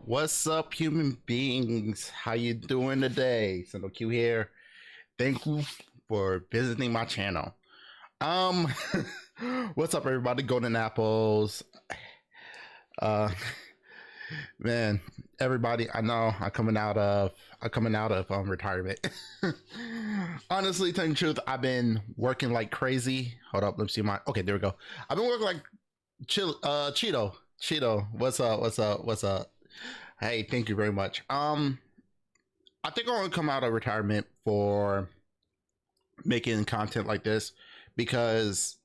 What's up, human beings? How you doing today? Sendou Q here. Thank you for visiting my channel. Um, what's up, everybody? Golden apples. Uh, man, everybody. I know I'm coming out of retirement. Honestly, telling the truth, I've been working like crazy. Hold up, let me see my. Okay, there we go. I've been working like Cheeto. What's up? What's up? Hey, thank you very much. I think I'm gonna come out of retirement for making content like this because,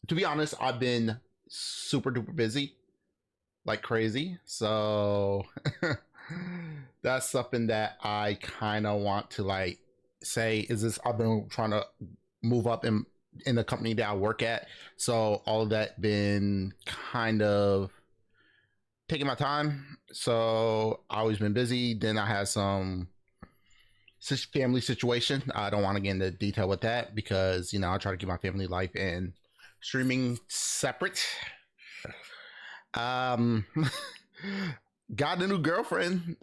to be honest, I've been super duper busy, like crazy. So that's something that I kind of want to like say. Is this? I've been trying to move up in the company that I work at, so all of that been kind of taking my time. So I always been busy. Then I had some family situation. I don't want to get into detail with that because I try to keep my family life and streaming separate. Um, got a new girlfriend,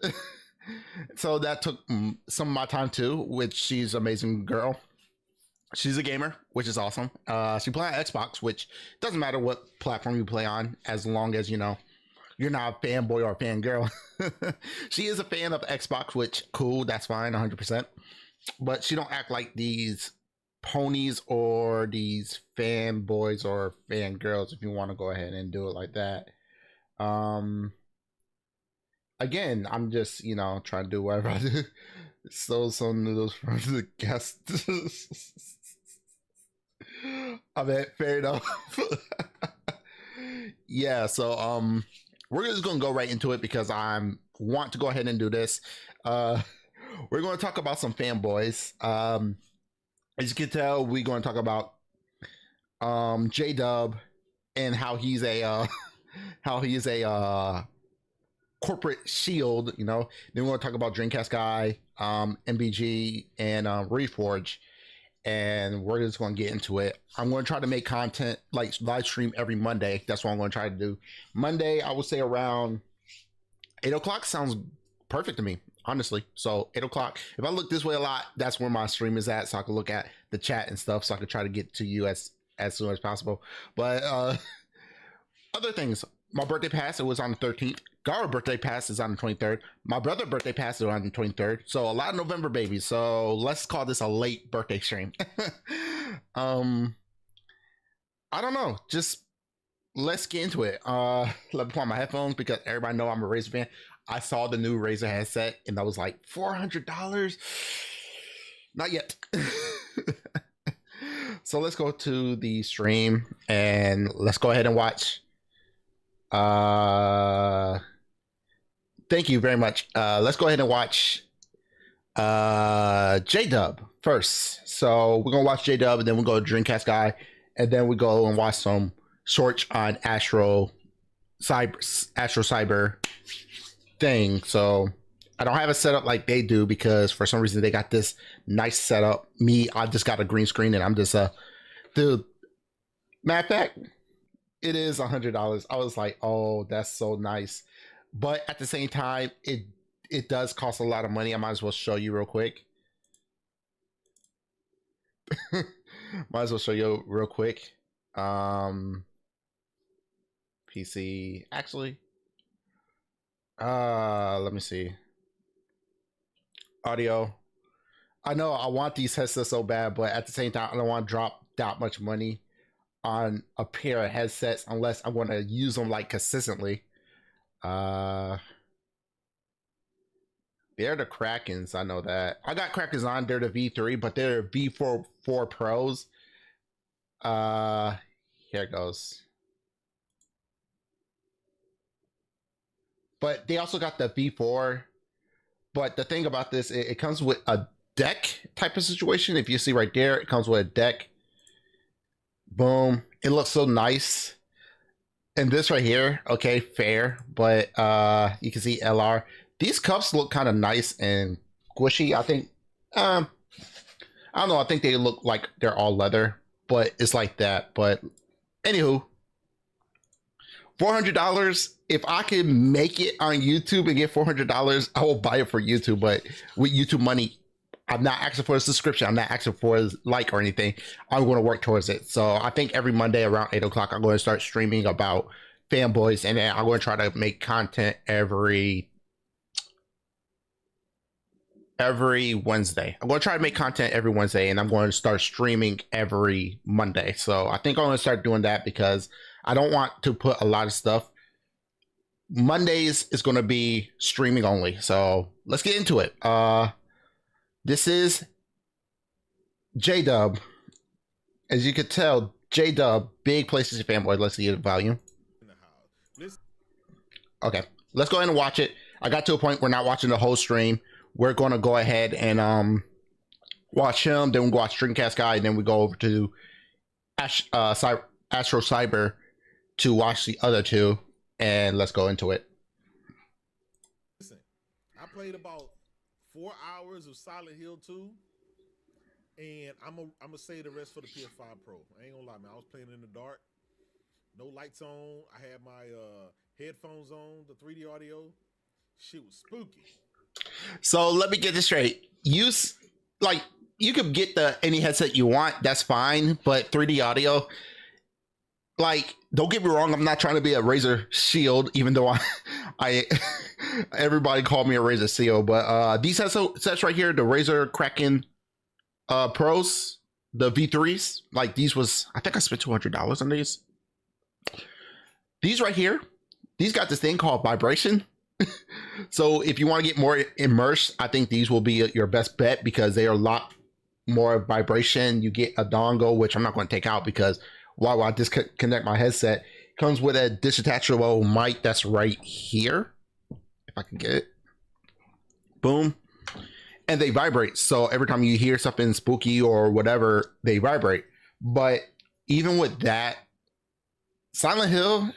so that took some of my time too. Which she's an amazing girl. She's a gamer, which is awesome. She plays on Xbox, which doesn't matter what platform you play on, as long as you're not a fanboy or a fangirl. She is a fan of Xbox, which cool, that's fine, 100%. But she don't act like these ponies or these fanboys or fangirls. If you want to go ahead and do it like that, again, I'm just trying to do whatever I do. So some noodles from the guest. I mean, fair enough. Yeah, so we're just gonna go right into it because I want to go ahead and do this. Uh we're gonna talk about some fanboys. As you can tell, we're gonna talk about J Dub and how he's a how he is a corporate shield, Then we're gonna talk about Dreamcast Guy, MBG, and Reforge, and we're just going to get into it. I'm going to try to make content like live stream every Monday. That's what I'm going to try to do. Monday, I would say around 8 o'clock sounds perfect to me, honestly. So 8 o'clock. If I look this way a lot, that's where my stream is at, so I can look at the chat and stuff, so I can try to get to you as soon as possible. But other things, my birthday pass, it was on the 13th. Gara birthday pass is on the 23rd. My brother birthday pass is on the 23rd. So a lot of November babies. So let's call this a late birthday stream. I don't know. Just let's get into it. Let me put on my headphones because everybody know I'm a Razer fan. I saw the new Razer headset and that was like $400. Not yet. So let's go to the stream and let's go ahead and watch. Thank you very much. Let's go ahead and watch J Dub first. So we're gonna watch J Dub, and then we'll go to Dreamcast Guy, and then we go and watch some shorts on Astro Cyber thing. So I don't have a setup like they do because for some reason they got this nice setup. Me, I just got a green screen and I'm just dude. Matter of fact, it is $100. I was like, oh, that's so nice. But at the same time, it does cost a lot of money. I might as well show you real quick. Might as well show you real quick. PC actually. Let me see. Audio. I know I want these headsets so bad, but at the same time, I don't want to drop that much money on a pair of headsets unless I'm going to use them like consistently. They're the Krakens, I know that. I got Krakens on, they're the V3, but they're V4 Pros. Here it goes. But they also got the V4. But the thing about this, it comes with a deck type of situation. If you see right there, it comes with a deck. Boom. It looks so nice. And this right here, okay, fair. But you can see LR. These cups look kind of nice and squishy. I think, I don't know. I think they look like they're all leather, but it's like that. But Anywho, $400. If I can make it on YouTube and get $400, I will buy it for YouTube. But with YouTube money, I'm not asking for a subscription. I'm not asking for a like or anything. I'm going to work towards it. So I think every Monday around 8 o'clock, I'm going to start streaming about fanboys, and then I'm going to try to make content every Wednesday. I'm going to try to make content every Wednesday, and I'm going to start streaming every Monday. So I think I'm going to start doing that because I don't want to put a lot of stuff. Mondays is going to be streaming only. So let's get into it. This is J-Dub. As you could tell, J-Dub, big PlayStation fanboy. Let's see the volume. Okay, let's go ahead and watch it. I got to a point we're not watching the whole stream. We're going to go ahead and watch him. Then we watch Dreamcast Guy, and then we go over to Astro Cyber to watch the other two. And let's go into it. Listen, I played about 4 hours of Silent Hill 2, and I'm gonna say the rest for the PS5 Pro. I ain't gonna lie, man. I was playing in the dark, no lights on. I had my headphones on, the 3D audio. Shit was spooky. So let me get this straight. You could get any headset you want. That's fine, but 3D audio. Like, don't get me wrong, I'm not trying to be a Razer Shield, even though I everybody called me a Razer Shield, but these headsets right here, the Razer Kraken Pros, the V3s, like these was, I think I spent $200 on these. These right here, these got this thing called vibration. So if you want to get more immersed, I think these will be your best bet because they are a lot more vibration. You get a dongle, which I'm not going to take out because while I disconnect my headset, comes with a detachable mic that's right here. If I can get it. Boom. And they vibrate. So every time you hear something spooky or whatever, they vibrate. But even with that, Silent Hill,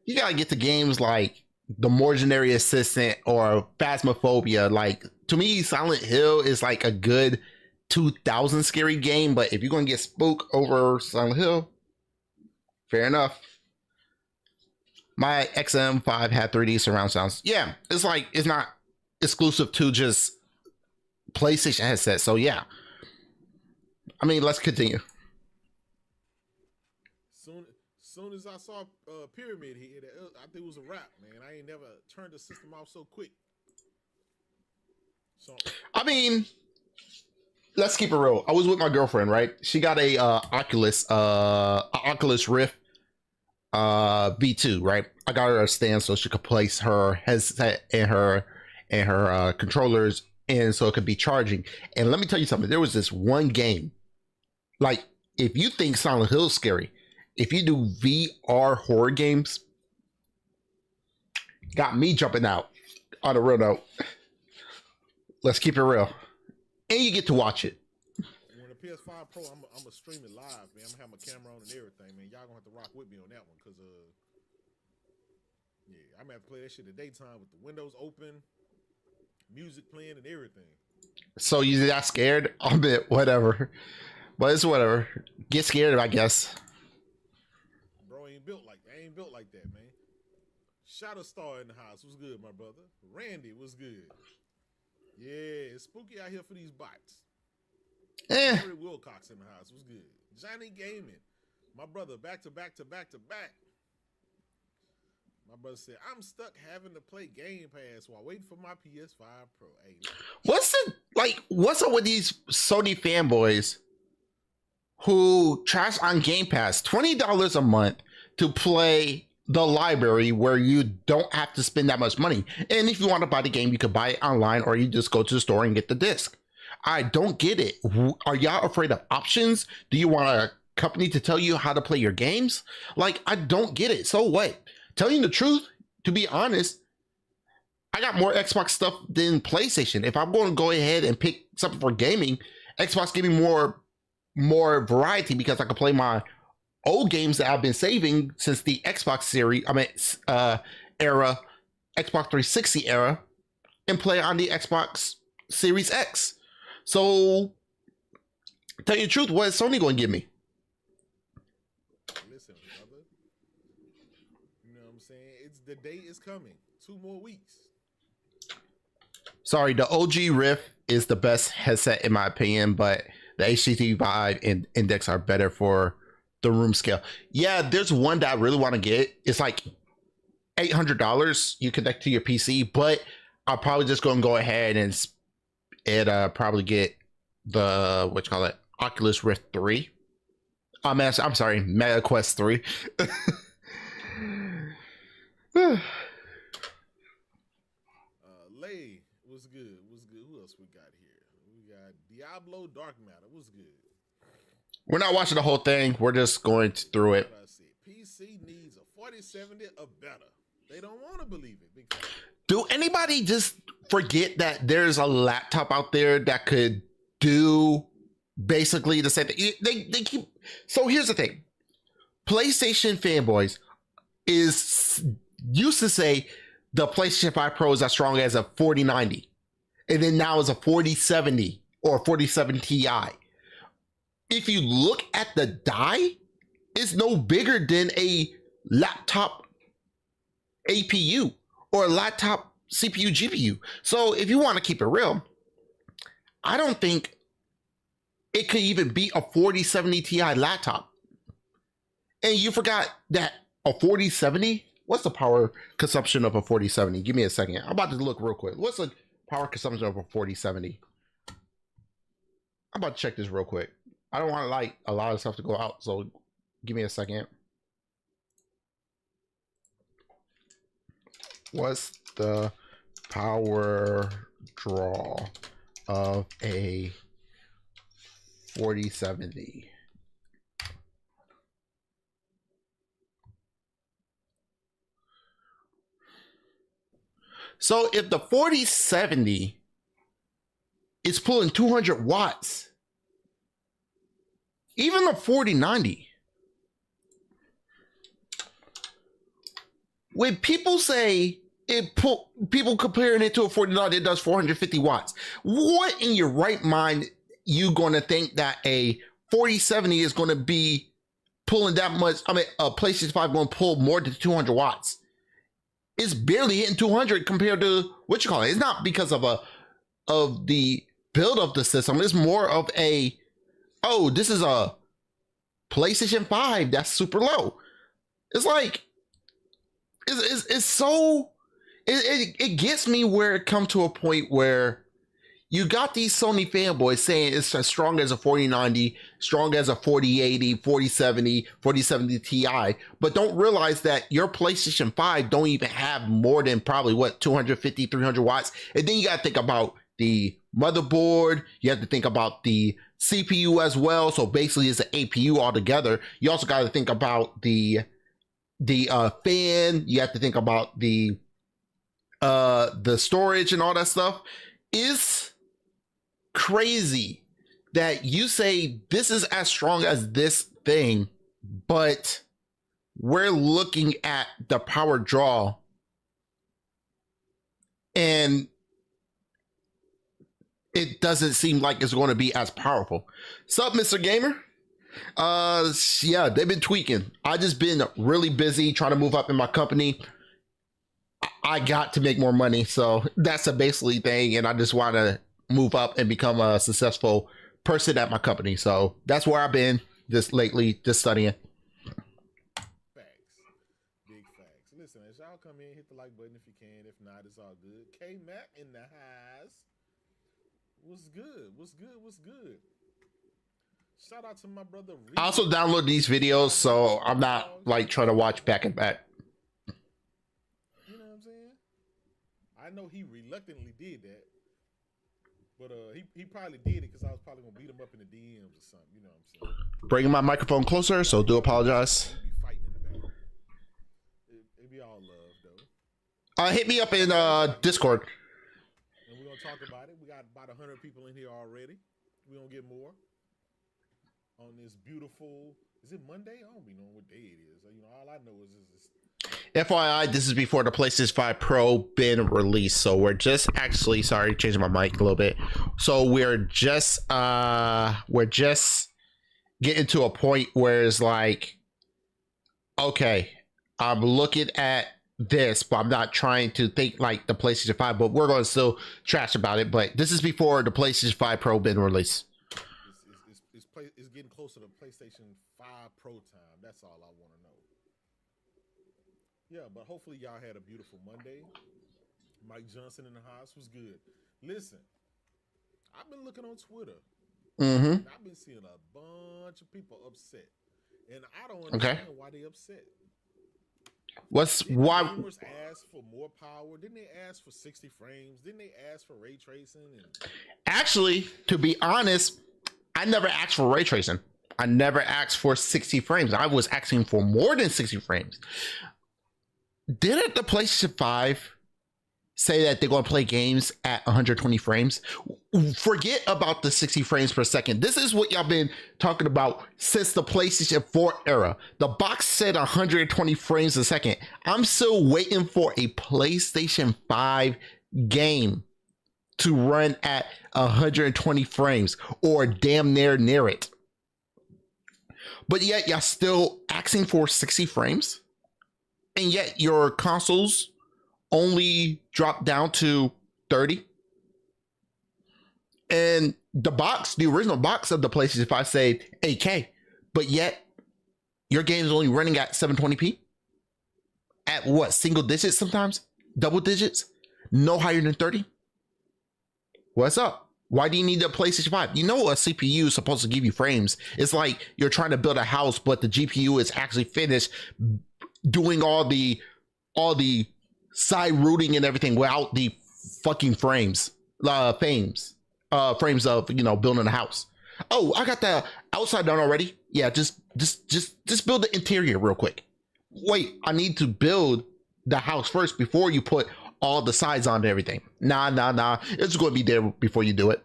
you got to get the games like The Mortuary Assistant or Phasmophobia. Like, to me, Silent Hill is like a good 2000 scary game, but if you're gonna get spooked over Silent Hill, fair enough. My XM5 had 3D surround sounds. Yeah, it's like it's not exclusive to just PlayStation headset. So yeah, I mean, let's continue. Soon as I saw Pyramid here, I think it was a wrap, man. I ain't never turned the system off so quick. So I mean, let's keep it real. I was with my girlfriend, right? She got a Oculus Rift V2, right? I got her a stand so she could place her headset and her controllers in so it could be charging. And let me tell you something. There was this one game. Like, if you think Silent Hill is scary, if you do VR horror games, got me jumping out. On a real note, let's keep it real. And you get to watch it. When the PS5 Pro, I'm gonna stream it live, man. I'm gonna have my camera on and everything, man. Y'all gonna have to rock with me on that one, cause yeah, I'm gonna have to play that shit in the daytime with the windows open, music playing and everything. So you got scared? I'm a bit whatever, but it's whatever. Get scared, I guess. Bro, ain't built like that, man. Shadow Star in the house was good, my brother. Randy was good. Yeah, it's spooky out here for these bots. Harry Wilcox in the house was good. Johnny Gaming, my brother, back to back. My brother said, I'm stuck having to play Game Pass while waiting for my PS5 Pro. Hey, what's up with these Sony fanboys who trash on Game Pass? $20 a month to play the library where you don't have to spend that much money. And if you want to buy the game, you could buy it online or you just go to the store and get the disc. I don't get it. Are y'all afraid of options? Do you want a company to tell you how to play your games? Like, I don't get it. So what? Telling you the truth, to be honest, I got more Xbox stuff than PlayStation. If I'm going to go ahead and pick something for gaming, Xbox give me more variety because I can play my old games that I've been saving since the Xbox series, era, Xbox 360 era, and play on the Xbox Series X. So, tell you the truth, what is Sony going to give me? the day is coming. 2 more weeks. Sorry, the OG Rift is the best headset in my opinion, but the HTC Vive and Index are better for the room scale. Yeah, there's one that I really want to get. It's like $800. You connect to your PC, but I'll probably just go ahead and probably get the Oculus Rift 3. I'm sorry, Meta Quest 3. Lay, what's good? What's good? Who else we got here? We got Diablo Dark Matter. What's good? We're not watching the whole thing. We're just going through it. PC needs a 4070 or better. They don't want to believe it. Big fan. Do anybody just forget that there's a laptop out there that could do basically the same thing? They keep. So here's the thing. PlayStation fanboys used to say the PlayStation 5 Pro is as strong as a 4090, and then now it's a 4070 or 4070 Ti. If you look at the die, it's no bigger than a laptop APU or a laptop CPU GPU. So if you want to keep it real, I don't think it could even be a 4070 Ti laptop. And you forgot that a 4070, what's the power consumption of a 4070? Give me a second. I'm about to look real quick. What's the power consumption of a 4070? I'm about to check this real quick. I don't want like a lot of stuff to go out, so give me a second. What's the power draw of a 4070? So if the 4070 is pulling 200 watts, even the 4090, when people say people comparing it to a 4090, it does 450 watts. What in your right mind you going to think that a 4070 is going to be pulling that much? I mean, a PlayStation 5 going to pull more than 200 watts. It's barely hitting 200 compared to what you call it. It's not because of the build of the system. It's more of a, oh, this is a PlayStation 5 that's super low. It's like, it's so, it gets me where it comes to a point where you got these Sony fanboys saying it's as strong as a 4090, strong as a 4080, 4070, 4070 Ti, but don't realize that your PlayStation 5 don't even have more than probably 250, 300 watts. And then you got to think about the motherboard. You have to think about the CPU as well. So basically it's an APU altogether. You also got to think about the fan. You have to think about the storage and all that stuff. Is crazy that you say this is as strong as this thing, but we're looking at the power draw and it doesn't seem like it's going to be as powerful. Sup, Mr. Gamer? Yeah, they've been tweaking. I just been really busy trying to move up in my company. I got to make more money, so that's a basically thing, and I just want to move up and become a successful person at my company. So that's where I've been just lately, just studying. Facts. Big facts. Listen, as y'all come in, hit the like button if you can. If not, it's all good. K-Mac in the house. What's good? What's good? What's good? Shout out to my brother. I also download these videos, so I'm not like trying to watch back and back. You know what I'm saying? I know he reluctantly did that. But he probably did it because I was probably gonna beat him up in the DMs or something. You know what I'm saying? Bringing my microphone closer, so do apologize. Be fighting in the back. It be all love though. Hit me up in Discord. And we're gonna talk about it. We got about 100 people in here already. We're gonna get more on this beautiful. Is it Monday? I don't be knowing what day it is. You know, all I know is this. FYI, this is before the PlayStation 5 Pro been released, so we're just actually changing my mic a little bit. So we're just getting to a point where it's like, okay, I'm looking at this, but I'm not trying to think like the PlayStation 5, but we're going to still trash about it. But this is before the PlayStation 5 Pro been released. It's getting closer to PlayStation 5 Pro time. That's all I want to know. Yeah, but hopefully y'all had a beautiful Monday. Mike Johnson in the house was good. Listen, I've been looking on Twitter. Mm-hmm. I've been seeing a bunch of people upset, and I don't understand why they upset. Why gamers ask for more power? Didn't they ask for 60 frames? Didn't they ask for ray tracing? Actually, to be honest, I never asked for ray tracing. I never asked for 60 frames. I was asking for more than 60 frames. Didn't the PlayStation 5 say that they're going to play games at 120 frames? Forget about the 60 frames per second. This is what y'all been talking about since the PlayStation 4 era. The box said 120 frames a second. I'm still waiting for a PlayStation 5 game to run at 120 frames or damn near it. But yet y'all still asking for 60 frames? And yet your consoles only dropped down to 30. And the original box of the PlayStation 5 said 8K, but yet your game is only running at 720p. At what, single digits sometimes? Double digits? No higher than 30? What's up? Why do you need a PlayStation 5? You know a CPU is supposed to give you frames. It's like you're trying to build a house, but the GPU is actually finished doing all the side routing and everything without the fucking frames of building a house. Oh, I got the outside done already. Yeah, just build the interior real quick. Wait, I need to build the house first before you put all the sides on everything. Nah. It's going to be there before you do it.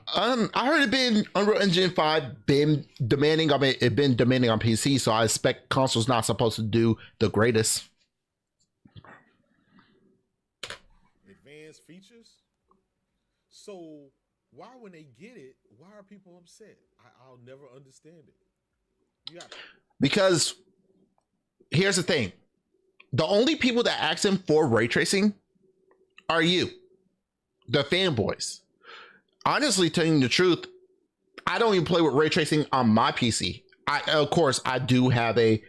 I heard it been Unreal Engine 5 been demanding. I mean, it been demanding on PC, so I expect consoles not supposed to do the greatest. Advanced features. So why, when they get it, why are people upset? I'll never understand it. Because here's the thing: the only people that ask them for ray tracing are you, the fanboys. Honestly, telling you the truth, I don't even play with ray tracing on my PC. Of course, I do have a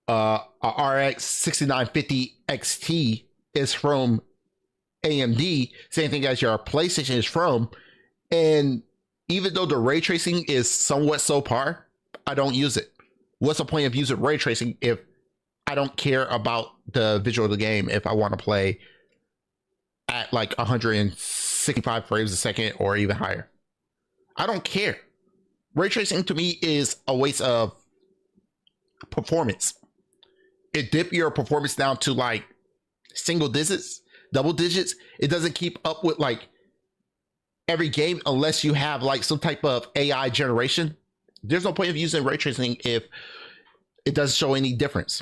RX 6950 XT is from AMD. Same thing as your PlayStation is from. And even though the ray tracing is somewhat subpar, I don't use it. What's the point of using ray tracing if I don't care about the visual of the game if I want to play at like 165 frames a second or even higher? I don't care. Ray tracing to me is a waste of performance. It dip your performance down to like single digits, double digits. It doesn't keep up with like every game unless you have like some type of AI generation. There's no point of using ray tracing if it doesn't show any difference.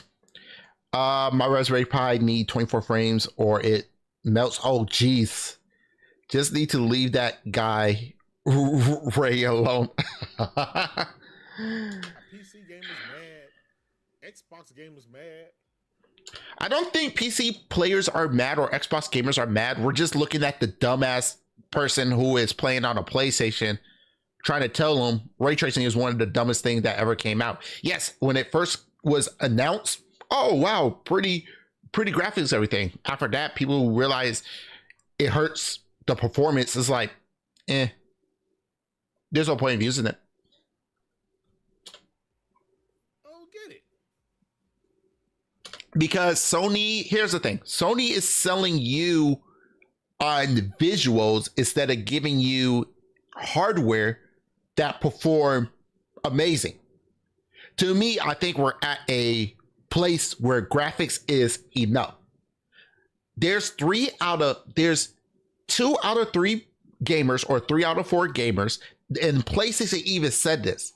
My Raspberry Pi need 24 frames or it melts. Oh geez, just need to leave that guy Ray alone. PC gamers mad, Xbox gamers mad. I don't think PC players are mad or Xbox gamers are mad. We're just looking at the dumbass person who is playing on a PlayStation trying to tell them ray tracing is one of the dumbest things that ever came out. Yes, when it first was announced, oh wow, pretty graphics, everything. After that, people realize it hurts the performance. It's like, there's no point of using it. Oh, get it. Because Sony, here's the thing. Sony is selling you on visuals instead of giving you hardware that perform amazing. To me, I think we're at a place where graphics is enough. There's 2 out of 3 gamers or 3 out of 4 gamers, and PlayStation even said this.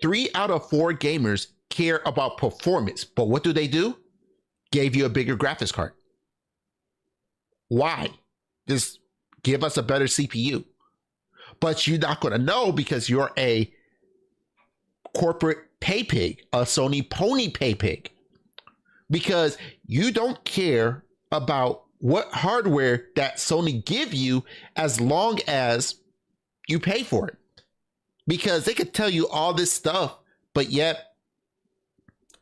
3 out of 4 gamers care about performance, but what do? Gave you a bigger graphics card. Why? Just give us a better CPU. But you're not going to know because you're a corporate pay pig, a Sony pony pay pig. because you don't care about what hardware that Sony give you as long as you pay for it. Because they could tell you all this stuff, but yet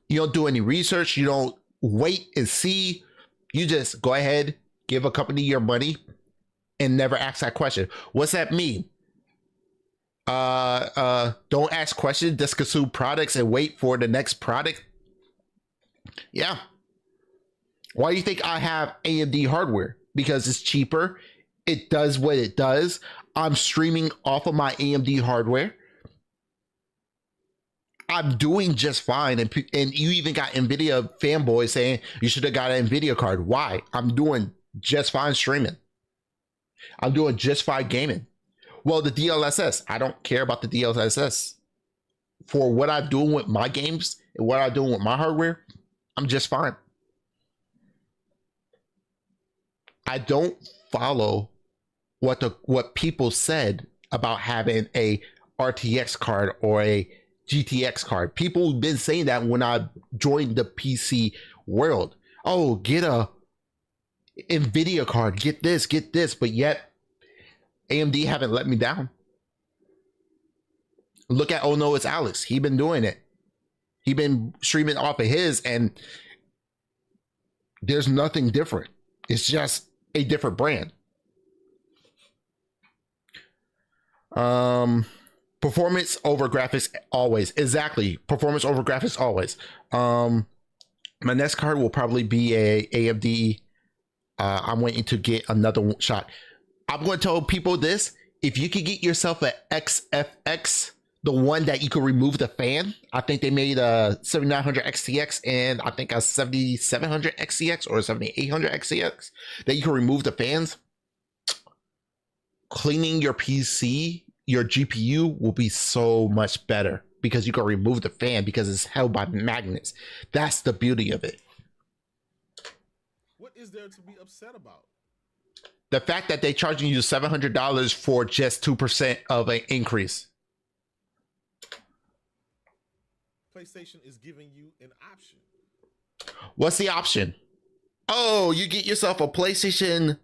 you don't do any research. You don't wait and see. You just go ahead, give a company your money, and never ask that question. What's that mean? Don't ask questions, just consume products and wait for the next product. Yeah. Why do you think I have AMD hardware? Because it's cheaper. It does what it does. I'm streaming off of my AMD hardware. I'm doing just fine. And you even got NVIDIA fanboys saying you should have got an NVIDIA card. Why? I'm doing just fine streaming. I'm doing just fine gaming. Well, the DLSS, I don't care about the DLSS. For what I'm doing with my games and what I'm doing with my hardware, I'm just fine. I don't follow what people said about having a RTX card or a GTX card. People have been saying that when I joined the PC world. Oh, get a NVIDIA card, get this, but yet AMD haven't let me down. Look at Oh No, It's Alex. He been doing it. He been streaming off of his, and there's nothing different. It's just a different brand. Performance over graphics always. Exactly. Performance over graphics always. My next card will probably be a AMD. I'm waiting to get another shot. I'm going to tell people this. If you could get yourself an XFX, the one that you could remove the fan, I think they made a 7900 XTX and I think a 7700 XTX or 7800 XTX that you can remove the fans. Cleaning your PC, your GPU will be so much better because you can remove the fan because it's held by magnets. That's the beauty of it. What is there to be upset about? The fact that they're charging you $700 for just 2% of an increase. PlayStation is giving you an option. What's the option? Oh, you get yourself a PlayStation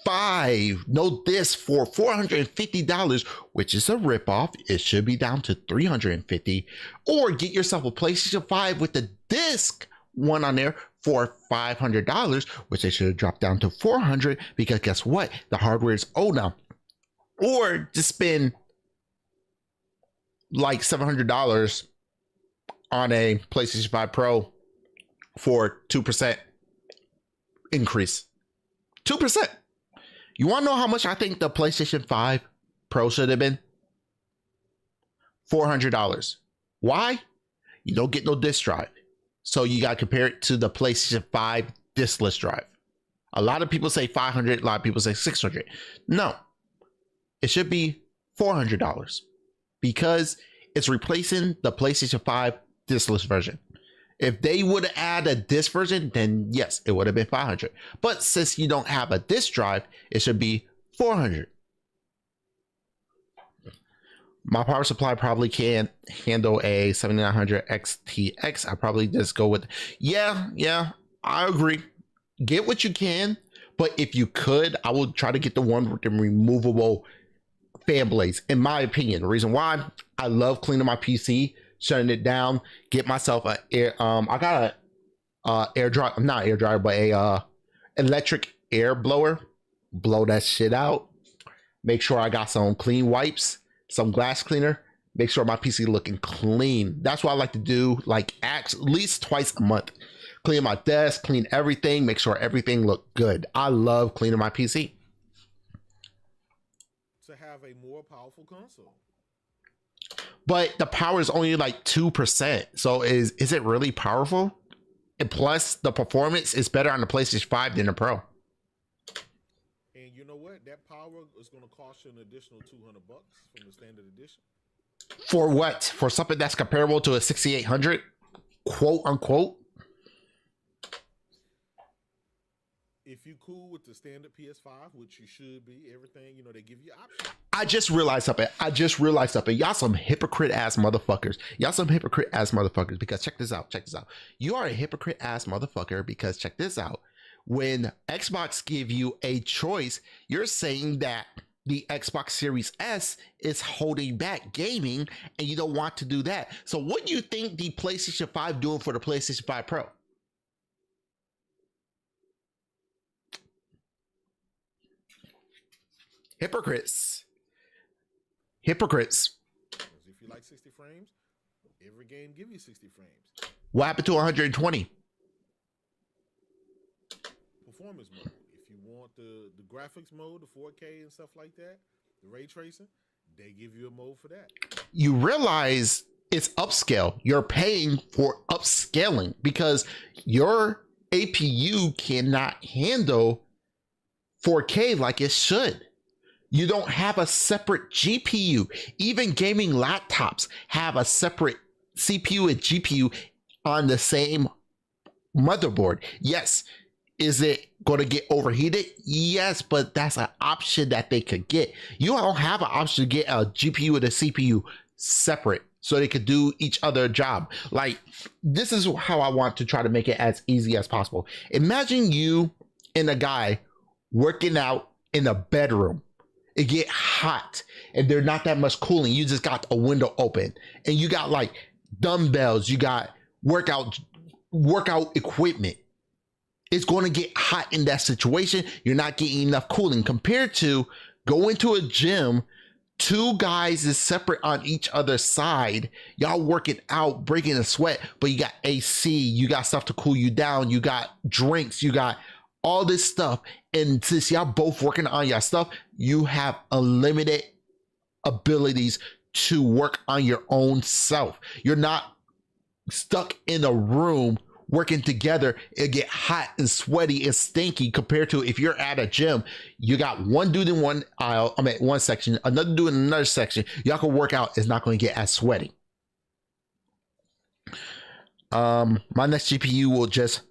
5, no disc for $450, which is a ripoff. It should be down to $350. Or get yourself a PlayStation 5 with the disc one on there for $500, which they should have dropped down to $400 because guess what? The hardware is old now. Or just spend like $700 on a PlayStation 5 Pro for 2% increase. 2%. You want to know how much I think the PlayStation 5 Pro should have been? $400. Why? You don't get no disc drive. So you got to compare it to the PlayStation 5 diskless drive. A lot of people say $500. A lot of people say $600. No. It should be $400 because it's replacing the PlayStation 5 diskless version. If they would add a disc version, then yes, it would have been $500. But since you don't have a disc drive, it should be $400. My power supply probably can't handle a 7900 XTX. I probably just go with, yeah, I agree. Get what you can, but if you could, I would try to get the one with the removable fan blades. In my opinion, the reason why I love cleaning my PC, shutting it down, get myself a air. I got a air dryer, not air dryer, but a electric air blower. Blow that shit out. Make sure I got some clean wipes, some glass cleaner. Make sure my PC looking clean. That's what I like to do, like at least twice a month. Clean my desk, clean everything, make sure everything look good. I love cleaning my PC. To have a more powerful console. But the power is only like 2%. So is it really powerful? And plus the performance is better on the PlayStation 5 than the Pro. And you know what? That power is going to cost you an additional $200 from the standard edition. For what? For something that's comparable to a 6800, quote unquote. If you cool with the standard PS5, which you should be, everything, you know, they give you options. I just realized something. Y'all some hypocrite ass motherfuckers. Because check this out. You are a hypocrite ass motherfucker because check this out. When Xbox give you a choice, you're saying that the Xbox Series S is holding back gaming and you don't want to do that. So what do you think the PlayStation 5 doing for the PlayStation 5 Pro? Hypocrites. If you like 60 frames, every game give you 60 frames. What happened to 120? Performance mode. If you want the graphics mode, the 4K and stuff like that, the ray tracing, they give you a mode for that. You realize it's upscale. You're paying for upscaling because your APU cannot handle 4K like it should. You don't have a separate GPU. Even gaming laptops have a separate CPU and GPU on the same motherboard. Yes. Is it going to get overheated? Yes, but that's an option that they could get. You don't have an option to get a GPU and a CPU separate so they could do each other job. Like, this is how I want to try to make it as easy as possible. Imagine you and a guy working out in a bedroom. It get hot and there's not that much cooling. You just got a window open and you got like dumbbells, you got workout equipment. It's going to get hot in that situation. You're not getting enough cooling compared to going to a gym. Two guys is separate on each other's side. Y'all working out, breaking a sweat, but you got AC, you got stuff to cool you down, you got drinks, you got all this stuff. And since y'all both working on your stuff, you have unlimited abilities to work on your own self. You're not stuck in a room working together. It get hot and sweaty and stinky compared to if you're at a gym. You got one dude in one section, another dude in another section. Y'all can work out. It's not going to get as sweaty. My next GPU will just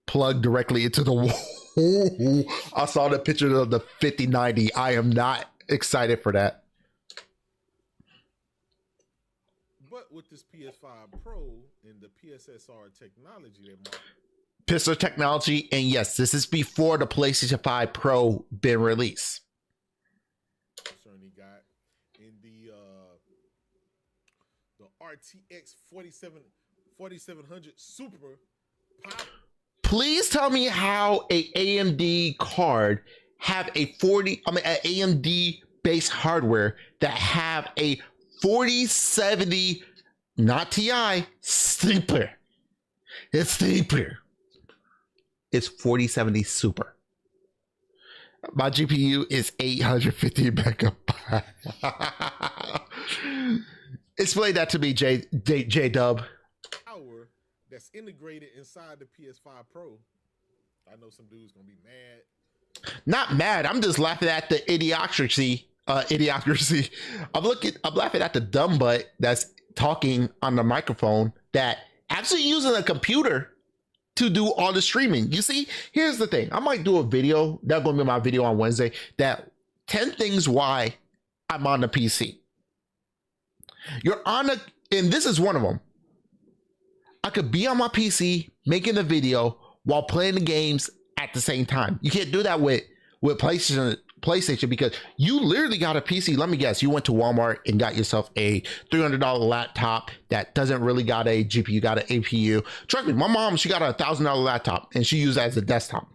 plug directly into the wall. I saw the picture of the 5090. I am not excited for that. But with this PS5 Pro and the PSSR technology, PSSR technology, and yes, this is before the PlayStation 5 Pro been released. Sony got in the RTX 4700 Super Power. Please tell me how a AMD card have an AMD based hardware that have a 4070, not TI, sleeper. It's sleeper. It's 4070 Super. My GPU is 850 megabytes. Explain that to me, J Dub. That's integrated inside the PS5 Pro. I know some dudes gonna be mad. Not mad. I'm just laughing at the idiocracy. I'm laughing at the dumb butt that's talking on the microphone that actually using a computer to do all the streaming. You see, here's the thing. I might do a video. That's gonna be my video on Wednesday. That 10 things why I'm on the PC. And this is one of them. I could be on my PC making a video while playing the games at the same time. You can't do that with PlayStation because you literally got a PC. Let me guess, you went to Walmart and got yourself a $300 laptop that doesn't really got a GPU, got an APU. Trust me, my mom, she got a $1,000 laptop and she used that as a desktop.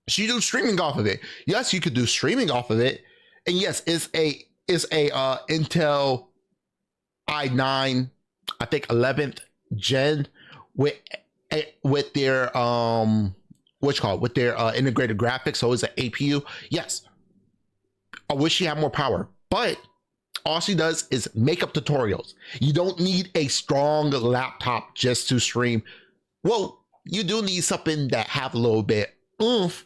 She do streaming off of it. Yes, you could do streaming off of it. And yes, it's a Intel i9, I think 11th gen with their integrated graphics. So it's an APU. Yes, I wish she had more power, but all she does is make up tutorials. You don't need a strong laptop just to stream. Well, you do need something that have a little bit oomph,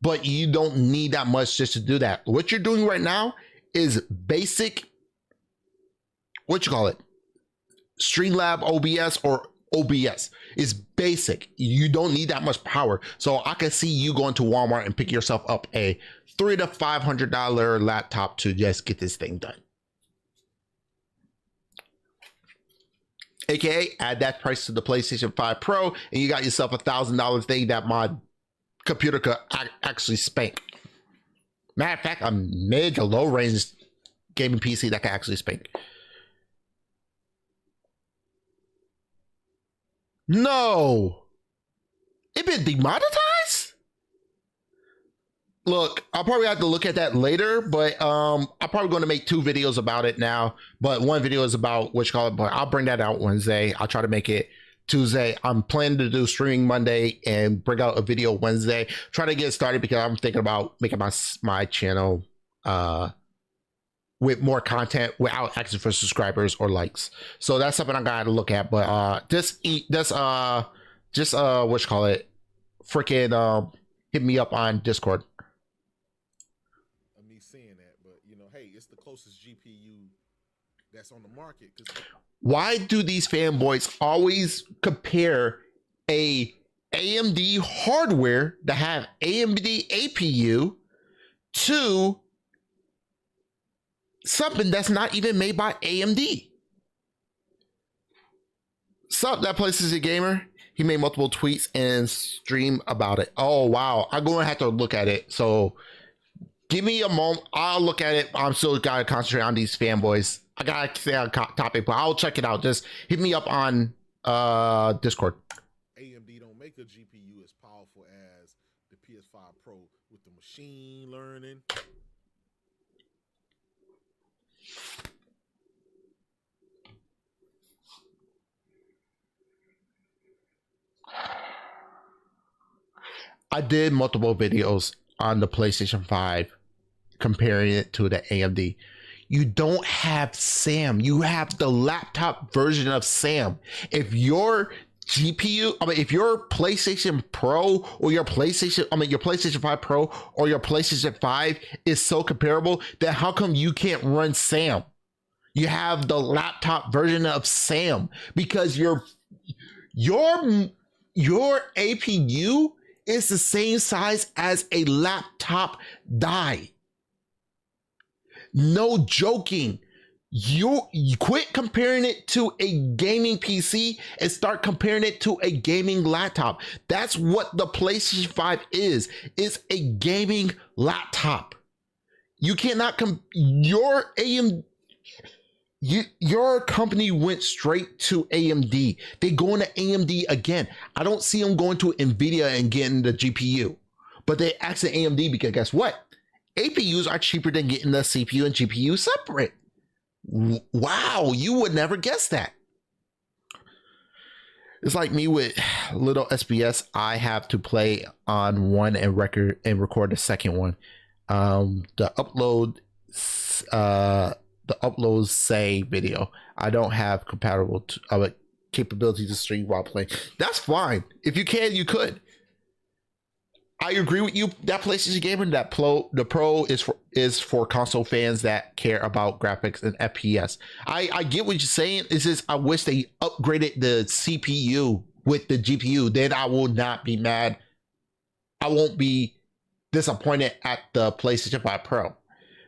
but you don't need that much just to do that. What you're doing right now is basic, Streamlab OBS or OBS. It's basic. You don't need that much power. So I can see you going to Walmart and pick yourself up a $300 to $500 laptop to just get this thing done. AKA add that price to the PlayStation 5 Pro and you got yourself $1,000 thing that my computer could actually spank. Matter of fact, a mid to low range gaming PC that can actually spank. No, it been demonetized. Look, I'll probably have to look at that later, but I'm probably going to make 2 videos about it now. But one video is about what you call it, but I'll bring that out Wednesday. I'll try to make it Tuesday. I'm planning to do streaming Monday and bring out a video Wednesday. Try to get started because I'm thinking about making my channel with more content without asking for subscribers or likes. So that's something I gotta look at. But what you call it, freaking hit me up on Discord. Me saying that, but you know, hey, it's the closest GPU that's on the market. Why do these fanboys always compare a AMD hardware that have AMD APU to something that's not even made by AMD? Sup, that PlayStation Gamer? He made multiple tweets and stream about it. Oh, wow. I'm going to have to look at it. So give me a moment. I'll look at it. I'm still got to concentrate on these fanboys. I got to stay on topic, but I'll check it out. Just hit me up on Discord. AMD don't make a GPU as powerful as the PS5 Pro with the machine learning. I did multiple videos on the PlayStation 5 comparing it to the AMD. You don't have SAM. You have the laptop version of SAM. If your GPU, if your PlayStation Pro or your PlayStation 5 Pro or your PlayStation 5 is so comparable, then how come you can't run SAM? You have the laptop version of SAM because your APU is the same size as a laptop die. No joking. You quit comparing it to a gaming PC and start comparing it to a gaming laptop. That's what the PlayStation 5 is. It's a gaming laptop. You cannot your company went straight to AMD. They going to AMD again. I don't see them going to NVIDIA and getting the GPU, but they asked AMD because guess what? APUs are cheaper than getting the CPU and GPU separate. Wow, you would never guess that. It's like me with little SBS. I have to play on one and record and record the second one. The uploads say video. I don't have compatible capability to stream while playing. That's fine. If you can, you could. I agree with you. That PlayStation Gamer, the Pro is for console fans that care about graphics and FPS. I get what you're saying. It's just I wish they upgraded the CPU with the GPU. Then I will not be mad. I won't be disappointed at the PlayStation 5 Pro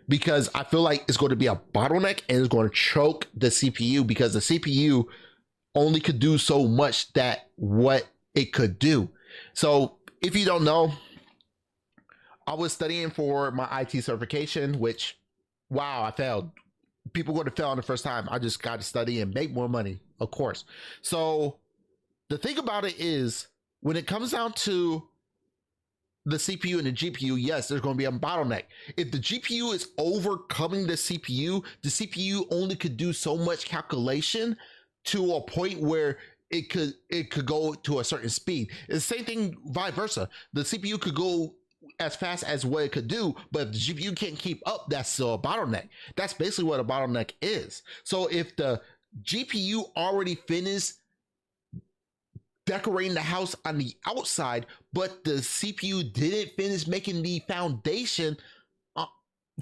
because I feel like it's going to be a bottleneck and it's going to choke the CPU because the CPU only could do so much that what it could do. So if you don't know, I was studying for my IT certification, which, wow, I failed. People would have failed on the first time. I just got to study and make more money, of course. So the thing about it is, when it comes down to the CPU and the GPU, yes, there's going to be a bottleneck. If the GPU is overcoming the CPU only could do so much calculation to a point where it could go to a certain speed. It's the same thing vice versa. The CPU could go as fast as what it could do, but if the GPU can't keep up, that's still a bottleneck. That's basically what a bottleneck is. So if the GPU already finished decorating the house on the outside, but the CPU didn't finish making the foundation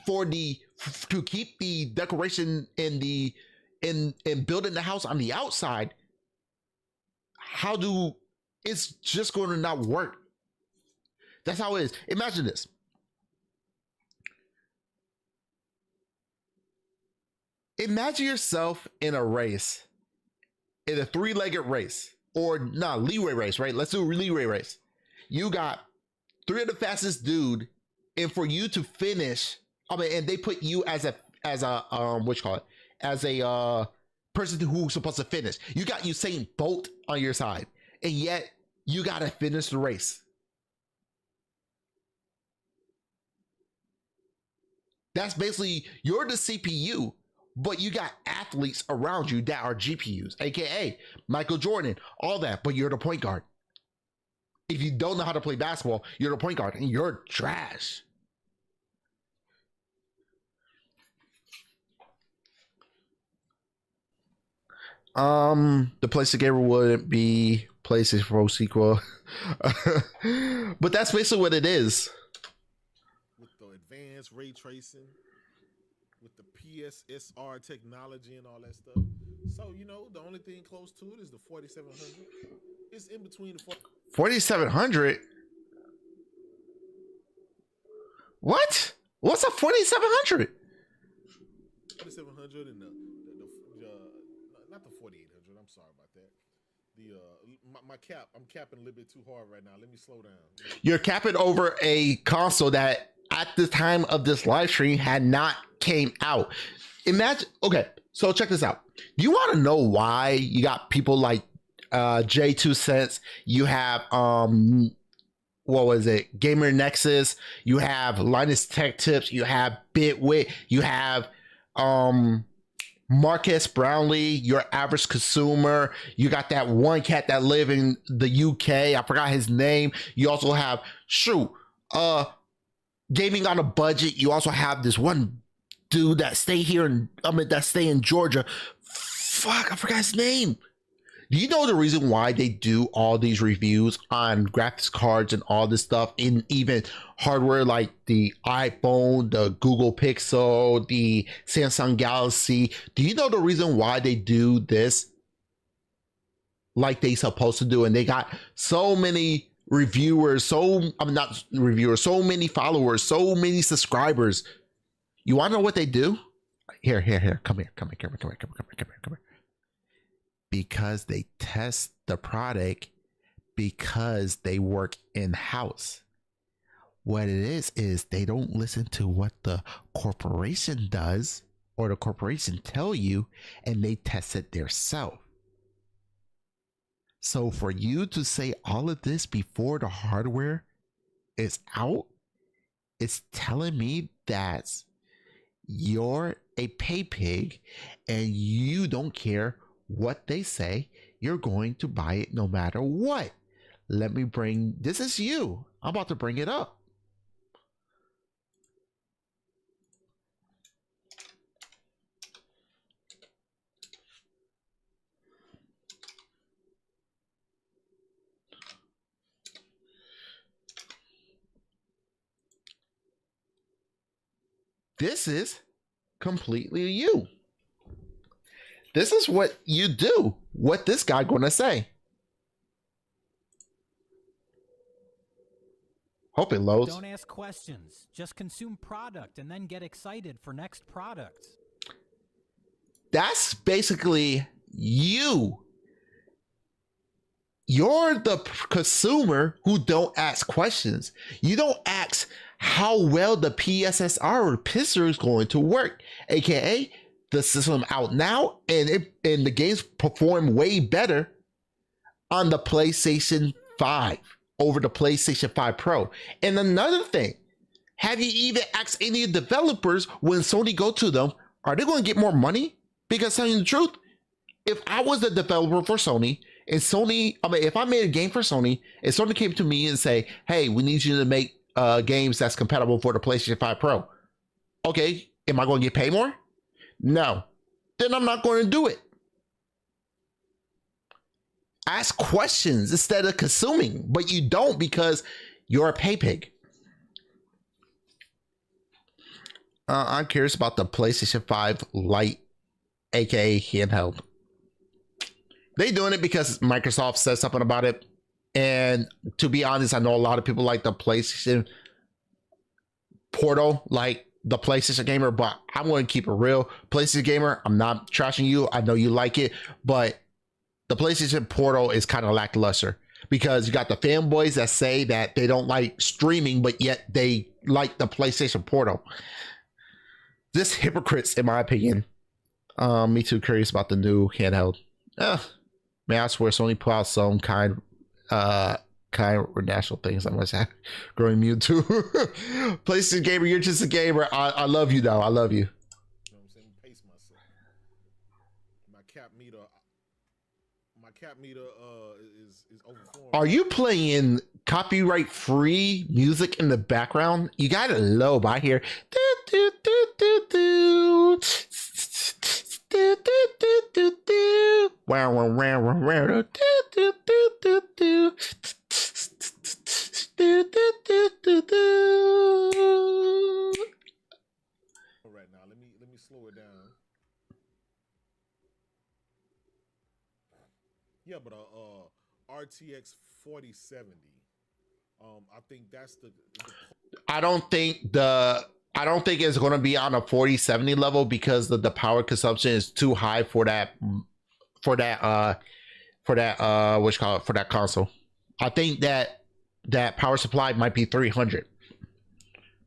to keep the decoration in building the house on the outside, it's just going to not work. That's how it is. Imagine this. Imagine yourself in a race, in a three-legged race, or leeway race, right? Let's do a leeway race. You got three of the fastest dude, and for you to finish, and they put you as a what you call it, as a person who's supposed to finish. You got Usain Bolt on your side, and yet you got to finish the race. That's basically, you're the CPU, but you got athletes around you that are GPUs, aka Michael Jordan, all that, but you're the point guard. If you don't know how to play basketball, you're the point guard and you're trash. The PlayStation wouldn't be PlayStation 4 sequel. But that's basically what it is. With the advanced ray tracing, with the PSSR technology and all that stuff. So, you know, the only thing close to it is the 4700. It's in between the 4700. What? What's a 4700? 4700 and the not the 4800. I'm sorry about that. My cap. I'm capping a little bit too hard right now. Let me slow down. You're capping over a console that at the time of this live stream had not came out. Imagine. Okay, so check this out. Do you want to know why you got people like J2 Cents? You have what was it? Gamer Nexus. You have Linus Tech Tips. You have Bitwit. You have Marcus Brownlee, your average consumer. You got that one cat that live in the UK. I forgot his name. You also have gaming on a budget. You also have this one dude that stay here that stay in Georgia. Fuck, I forgot his name. Do you know the reason why they do all these reviews on graphics cards and all this stuff, in even hardware like the iPhone, the Google Pixel, the Samsung Galaxy? Do you know the reason why they do this like they supposed to do? And they got so many reviewers, so many followers, so many subscribers. You want to know what they do? Here. Come here. Because they test the product, because they work in-house. What it is they don't listen to what the corporation does or the corporation tell you, and they test it themselves. So for you to say all of this before the hardware is out, it's telling me that you're a pay pig and you don't care what they say. You're going to buy it no matter what. This is you. I'm about to bring it up. This is completely you. This is what you do. What this guy gonna say? Hope it loads. Don't ask questions. Just consume product and then get excited for next product. That's basically you. You're the consumer who don't ask questions. You don't ask how well the PSSR or pistol is going to work, aka the system out now, and the games perform way better on the PlayStation 5 over the PlayStation 5 Pro. And another thing, have you even asked any developers when Sony go to them, are they going to get more money? Because telling the truth, if I was a developer for Sony, and if I made a game for Sony, and Sony came to me and say, hey, we need you to make games that's compatible for the PlayStation 5 Pro. Okay, am I going to get paid more? No. Then I'm not going to do it. Ask questions instead of consuming, but you don't because you're a pay pig. I'm curious about the PlayStation 5 Lite, aka handheld. They doing it because Microsoft said something about it. And to be honest, I know a lot of people like the PlayStation Portal, like the PlayStation Gamer, but I'm going to keep it real. PlayStation Gamer, I'm not trashing you. I know you like it, but the PlayStation Portal is kind of lackluster because you got the fanboys that say that they don't like streaming, but yet they like the PlayStation Portal. This hypocrites, in my opinion. Me too. Curious about the new handheld. Man, I swear Sony put out some kind or national things. I must have growing Mewtwo. PlayStation Gamer, you're just a gamer. I love you though. I love you. You know what I'm saying? Pace myself. My cap meter is overflowing. Are you playing copyright free music in the background? You got it low by here. Do, do, do, do, do. Do, do, do, do, do. Wow, wow, wow, wow, wow. Do, do, do, do, do. Do, do, do, do, do. All right, now let me slow it down. Yeah, but RTX 4070. I think that's the I don't think it's going to be on a 4070 level because the power consumption is too high for that what you call it, for that console. I think that power supply might be 300,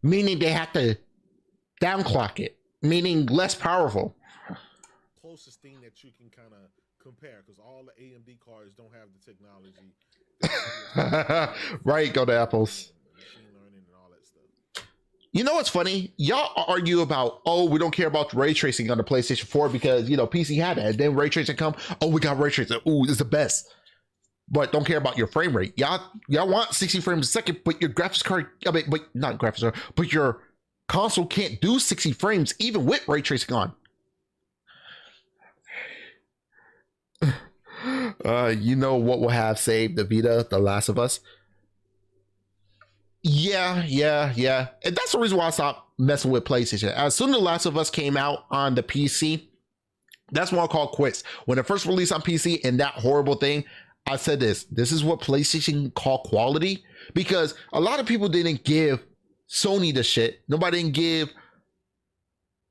meaning they have to downclock it, meaning less powerful. closest thing that you can kind of compare, because all the AMD cards don't have the technology. Right, go to Apple's. Machine learning and all that stuff. You know what's funny? Y'all argue about, oh, we don't care about ray tracing on the PlayStation 4 because, you know, PC had that. And then ray tracing come, oh, we got ray tracing. Ooh, it's the best. But don't care about your frame rate. Y'all want 60 frames a second, but your graphics card, but not graphics card, but your console can't do 60 frames even with ray tracing on. You know what will have saved the Vita, The Last of Us? Yeah. And that's the reason why I stopped messing with PlayStation. As soon as The Last of Us came out on the PC, that's what I call quits. When it first released on PC and that horrible thing, I said this is what PlayStation call quality, because a lot of people didn't give Sony the shit. Nobody didn't give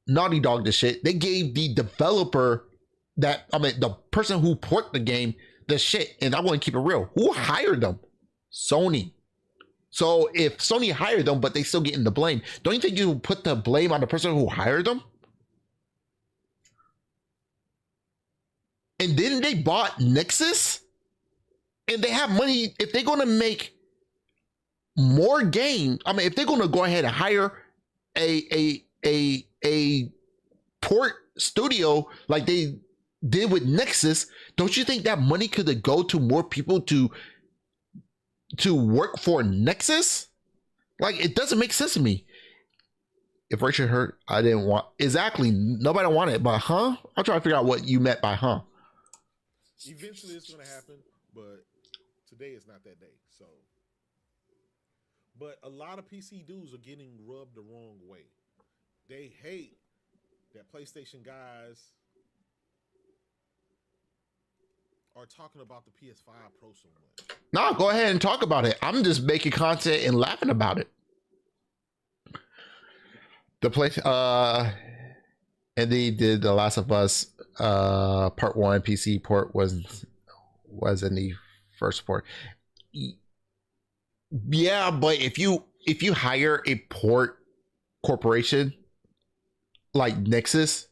Naughty Dog the shit. They gave the developer the person who ported the game the shit. And I want to keep it real. Who hired them? Sony. So if Sony hired them, but they still getting the blame, don't you think you put the blame on the person who hired them? And then they bought Nexus, and they have money. If they're going to make more game, if they're going to go ahead and hire a port studio like they did with Nexus, don't you think that money could go to more people to work for Nexus? Like, it doesn't make sense to me. If Rachel hurt, I didn't want exactly. Nobody wanted it, but huh? I'm trying to figure out what you meant by huh. Eventually, it's going to happen, but today is not that day. So, but a lot of PC dudes are getting rubbed the wrong way. They hate that PlayStation guys are talking about the PS5 Pro so much. No, go ahead and talk about it. I'm just making content and laughing about it. The place, and they did The Last of Us Part 1 PC port was in the first port. Yeah, but if you hire a port corporation like Nexus,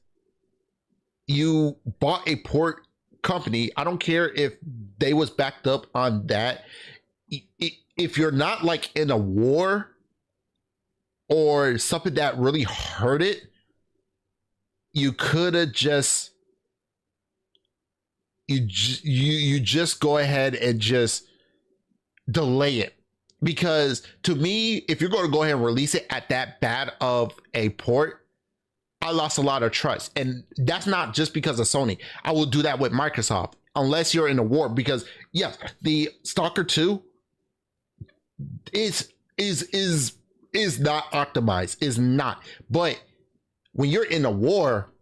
you bought a port company. I don't care if they was backed up on that. If you're not like in a war or something that really hurt it, you could have just you just go ahead and just delay it. Because to me, if you're going to go ahead and release it at that bad of a port, I lost a lot of trust. And that's not just because of Sony. I will do that with Microsoft unless you're in a war, because yes, the Stalker 2 is not optimized, is not. But when you're in a war,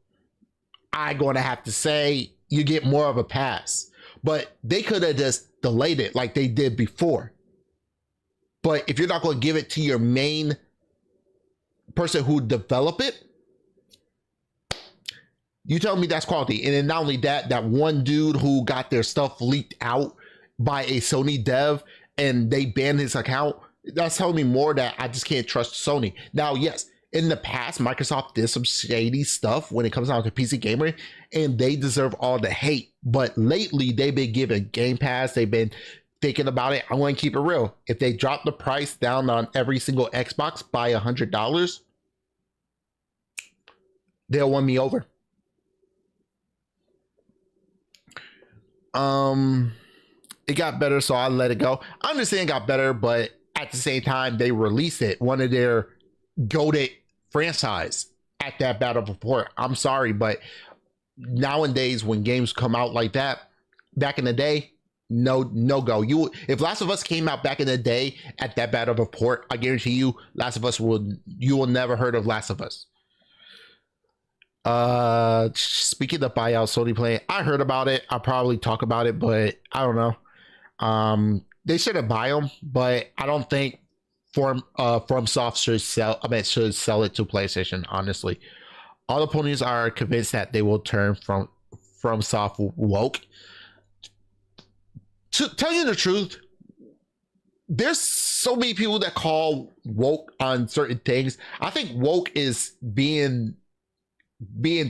I'm going to have to say you get more of a pass. but they could have just delayed it like they did before. But if you're not going to give it to your main person who developed it, you tell me that's quality. And then not only that, that one dude who got their stuff leaked out by a Sony dev and they banned his account, that's telling me more that I just can't trust Sony. Now, yes, in the past, Microsoft did some shady stuff when it comes down to PC gaming, and they deserve all the hate. But lately, they've been giving Game Pass. They've been thinking about it. I'm going to keep it real. If they drop the price down on every single Xbox by $100, they'll win me over. It got better, so I let it go. I understand it got better, but at the same time, they released it, one of their goated franchise at that battle report. I'm sorry, but nowadays when games come out like that, back in the day, no go. If Last of Us came out back in the day at that battle report, I guarantee you, you will never heard of Last of Us. Speaking of buyout, Sony playing, I heard about it. I'll probably talk about it, but I don't know. They shouldn't buy them, but I don't think FromSoft should sell it to PlayStation. Honestly, all the ponies are convinced that they will turn from FromSoft woke. To tell you the truth, there's so many people that call woke on certain things. I think woke is being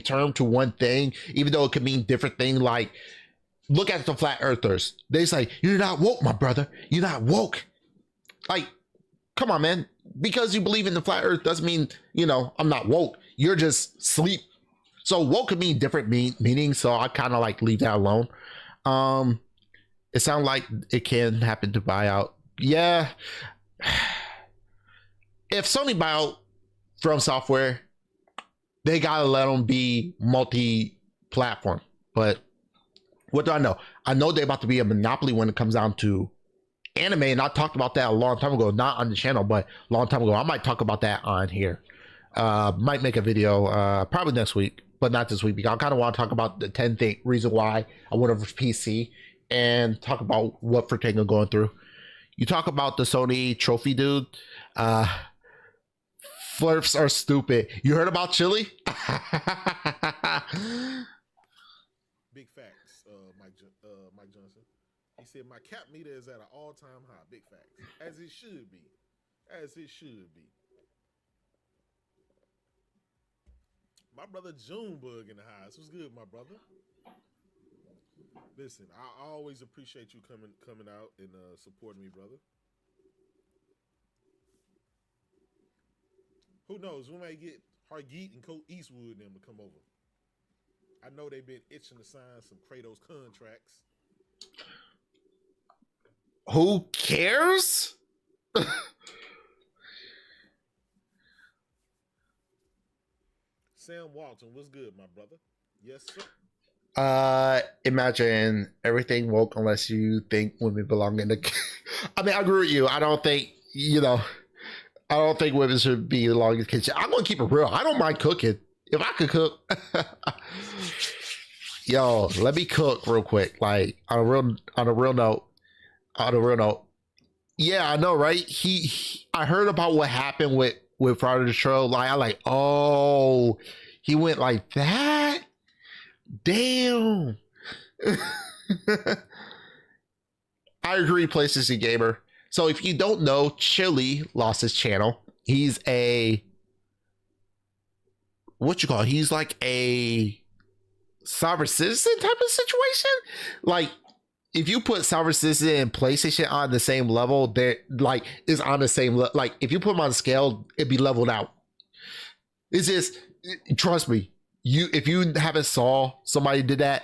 termed to one thing, even though it could mean different things. Like, look at the flat earthers. They say, you're not woke, my brother. You're not woke. Like, come on, man. Because you believe in the flat earth doesn't mean, I'm not woke. You're just sleep. So woke could mean different meanings. So I kind of like leave that alone. It sounds like it can happen to buy out. Yeah. If Sony buy out From Software, they gotta let them be multi-platform. But what do I know? I know they're about to be a monopoly when it comes down to anime, and I talked about that a long time ago, not on the channel, but a long time ago. I might talk about that on here. Might make a video probably next week, but not this week, because I kind of want to talk about the 10 reason why I went over to PC and talk about what freaking are going through. You talk about the Sony trophy dude. Flirts are stupid. You heard about Chili? Big facts, Mike Johnson. He said my cap meter is at an all-time high. Big facts, as it should be, as it should be. My brother Junebug in the house. What's good, my brother? Listen, I always appreciate you coming out and supporting me, brother. Who knows? We might get Hargeet and Colt Eastwood and them to come over. I know they've been itching to sign some Kratos contracts. Who cares? Sam Walton, what's good, my brother? Yes, sir. Imagine everything woke unless you think women belong in the. I mean, I agree with you. I don't think I don't think women should be belong in the kitchen. I'm gonna keep it real. I don't mind cooking if I could cook. Yo, let me cook real quick. Like on a real note. Yeah, I know, right? I heard about what happened with Friday the Troll. Like, oh, he went like that. Damn. I agree, PlayStation Gamer. So if you don't know, Chili lost his channel. He's he's like a sovereign citizen type of situation. Like, if you put sovereign citizen and PlayStation on the same level, they're like is on the same level. Like, if you put them on the scale, it'd be leveled out. It's just, trust me. If you haven't saw somebody did that,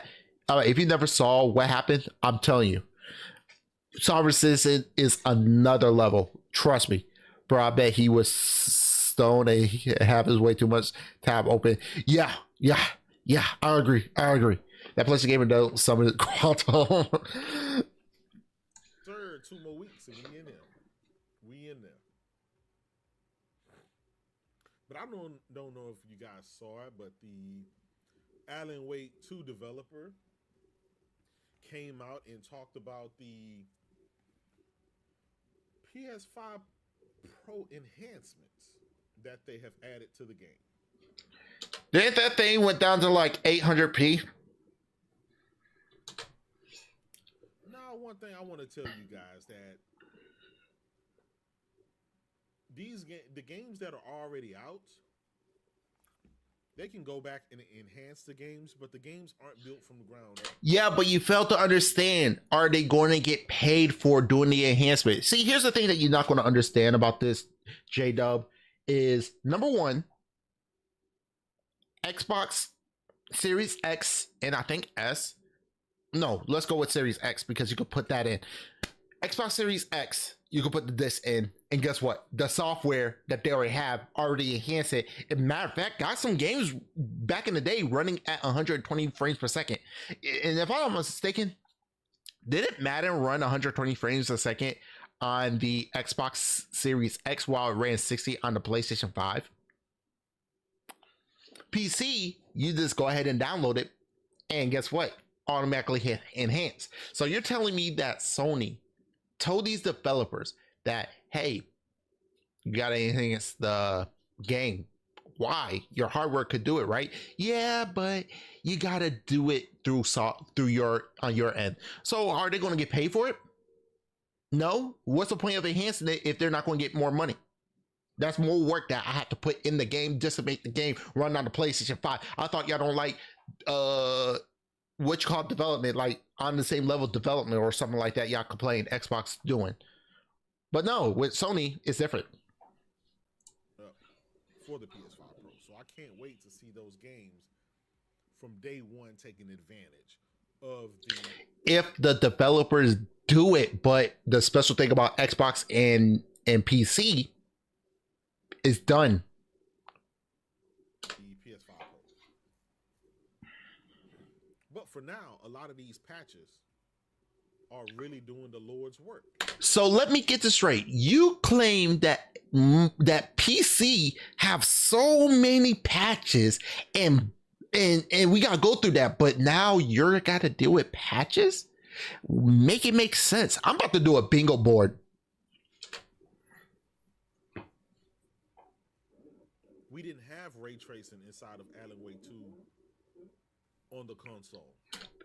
if you never saw what happened, I'm telling you, sovereign citizen is another level. Trust me, bro. I bet he was stoned and he have his way too much tab open. Yeah. I agree. That PlayStation Gamer does some of the quantum. Sir, 2 more weeks and we in there. But I don't know if you guys saw it, but the Alan Wake 2 developer came out and talked about the PS5 Pro enhancements that they have added to the game. Didn't that thing went down to like 800p? Now, one thing I want to tell you guys that the games that are already out, they can go back and enhance the games, but the games aren't built from the ground up. Yeah, but you fail to understand. Are they going to get paid for doing the enhancement? See, here's the thing that you're not going to understand about this, J-Dub, is number one, Xbox Series X and I think S. No, let's go with Series X because you could put that in. Xbox Series X, you can put the disc in, and guess what? The software that they already have already enhanced it. As a matter of fact, got some games back in the day running at 120 frames per second. And if I'm not mistaken, didn't Madden run 120 frames a second on the Xbox Series X while it ran 60 on the PlayStation 5? PC, you just go ahead and download it, and guess what? Automatically hit enhance. So you're telling me that Sony told these developers that, hey, you gotta enhance the game. Why? Your hardware could do it, right? Yeah, but you gotta do it through your on your end. So are they going to get paid for it? No. What's the point of enhancing it if they're not going to get more money? That's more work that I have to put in the game just to make the game run on the PlayStation 5. I thought y'all don't like what you call development, like on the same level of development or something like that. Y'all complain Xbox doing, but no, with Sony it's different. For the PS5 Pro, so I can't wait to see those games from day one taking advantage of the. If the developers do it, but the special thing about Xbox and PC is done. The PS5 Pro. But for now, a lot of these patches are really doing the Lord's work. So let me get this straight. You claim that PC have so many patches and we gotta go through that, but now you're gotta deal with patches? Make it make sense. I'm about to do a bingo board. We didn't have ray tracing inside of Alan Wake 2 on the console.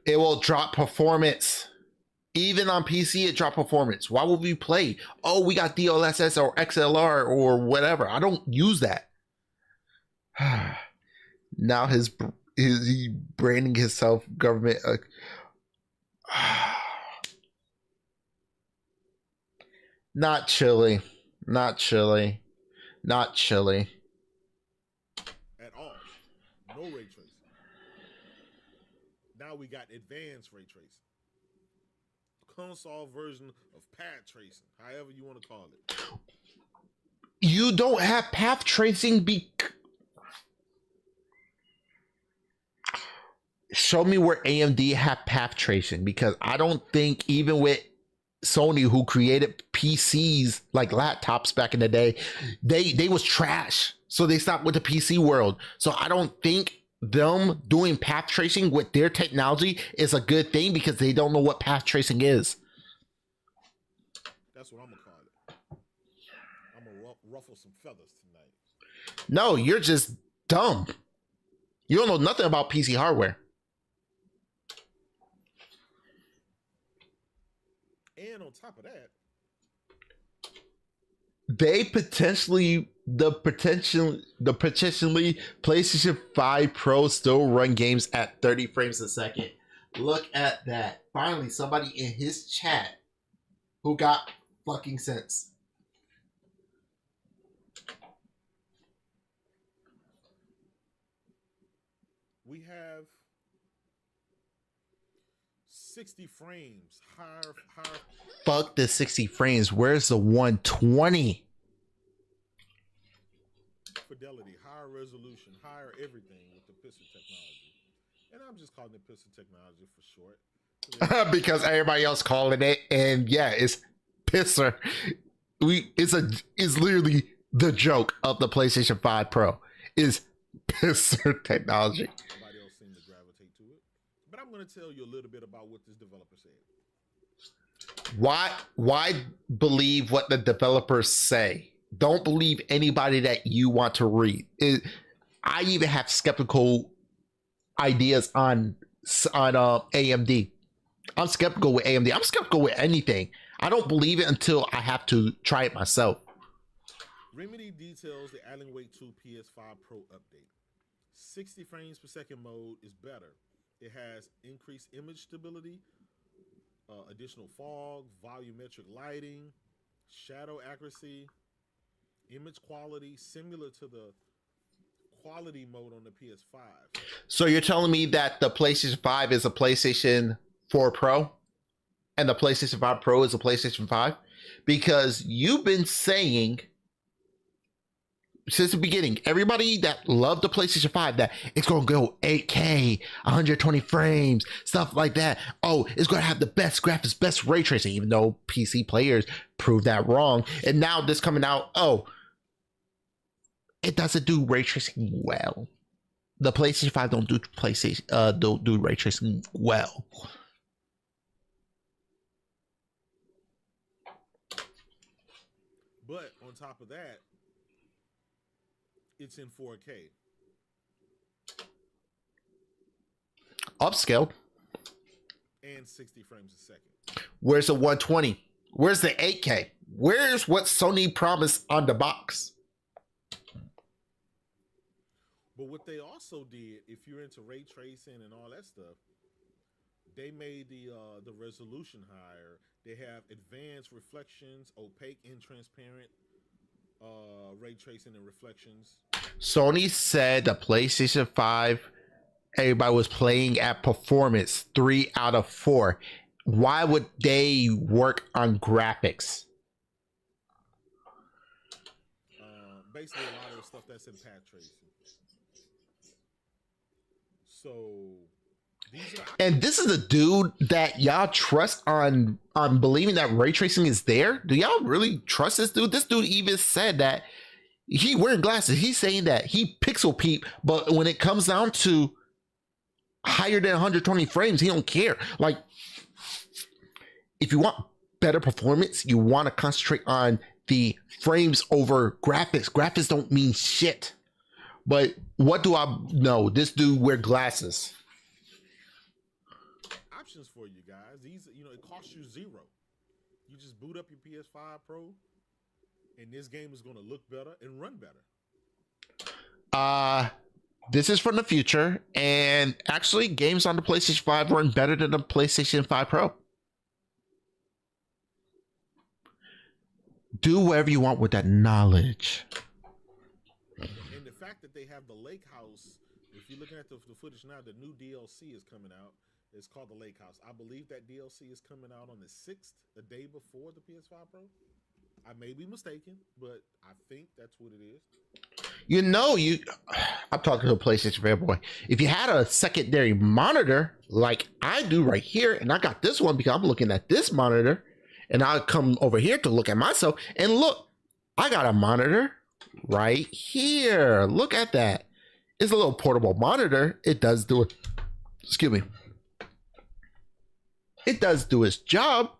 It will drop performance. Even on PC, it drop performance. Why would we play? Oh, we got DLSS or XLR or whatever. I don't use that. Now he branding himself government. Not chilly. Not chilly. Not chilly. At all. No ray tracing. Now we got advanced ray tracing. Console version of path tracing, however you want to call it. You don't have path tracing. Show me where AMD have path tracing, because I don't think even with Sony, who created PCs like laptops back in the day, they was trash. So they stopped with the PC world. So I don't think them doing path tracing with their technology is a good thing, because they don't know what path tracing is. That's what I'm gonna call it. I'm gonna ruffle some feathers tonight. No, you're just dumb. You don't know nothing about PC hardware. And on top of that, they potentially PlayStation 5 Pro still run games at 30 frames a second. Look at that. Finally, somebody in his chat who got fucking sense. we have 60 frames higher. Fuck the 60 frames. Where's the 120? Fidelity, higher resolution, higher everything with the pistol technology. And I'm just calling it pistol technology for short. Because everybody else calling it, and yeah, it's pisser. It's literally the joke of the PlayStation 5 Pro is pisser technology. Nobody else seemed to gravitate to it. But I'm going to tell you a little bit about what this developer said. Why believe what the developers say? Don't believe anybody that you want to read. I even have skeptical ideas on AMD. I'm skeptical with AMD. I'm skeptical with anything. I don't believe it until I have to try it myself. Remedy details the Alan Wake 2 PS5 Pro update. 60 frames per second mode is better. It has increased image stability, additional fog, volumetric lighting, shadow accuracy, image quality similar to the quality mode on the PS5. So you're telling me that the PlayStation 5 is a PlayStation 4 Pro and the PlayStation 5 Pro is a PlayStation 5? Because you've been saying since the beginning, everybody that loved the PlayStation 5, that it's going to go 8K, 120 frames, stuff like that. Oh, it's going to have the best graphics, best ray tracing, even though PC players proved that wrong. And now this coming out, oh, it doesn't do ray tracing well. The PlayStation 5 don't do ray tracing well. But on top of that, it's in 4K. Upscaled. And 60 frames a second. Where's the 120? Where's the 8K? Where's what Sony promised on the box? But what they also did, if you're into ray tracing and all that stuff, they made the resolution higher. They have advanced reflections, opaque and transparent ray tracing and reflections. Sony said the PlayStation 5, everybody was playing at performance 3 out of 4. Why would they work on graphics? Basically, a lot of the stuff that's in path tracing. So, and this is a dude that y'all trust on believing that ray tracing is there. Do y'all really trust this dude? This dude even said that he wearing glasses. He's saying that he pixel peep, but when it comes down to higher than 120 frames, he don't care. Like, if you want better performance, you want to concentrate on the frames over graphics. Graphics don't mean shit. But what do I know? This dude wear glasses. Options for you guys. These, it costs you $0. You just boot up your PS5 Pro, and this game is going to look better and run better. This is from the future, and actually, games on the PlayStation 5 run better than the PlayStation 5 Pro. Do whatever you want with that knowledge. And the fact that they have the Lake House, if you're looking at the footage now, the new DLC is coming out. It's called the Lake House. I believe that DLC is coming out on the 6th, the day before the PS5 Pro. I may be mistaken, but I think that's what it is. I'm talking to a PlayStation fanboy. If you had a secondary monitor like I do right here, and I got this one because I'm looking at this monitor, and I come over here to look at myself, and look, I got a monitor right here. Look at that. It's a little portable monitor. It does do it. Excuse me. It does do its job,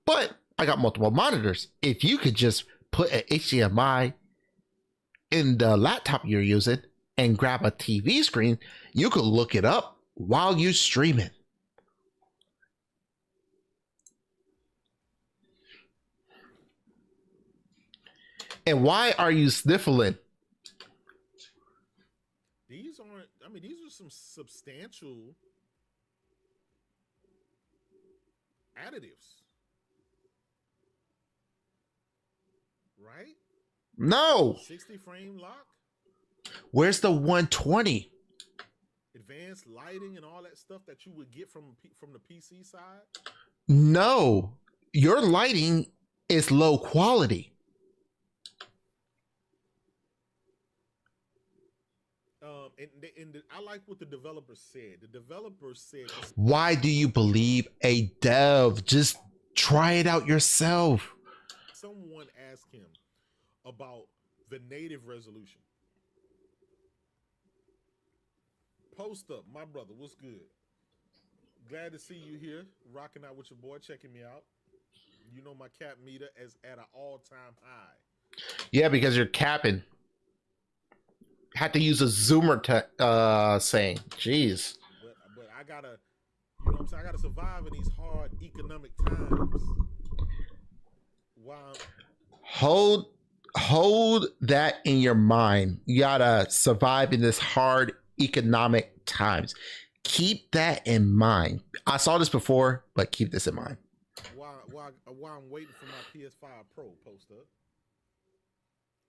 but I got multiple monitors. If you could just put an HDMI in the laptop you're using and grab a TV screen, you could look it up while you're streaming. And why are you sniffling? These are some substantial additives. Right? No. 60 frame lock. Where's the 120? Advanced lighting and all that stuff that you would get from the PC side? No. Your lighting is low quality. And I like what the developer said. The developer said, why do you believe a dev? Just try it out yourself. Someone asked him about the native resolution. Post up, my brother, what's good? Glad to see you here, rocking out with your boy, checking me out. You know my cap meter is at an all-time high. Yeah, because you're capping. Had to use a zoomer saying. Jeez. But I gotta, you know what I'm saying? I gotta survive in these hard economic times. While Hold hold that in your mind. You gotta survive in this hard economic times. Keep that in mind. I saw this before, but keep this in mind. while I'm waiting for my PS5 Pro post up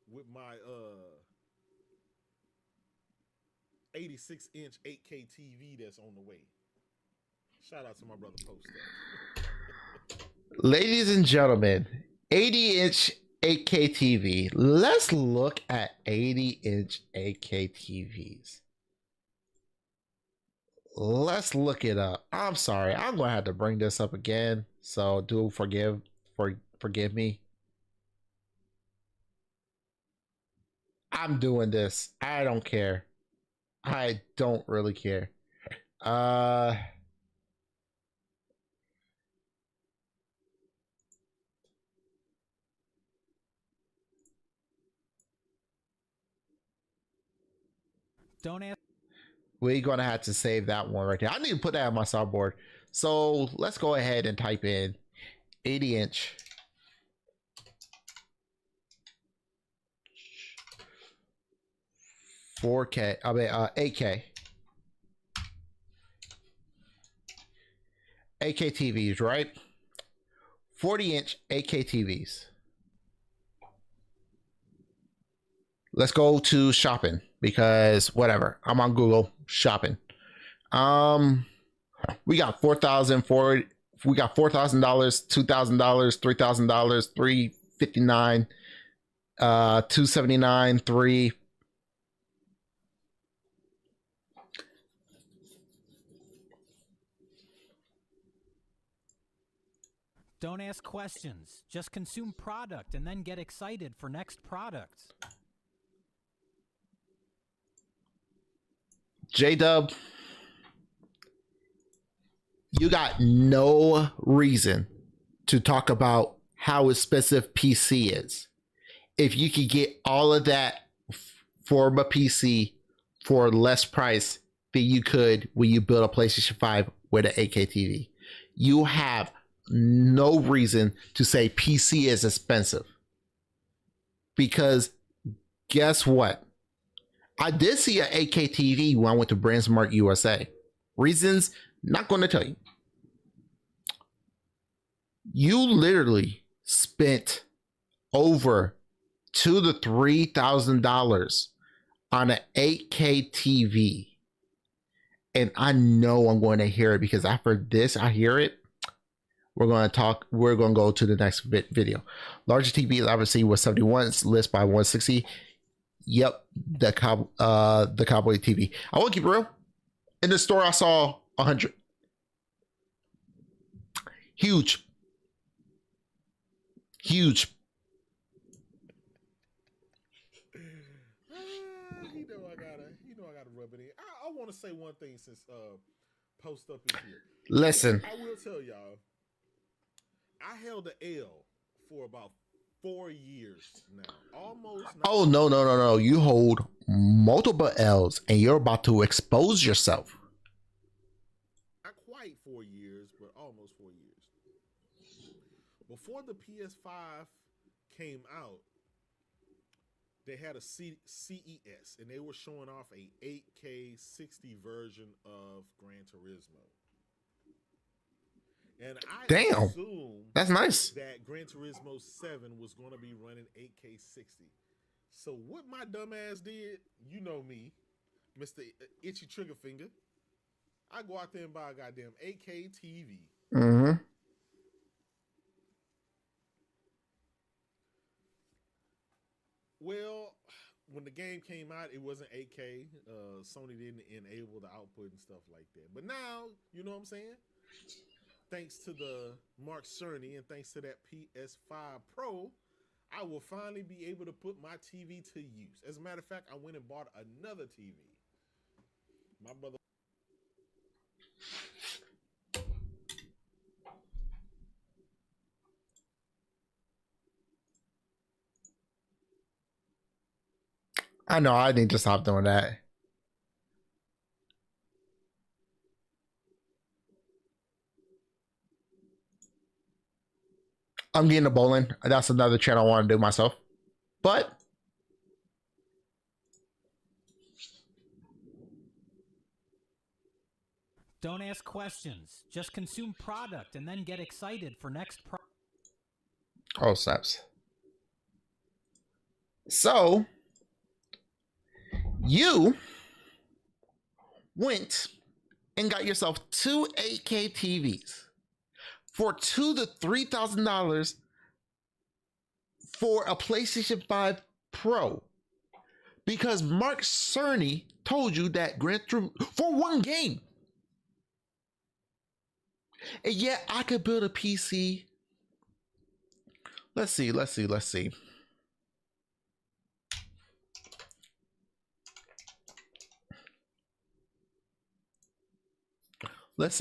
with my 86-inch 8K TV that's on the way. Shout out to my brother Post up. Ladies and gentlemen, 80-inch 8K TV. Let's look at 80-inch 8K TVs. Let's look it up. I'm sorry. I'm going to have to bring this up again. So do forgive me. I'm doing this. I don't care. I don't really care. Don't ask. We're gonna have to save that one right there. I need to put that on my soundboard. So let's go ahead and type in 80-inch 4K. 8K 8K TVs, right? 40-inch 8K TVs. Let's go to shopping because whatever. I'm on Google shopping. We got $4,000, $2,000, $3,000, $359, $279, $3. Don't ask questions. Just consume product and then get excited for next products. J-Dub, you got no reason to talk about how expensive PC is. If you could get all of that for a PC for less price than you could when you build a PlayStation 5 with an 8K TV. You have no reason to say PC is expensive. Because guess what? I did see an 8K TV when I went to Brandsmart USA. Reasons, not going to tell you. You literally spent over $2,000 to $3,000 on an 8K TV. And I know I'm going to hear it because after this, I hear it. We're going to go to the next video. Largest TV obviously was 71, it's list by 160. Yep, the Cowboy TV. I won't keep it real. In the store, I saw 100. Huge. You know I gotta rub it in. I want to say one thing since Post Up is here. Listen. I will tell y'all. I held the L for about 4 years now. Almost. Oh, no. You hold multiple L's and you're about to expose yourself. Not quite 4 years, but almost 4 years. Before the PS5 came out, they had a CES and they were showing off a 8K 60 version of Gran Turismo. And I assumed that's nice that Gran Turismo 7 was going to be running 8K 60. So what my dumb ass did, you know me, Mr. Itchy Trigger Finger, I go out there and buy a goddamn 8K TV. Mm-hmm. Well, when the game came out, it wasn't 8K. Sony didn't enable the output and stuff like that. But now, you know what I'm saying? Thanks to the Mark Cerny and thanks to that PS5 Pro, I will finally be able to put my TV to use. As a matter of fact, I went and bought another TV. My brother. I know I need to stop doing that. I'm getting to bowling. That's another channel I want to do myself. But Don't ask questions. Just consume product and then get excited for next oh, snaps. So you went and got yourself two 8K TVs for $2,000 to $3,000 for a PlayStation 5 Pro because Mark Cerny told you that Gran Turismo for one game. And yet I could build a PC. Let's see. Let's see.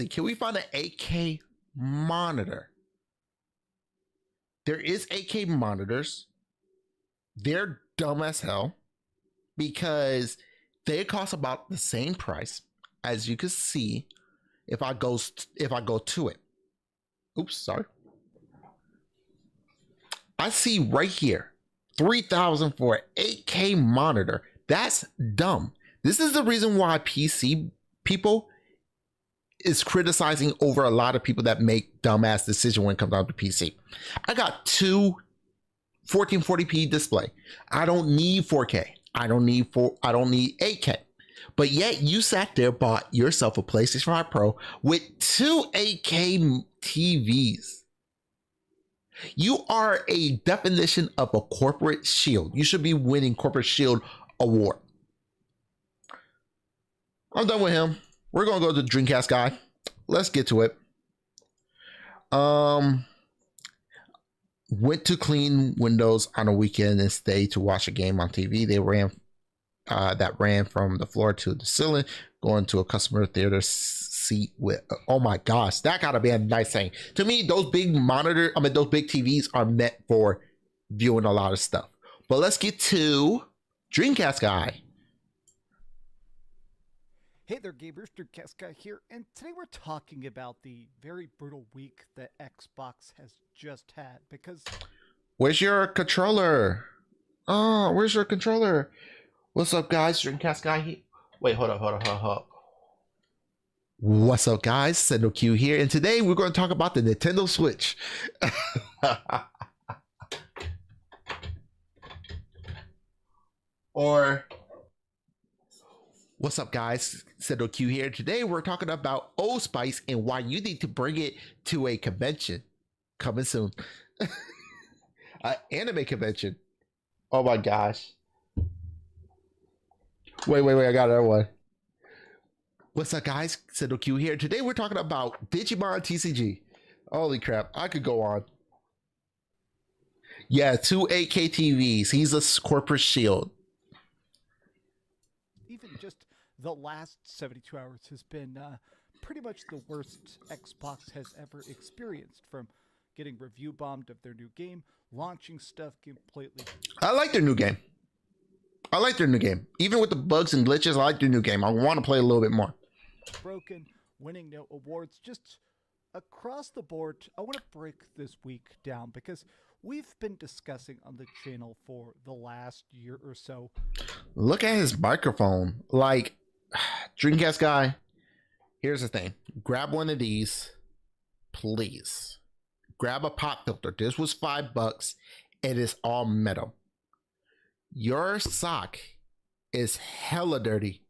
Can we find an 8K monitor? There is 8K monitors. They're dumb as hell because they cost about the same price, as you can see if I go to it. Oops, sorry. I see right here, $3,000 for an 8K monitor. That's dumb. This is the reason why PC people is criticizing over a lot of people that make dumbass decisions when it comes down to PC. I got two 1440p display. I don't need 4K. I don't need 8K. But yet you sat there, bought yourself a PlayStation 5 Pro with two 8K TVs. You are a definition of a corporate shield. You should be winning corporate shield award. I'm done with him. We're gonna go to the Dreamcast guy. Let's get to it. Went to clean windows on a weekend and stayed to watch a game on TV. They ran from the floor to the ceiling, going to a customer theater seat with. Oh my gosh, that gotta be a nice thing. To me, those big those big TVs are meant for viewing a lot of stuff. But let's get to Dreamcast guy. Hey there, gamers, Dreamcast Guy here, and today we're talking about the very brutal week that Xbox has just had, because... Where's your controller? Oh, where's your controller? What's up, guys? Dreamcast Guy here. Wait, hold up. What's up, guys? Sendou Q here, and today we're going to talk about the Nintendo Switch. Or... What's up, guys? Sendou Q here. Today we're talking about Old Spice and why you need to bring it to a convention coming soon. An anime convention. Oh my gosh. Wait, I got another one. What's up, guys? Sendou Q here. Today we're talking about Digimon TCG. Holy crap, I could go on. Yeah, two 8K TVs. He's a corporate shield. Even just the last 72 hours has been pretty much the worst Xbox has ever experienced, from getting review bombed of their new game, launching stuff completely. I like their new game. Even with the bugs and glitches, I like their new game. I want to play a little bit more. Broken, winning no awards, just across the board. I want to break this week down because we've been discussing on the channel for the last year or so. Look at his microphone. Like, Dreamcast guy, here's the thing. Grab one of these, please. Grab a pop filter. This was $5. It is all metal. Your sock is hella dirty.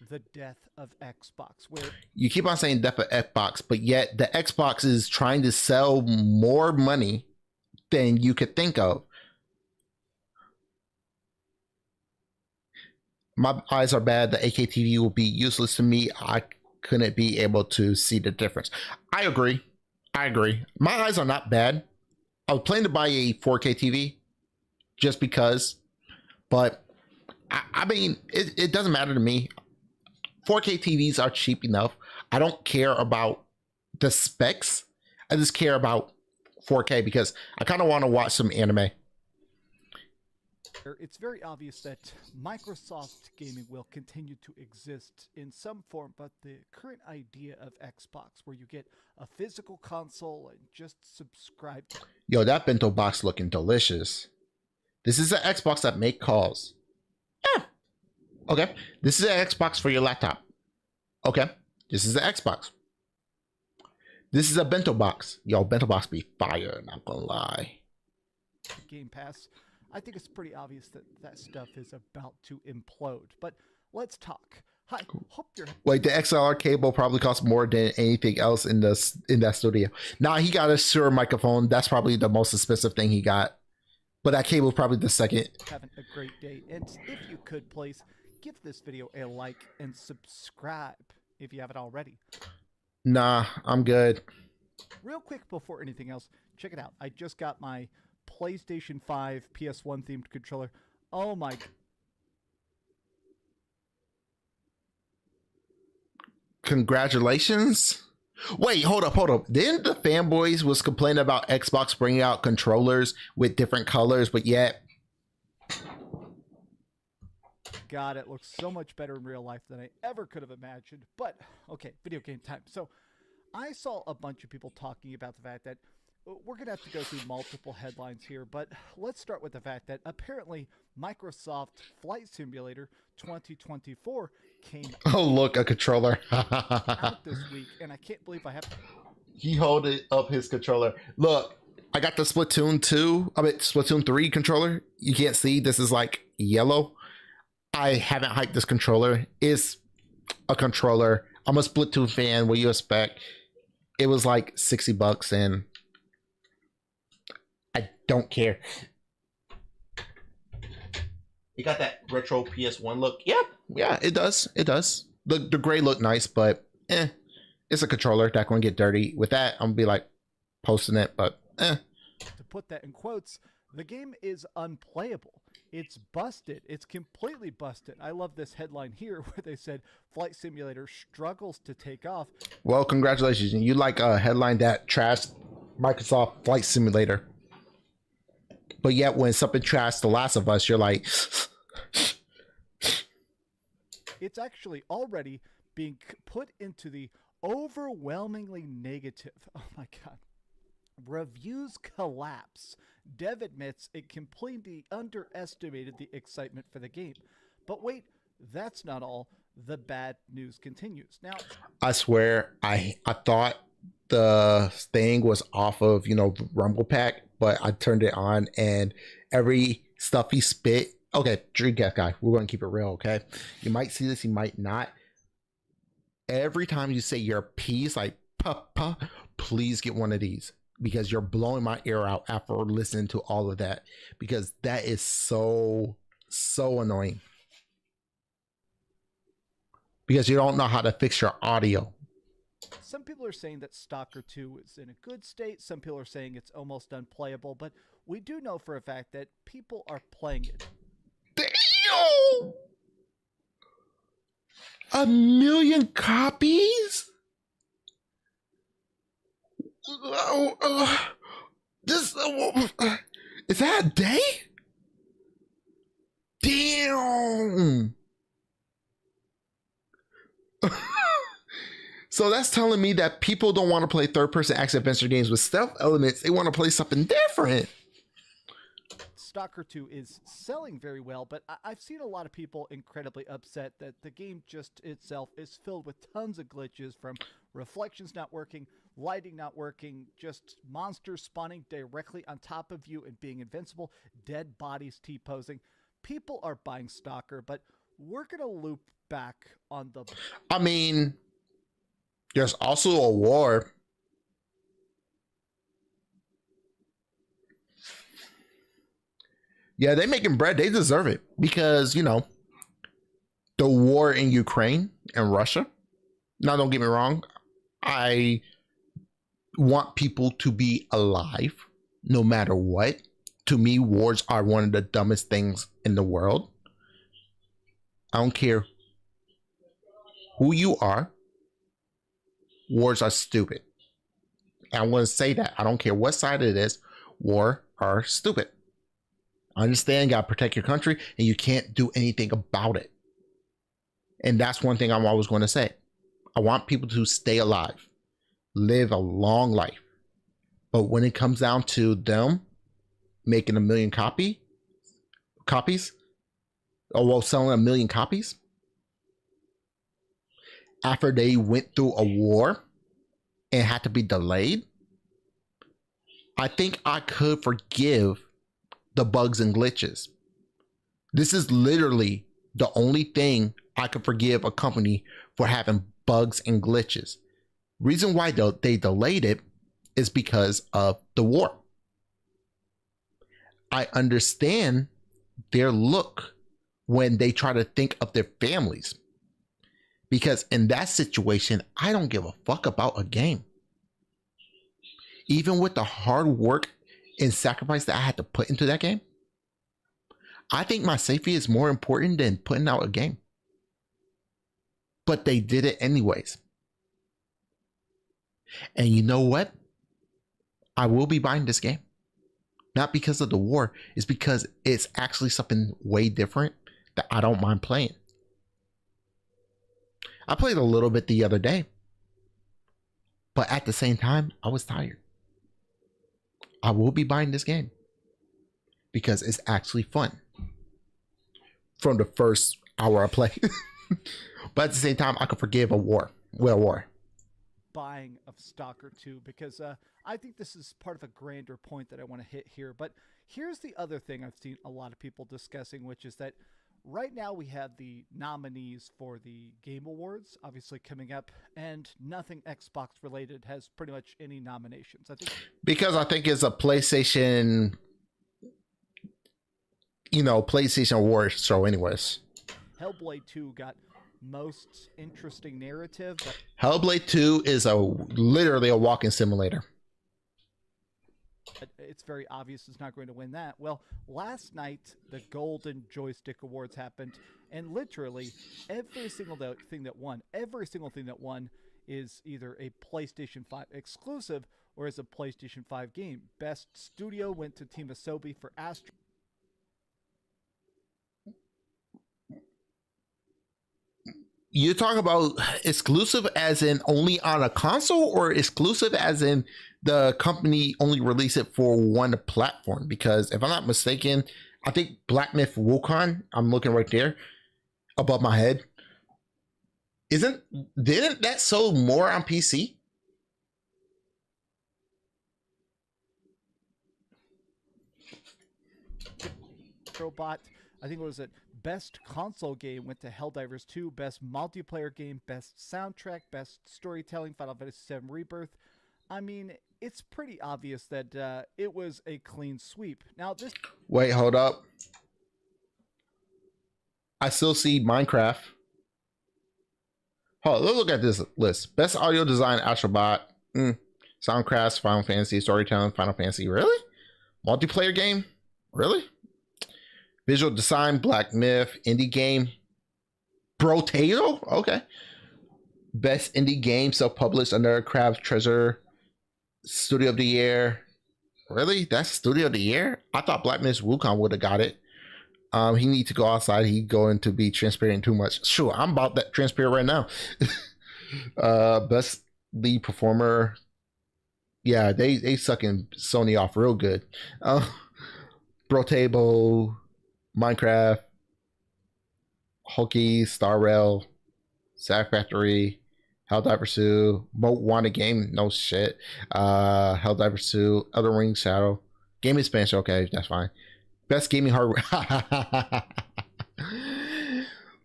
The death of Xbox, where you keep on saying death of Xbox, but yet the Xbox is trying to sell more money than you could think of. My eyes are bad. The AKTV will be useless to me. I couldn't be able to see the difference. I agree. My eyes are not bad. I was planning to buy a 4K TV just because, but I mean, it doesn't matter to me. 4K TVs are cheap enough. I don't care about the specs. I just care about 4K because I kind of want to watch some anime. It's very obvious that Microsoft gaming will continue to exist in some form, but the current idea of Xbox, where you get a physical console and just subscribe. Yo, that bento box looking delicious. This is an Xbox that make calls. Yeah. Okay. This is an Xbox for your laptop. Okay. This is an Xbox. This is a bento box. Yo, bento box be fire, not gonna lie. Game Pass. I think it's pretty obvious that that stuff is about to implode. But let's talk. Hi, hope you're. Wait, the XLR cable probably costs more than anything else in that studio. Nah, he got a Shure microphone. That's probably the most expensive thing he got. But that cable is probably the second. Having a great day, and if you could please give this video a like and subscribe if you haven't already. Nah, I'm good. Real quick before anything else, check it out. I just got my PlayStation 5 PS1 themed controller. Oh my. Congratulations. Wait, hold up. Didn't the fanboys was complaining about Xbox bringing out controllers with different colors, but yet God, it looks so much better in real life than I ever could have imagined. But okay, video game time. So I saw a bunch of people talking about the fact that we're going to have to go through multiple headlines here, but let's start with the fact that apparently Microsoft Flight Simulator 2024 came oh look, a controller. out this week, and I can't believe I have to. He holded up his controller. Look, I got the Splatoon 3 controller. You can't see, this is like yellow. I haven't hyped this controller. It's a controller. I'm a Splatoon fan. What do you expect? It was like $60 and I don't care. You got that retro PS1 look. Yeah, it does. The gray look nice, but it's a controller that gonna get dirty. With that, I'm gonna be like posting it, but To put that in quotes, the game is unplayable. It's busted. It's completely busted. I love this headline here where they said Flight Simulator struggles to take off. Well, congratulations. You like a headline that trashed Microsoft Flight Simulator. But yet when something trashed The Last of Us, you're like... It's actually already being put into the overwhelmingly negative. Oh my God. Reviews collapse. Dev admits it completely underestimated the excitement for the game. But wait, that's not all. The bad news continues. Now, I swear, I thought the thing was off of, the Rumble Pack, but I turned it on and every stuff he spit. Okay, Dreamcast guy, we're going to keep it real, okay? You might see this, you might not. Every time you say your piece, like, Papa, please get one of these. Because you're blowing my ear out after listening to all of that. Because that is so annoying. Because you don't know how to fix your audio. Some people are saying that Stalker 2 is in a good state. Some people are saying it's almost unplayable. But we do know for a fact that people are playing it. Damn! 1 million copies? Is that a day? Damn. So that's telling me that people don't want to play third-person action adventure games with stealth elements. They want to play something different. Stalker 2 is selling very well, but I've seen a lot of people incredibly upset that the game just itself is filled with tons of glitches, from reflections not working, lighting not working, just monsters spawning directly on top of you and being invincible, dead bodies T-posing. People are buying Stalker, but we're going to loop back on the... I mean, there's also a war. Yeah, they making bread. They deserve it because, the war in Ukraine and Russia. Now, don't get me wrong. I want people to be alive no matter what. To me, wars are one of the dumbest things in the world. I don't care who you are. Wars are stupid. And I'm going to say that. I don't care what side it is. War are stupid. I understand you got to protect your country and you can't do anything about it. And that's one thing I'm always going to say. I want people to stay alive, live a long life. But when it comes down to them making 1 million copies, or well, selling 1 million copies after they went through a war and had to be delayed, I think I could forgive the bugs and glitches. This is literally the only thing I could forgive a company for having bugs and glitches. Reason why they delayed it is because of the war. I understand their look when they try to think of their families. Because in that situation, I don't give a fuck about a game. Even with the hard work and sacrifice that I had to put into that game, I think my safety is more important than putting out a game. But they did it anyways. And you know what? I will be buying this game. Not because of the war, it's because it's actually something way different that I don't mind playing. I played a little bit the other day, but at the same time, I was tired. I will be buying this game because it's actually fun from the first hour I play. But at the same time, I could forgive a war. Buying of Stalker 2 because I think this is part of a grander point that I want to hit here. But here's the other thing I've seen a lot of people discussing, which is that right now we have the nominees for the Game Awards obviously coming up, and nothing Xbox related has pretty much any nominations. I think it's a PlayStation, PlayStation Awards show anyways. Hellblade 2 got most interesting narrative. Hellblade 2 is literally a walking simulator. It's very obvious it's not going to win that. Well, last night the Golden Joystick Awards happened, and literally every single thing that won is either a PlayStation 5 exclusive or is a PlayStation 5 game. Best Studio went to Team Asobi for Astro. You talk about exclusive as in only on a console, or exclusive as in the company only released it for one platform? Because if I'm not mistaken, I think Black Myth Wukong, I'm looking right there above my head, didn't that sell more on PC? Robot, I think it was it. Best console game went to Helldivers 2. Best multiplayer game, best soundtrack, best storytelling, Final Fantasy VII Rebirth. I mean, it's pretty obvious that it was a clean sweep. Now this. Wait, hold up. I still see Minecraft. Hold on, let's look at this list. Best audio design, Astrobot. Soundcraft, Final Fantasy, storytelling, Final Fantasy. Really? Multiplayer game? Really? Visual design, Black Myth. Indie game, Brotato. Okay. Best indie game, self-published under Crab's Treasure. Studio of the Year. Really? That's Studio of the Year? I thought Black Myth Wukong would have got it. He need to go outside. He going to be transparent too much. Sure, I'm about that transparent right now. Best lead performer. Yeah, they sucking Sony off real good. Brotable, Minecraft, Hulky, Star Rail, Sack Factory, Helldivers 2, Moat game, no shit. Helldivers 2, Elden Ring Shadow, Game Expansion, okay, that's fine. Best gaming hardware.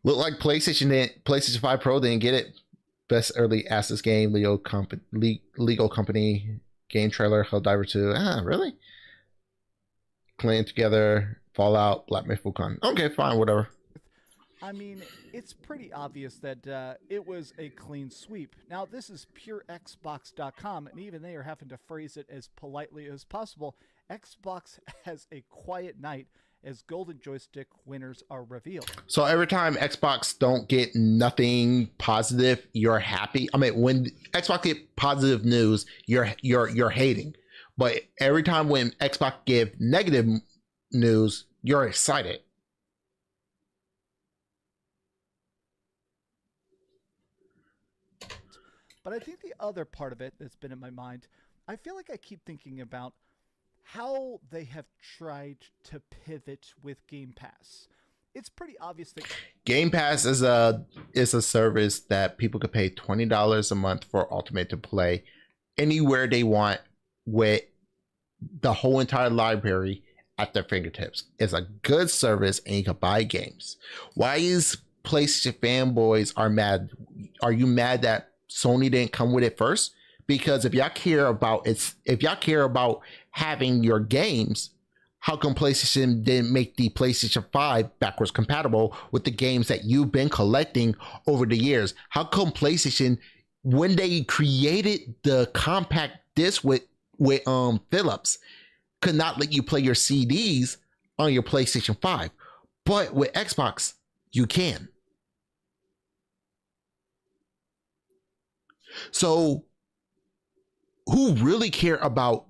Look like PlayStation 5 Pro didn't get it. Best early access game, Lego Company, game trailer, Helldivers 2. Really? Playing Together, Fallout, Black Myth Wukong. Okay, fine, whatever. I mean, it's pretty obvious that it was a clean sweep. Now, this is purexbox.com, and even they are having to phrase it as politely as possible. Xbox has a quiet night as Golden Joystick winners are revealed. So every time Xbox don't get nothing positive, you're happy. I mean, when Xbox get positive news, you're hating. But every time when Xbox give negative news, you're excited. But I think the other part of it that's been in my mind, I feel like I keep thinking about how they have tried to pivot with Game Pass. It's pretty obvious that Game Pass is a service that people could pay $20 a month for Ultimate to play anywhere they want with the whole entire library at their fingertips. It's a good service and you can buy games. Why is PlayStation fanboys are mad? Are you mad that Sony didn't come with it first? Because if y'all care about having your games, how come PlayStation didn't make the PlayStation 5 backwards compatible with the games that you've been collecting over the years? How come PlayStation, when they created the compact disc with Philips, could not let you play your CDs on your PlayStation 5, but with Xbox you can? So who really care about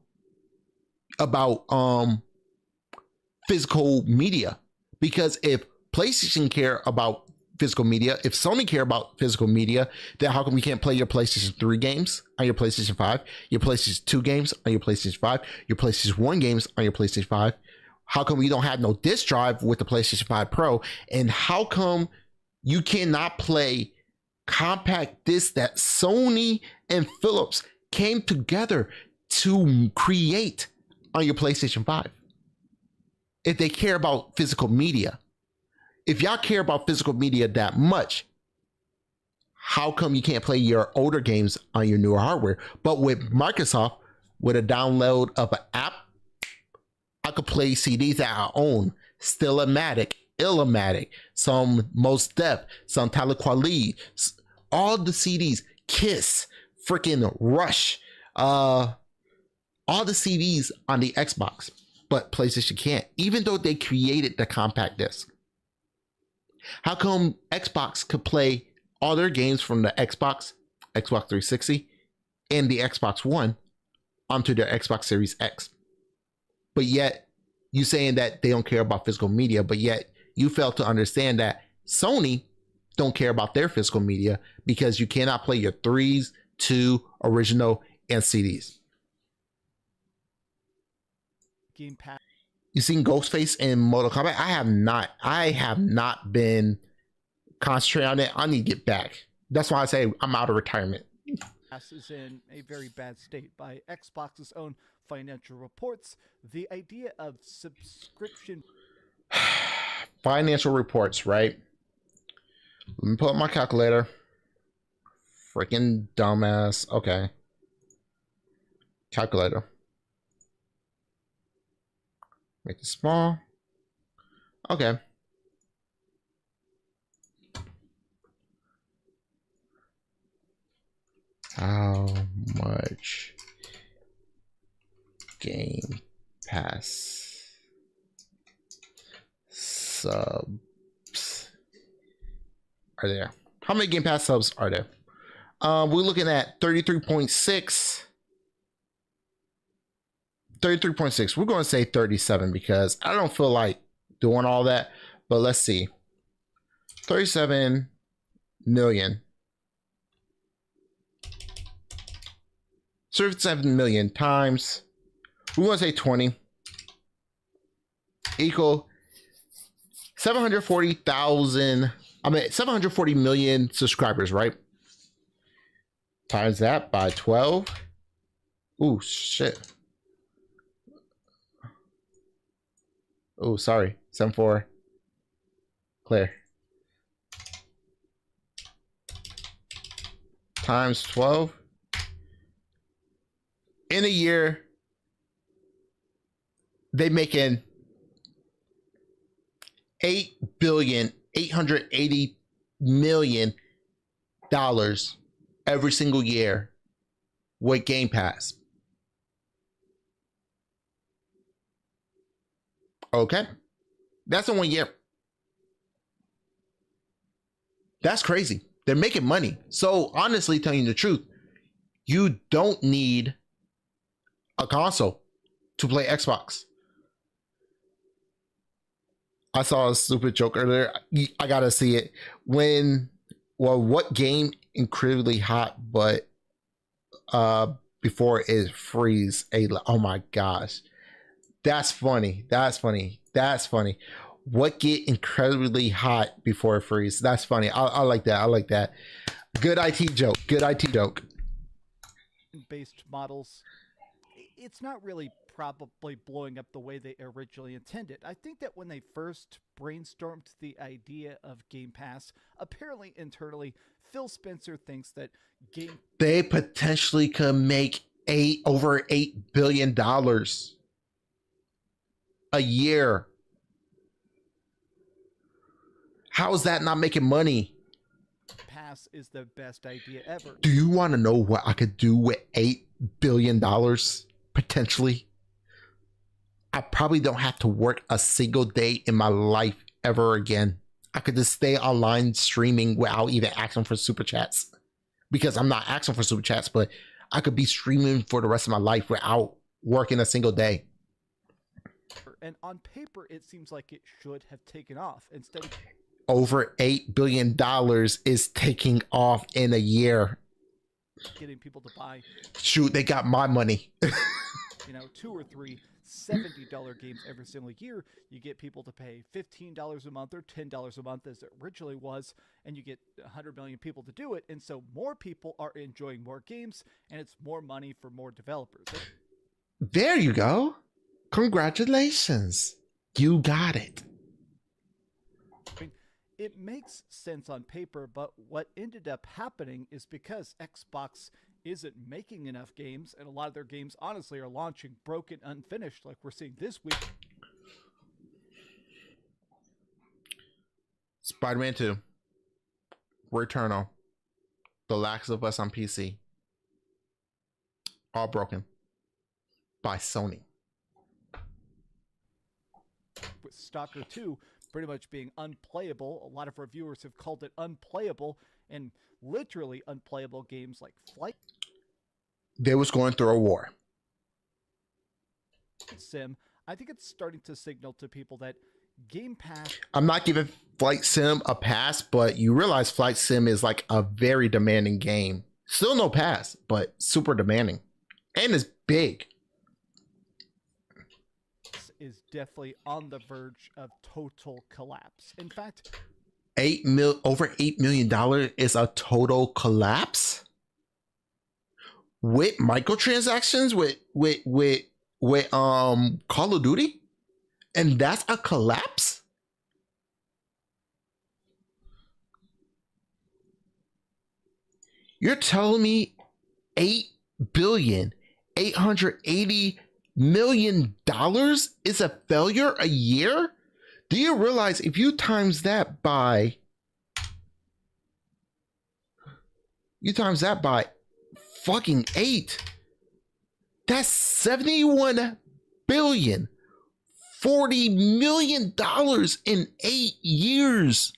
physical media? Because if PlayStation care about physical media, if Sony care about physical media, then how come you can't play your PlayStation 3 games on your PlayStation 5, your PlayStation 2 games on your PlayStation 5, your PlayStation 1 games on your PlayStation 5? How come you don't have no disc drive with the PlayStation 5 Pro? And how come you cannot play compact discs that Sony and Philips came together to create on your PlayStation 5? If they care about physical media, if y'all care about physical media that much, how come you can't play your older games on your newer hardware? But with Microsoft, with a download of an app, I could play CDs that I own: Stillmatic, Illmatic, some Most Def, some Talib Kweli, all the CDs, Kiss, freaking Rush, all the CDs on the Xbox. But PlayStation can't, even though they created the compact disc. How come Xbox could play all their games from the Xbox 360, and the Xbox One onto their Xbox Series X? But yet, you saying that they don't care about physical media, but yet you fail to understand that Sony don't care about their physical media because you cannot play your 3s, 2, original, and CDs. Game Pass. You seen Ghostface in Mortal Kombat? I have not been concentrating on it. I need to get back. That's why I say I'm out of retirement. Is in a very bad state. By Xbox's own financial reports, the idea of subscription Financial reports, right? Let me pull up my calculator. Freaking dumbass. Okay. Calculator. Make it small. Okay. How much Game Pass subs are there? How many Game Pass subs are there? We're looking at 33.6. 33.6. We're going to say 37 because I don't feel like doing all that. But let's see. 37 million. 37 million times, we're going to say 20, equal 740 million subscribers, right? Times that by 12. Ooh, shit. Oh, sorry. 74. Clear. Times 12. In a year, they making $8,880,000,000 every single year with Game Pass. Okay. That's in 1 year. That's crazy. They're making money. So honestly, telling you the truth, you don't need a console to play Xbox. I saw a stupid joke earlier. I gotta see it. What game incredibly hot, but before it freeze? Oh my gosh, that's funny. What get incredibly hot before it freeze? That's funny. I like that. Good IT joke. Based models, it's not really probably blowing up the way they originally intended. I think that when they first brainstormed the idea of Game Pass, apparently internally, Phil Spencer thinks that they potentially could make over $8 billion a year. How is that not making money? Pass is the best idea ever. Do you want to know what I could do with $8 billion potentially? I probably don't have to work a single day in my life ever again. I could just stay online streaming without even asking for super chats, because I'm not asking for super chats, but I could be streaming for the rest of my life without working a single day. And on paper, it seems like it should have taken off. Instead, over $8 billion is taking off in a year. Getting people to buy. Shoot, they got my money. 2 or 3 $70 games every single year. You get people to pay $15 a month or $10 a month as it originally was, and you get 100 million people to do it. And so more people are enjoying more games, and it's more money for more developers. There you go. Congratulations. You got it. I mean, it makes sense on paper, but what ended up happening is because Xbox isn't making enough games, and a lot of their games honestly are launching broken, unfinished, like we're seeing this week. Spider-Man 2, Returnal, The Last of Us on PC, all broken by Sony. With Stalker 2 pretty much being unplayable, a lot of reviewers have called it unplayable, and literally unplayable games like Flight They was going through a war. Sim. I think it's starting to signal to people that Game Pass... I'm not giving Flight Sim a pass, but you realize Flight Sim is like a very demanding game. Still no pass, but super demanding. And it's big. Is definitely on the verge of total collapse. In fact, over $8 million is a total collapse with microtransactions with Call of Duty, and that's a collapse. You're telling me $8.88 billion is a failure a year? Do you realize if you times that by fucking 8, that's 71 billion, $40 million in 8 years.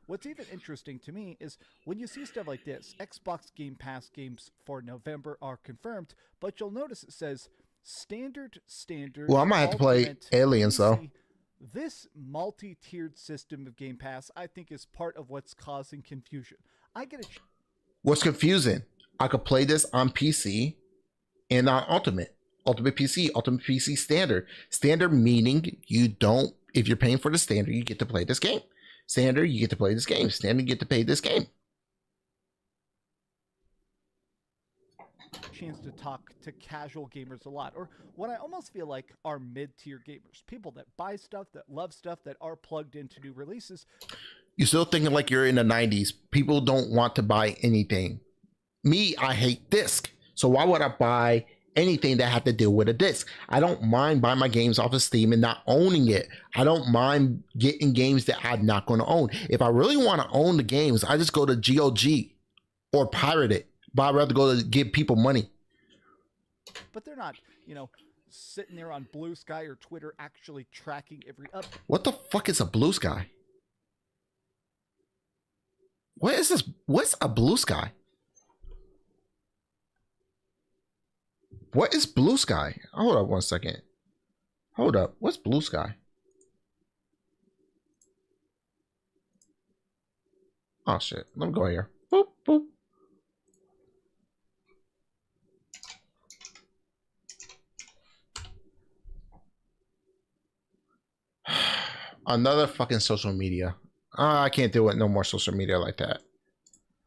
what's even interesting to me is when you see stuff like this, Xbox Game Pass games for November are confirmed, but you'll notice it says standard. Well, I might have to play Aliens though. This multi-tiered system of Game Pass, I think, is part of what's causing confusion. What's confusing? I could play this on PC and on Ultimate PC Standard. Standard meaning you don't, if you're paying for the standard, you get to play this game. Standard, you get to play this game. Standard, you get to pay this game. Chance to talk to casual gamers a lot, or what I almost feel like are mid-tier gamers, people that buy stuff, that love stuff, that are plugged into new releases. You're still thinking like you're in the 90s. People don't want to buy anything. Me, I hate disc. So why would I buy anything that had to deal with a disc? I don't mind buying my games off of Steam and not owning it. I don't mind getting games that I'm not going to own. If I really want to own the games, I just go to GOG or pirate it. But I'd rather go to give people money. But they're not, sitting there on Blue Sky or Twitter actually tracking every update. What the fuck is a blue sky? What is this? What's a blue sky? What is blue sky? Hold up 1 second. Hold up. What's blue sky? Oh shit. Let me go here. Boop, boop. Another fucking social media. I can't deal with no more social media like that.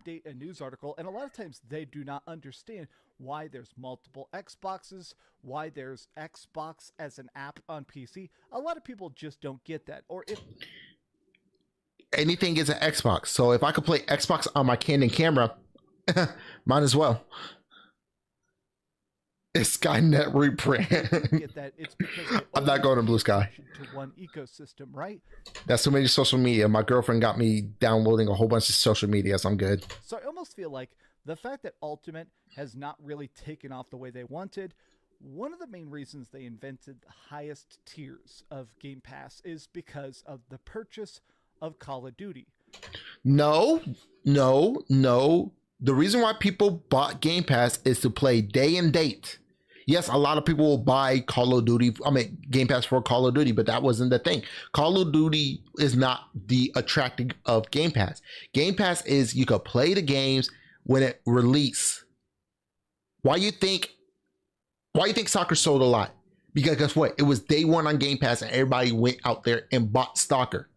A news article, and a lot of times they do not understand why there's multiple Xboxes, why there's Xbox as an app on PC. A lot of people just don't get that. Or if anything is an Xbox, so if I could play Xbox on my Canon camera, might as well. It's Skynet reprint. get that, it's because I'm not going to Blue Sky. To one ecosystem, right? That's too many social media. My girlfriend got me downloading a whole bunch of social media, so I'm good. So I almost feel like the fact that Ultimate has not really taken off the way they wanted, one of the main reasons they invented the highest tiers of Game Pass is because of the purchase of Call of Duty. No. The reason why people bought Game Pass is to play day and date. Yes, a lot of people will buy Call of Duty. Game Pass for Call of Duty, but that wasn't the thing. Call of Duty is not the attracting of Game Pass. Game Pass is you could play the games when it release. Why you think soccer sold a lot? Because guess what? It was day one on Game Pass and everybody went out there and bought soccer.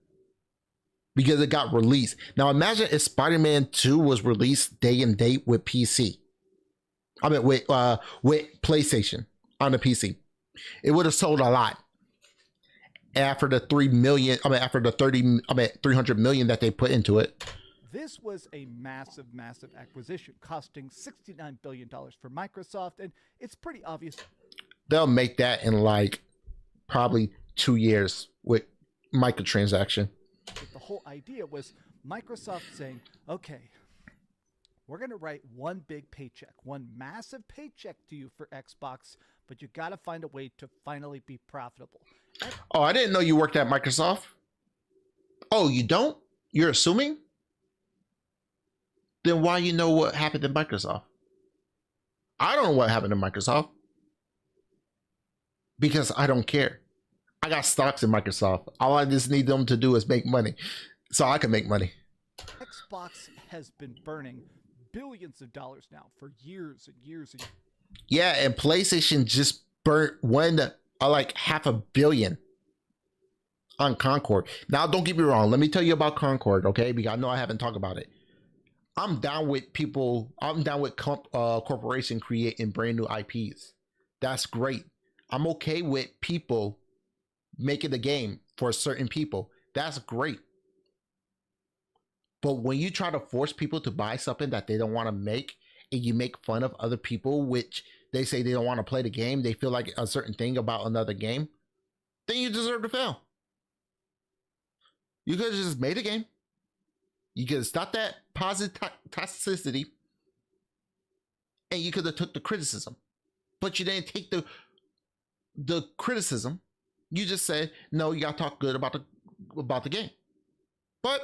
Because it got released. Now imagine if Spider-Man 2 was released day and date with PC. With PlayStation on the PC. It would have sold a lot. After the 300 million that they put into it. This was a massive acquisition, costing $69 billion for Microsoft, and it's pretty obvious. They'll make that in like probably 2 years with microtransaction. The whole idea was Microsoft saying, okay, we're going to write one big paycheck, one massive paycheck to you for Xbox, but you got to find a way to finally be profitable. Oh, I didn't know you worked at Microsoft. Oh, you don't? You're assuming? Then why you know what happened in Microsoft? I don't know what happened in Microsoft. Because I don't care. I got stocks in Microsoft. All I just need them to do is make money. So I can make money. Xbox has been burning billions of dollars now for years and years. Yeah, and PlayStation just burnt like $500 million on Concord. Now, don't get me wrong. Let me tell you about Concord, okay? Because I know I haven't talked about it. I'm down with corporation creating brand new IPs. That's great. I'm okay with people making the game for certain people. That's great. But when you try to force people to buy something that they don't want to make, and you make fun of other people, which they say they don't want to play the game, they feel like a certain thing about another game, then you deserve to fail. You could have just made a game. You could have stopped that positive toxicity, and you could have took the criticism. But you didn't take the criticism. You just said, no, you got to talk good about the game. But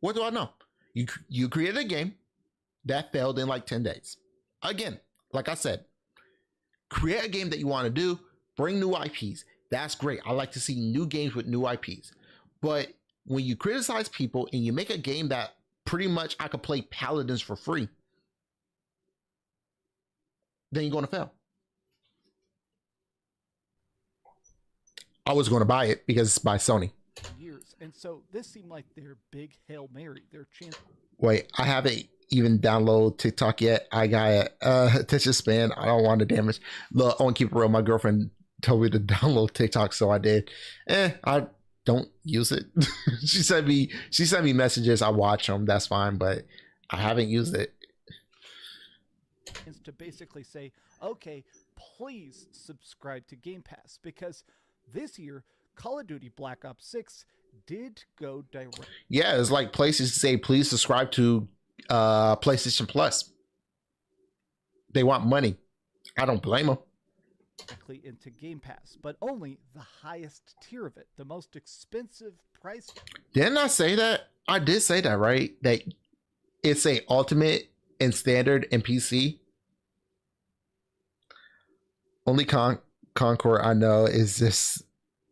what do I know? You created a game that failed in like 10 days. Again, like I said, create a game that you want to do, bring new IPs. That's great. I like to see new games with new IPs. But when you criticize people and you make a game that pretty much I could play Paladins for free, then you're going to fail. I was going to buy it because it's by Sony. Years. And so this seemed like their big Hail Mary, their chance. Wait, I haven't even downloaded TikTok yet. I got attention span. I don't want to damage. Look, I want to keep it real. My girlfriend told me to download TikTok, so I did. I don't use it. She sent me messages. I watch them. That's fine, but I haven't used it. Is to basically say, okay, please subscribe to Game Pass, because this year Call of Duty Black Ops 6 did go direct. Yeah, it's like places say, please subscribe to PlayStation Plus. They want money. I don't blame them. directly into Game Pass, but only the highest tier of it, the most expensive price. Didn't I say that? I did say that, right? That it's a ultimate and standard and PC. Only Concord I know is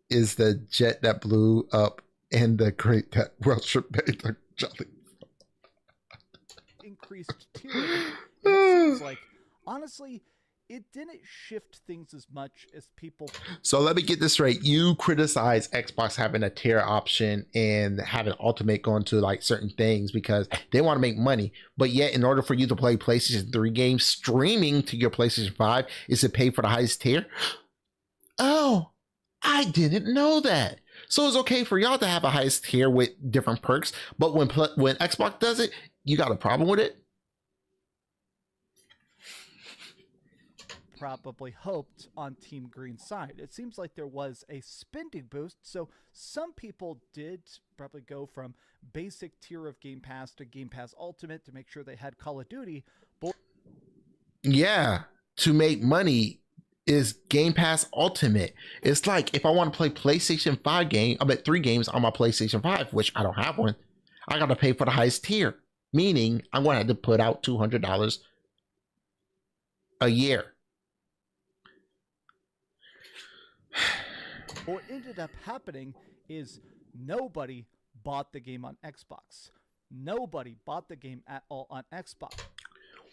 the jet that blew up and the crate that Welshire made the jelly. Increased tier of it. And it seems like, honestly, it didn't shift things as much as people. So let me get this straight. You criticize Xbox having a tier option and having Ultimate going to like certain things because they want to make money. But yet, in order for you to play PlayStation 3 games, streaming to your PlayStation 5 is to pay for the highest tier? Oh, I didn't know that. So it's okay for y'all to have a highest tier with different perks. But when Xbox does it, you got a problem with it? Probably hoped on Team Green's side. It seems like there was a spending boost, so some people did probably go from basic tier of Game Pass to Game Pass Ultimate to make sure they had Call of Duty. Yeah, to make money is Game Pass Ultimate. It's like if I want to play PlayStation 5 game, I bet 3 games on my PlayStation 5, which I don't have one, I got to pay for the highest tier, meaning I'm going to have to put out $200 a year. What ended up happening is nobody bought the game on Xbox. Nobody bought the game at all on Xbox.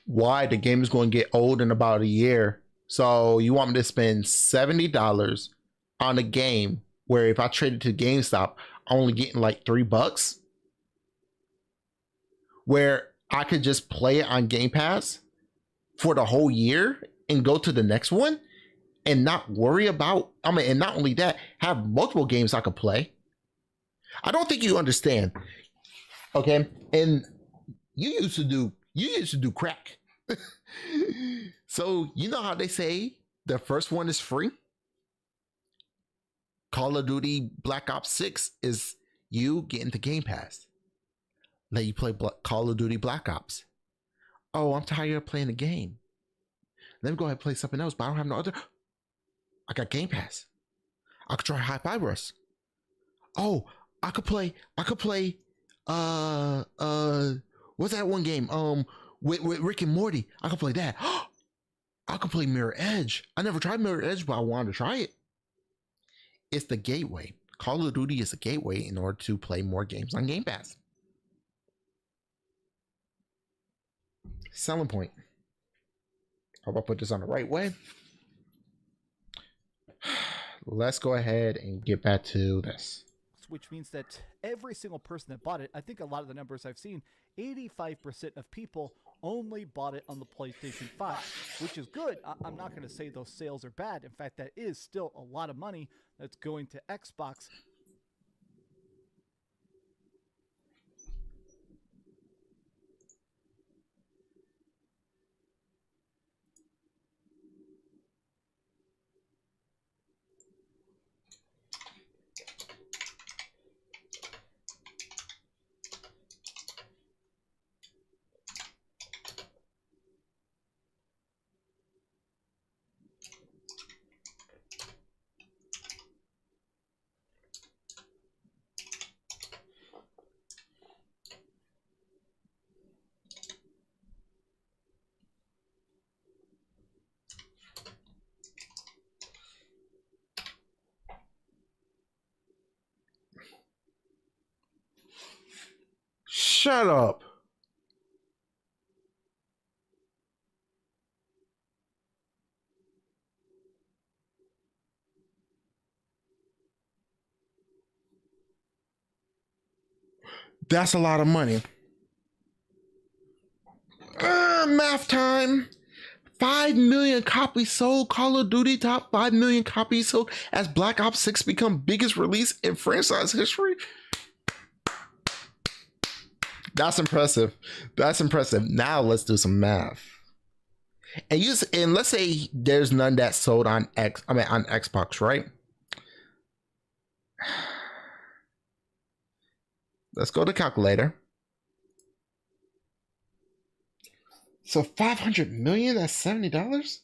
Why? The game is going to get old in about a year. So you want me to spend $70 on a game where if I trade it to GameStop, I'm only getting like $3? Where I could just play it on Game Pass for the whole year and go to the next one? And not worry about, and not only that, have multiple games I could play. I don't think you understand. Okay. And you used to do crack. So you know how they say the first one is free? Call of Duty Black Ops 6 is you get into Game Pass. Let you play Call of Duty Black Ops. Oh, I'm tired of playing the game. Let me go ahead and play something else, but I don't have no other. I got Game Pass. I could try High Five Rush. Oh, I could play what's that one game? With Rick and Morty. I could play that. I could play Mirror Edge. I never tried Mirror Edge, but I wanted to try it. It's the gateway. Call of Duty is a gateway in order to play more games on Game Pass. Selling point. Hope I put this on the right way. Let's go ahead and get back to this. Which means that every single person that bought it, I think a lot of the numbers I've seen, 85% of people only bought it on the PlayStation 5, which is good. I'm not going to say those sales are bad. In fact, that is still a lot of money that's going to Xbox. Shut up. That's a lot of money. Math time. 5 million copies sold. Call of Duty top 5 million copies sold as Black Ops 6 become biggest release in franchise history. That's impressive. That's impressive. Now let's do some math. And let's say there's none that sold on on Xbox, right? Let's go to calculator. So 500 million, that's $70?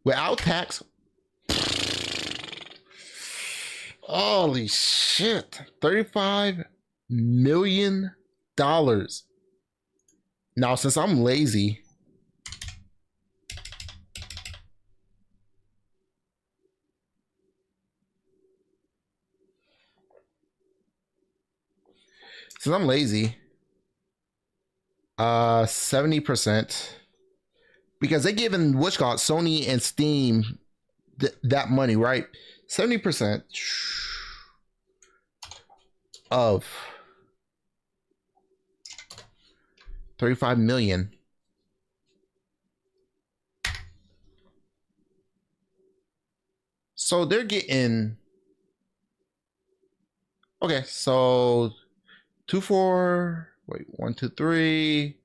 without tax. Holy shit. $35 million. Now, since I'm lazy, since I'm lazy, 70%, because they giving what's called Sony and Steam that money, right? 70% of 35 million. So they're getting, okay, so 1, 2, 3,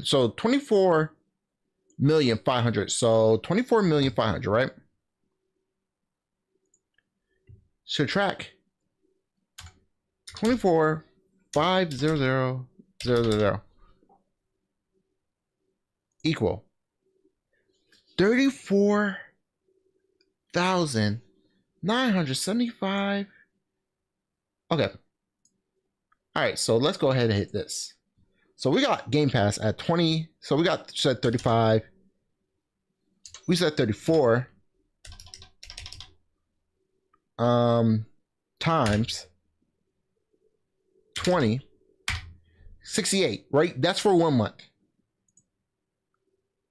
so 24,500,000. So 24,500,000, right? Subtract 24,500,000 equal 34,975. Okay. All right, so let's go ahead and hit this. So we got Game Pass at 20. So we got set 35. We said 34 times 20, 68, right? That's for 1 month.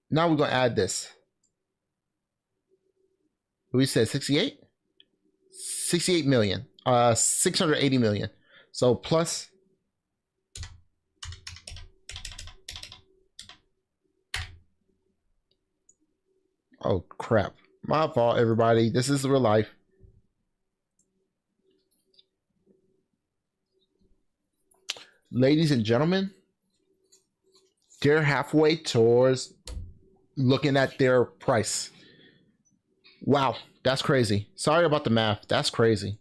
Now we're going to add this. We said 68? 68 million. 680 million. So plus oh crap. My fault, everybody. This is real life. Ladies and gentlemen, they're halfway towards looking at their price. Wow, that's crazy. Sorry about the math. That's crazy.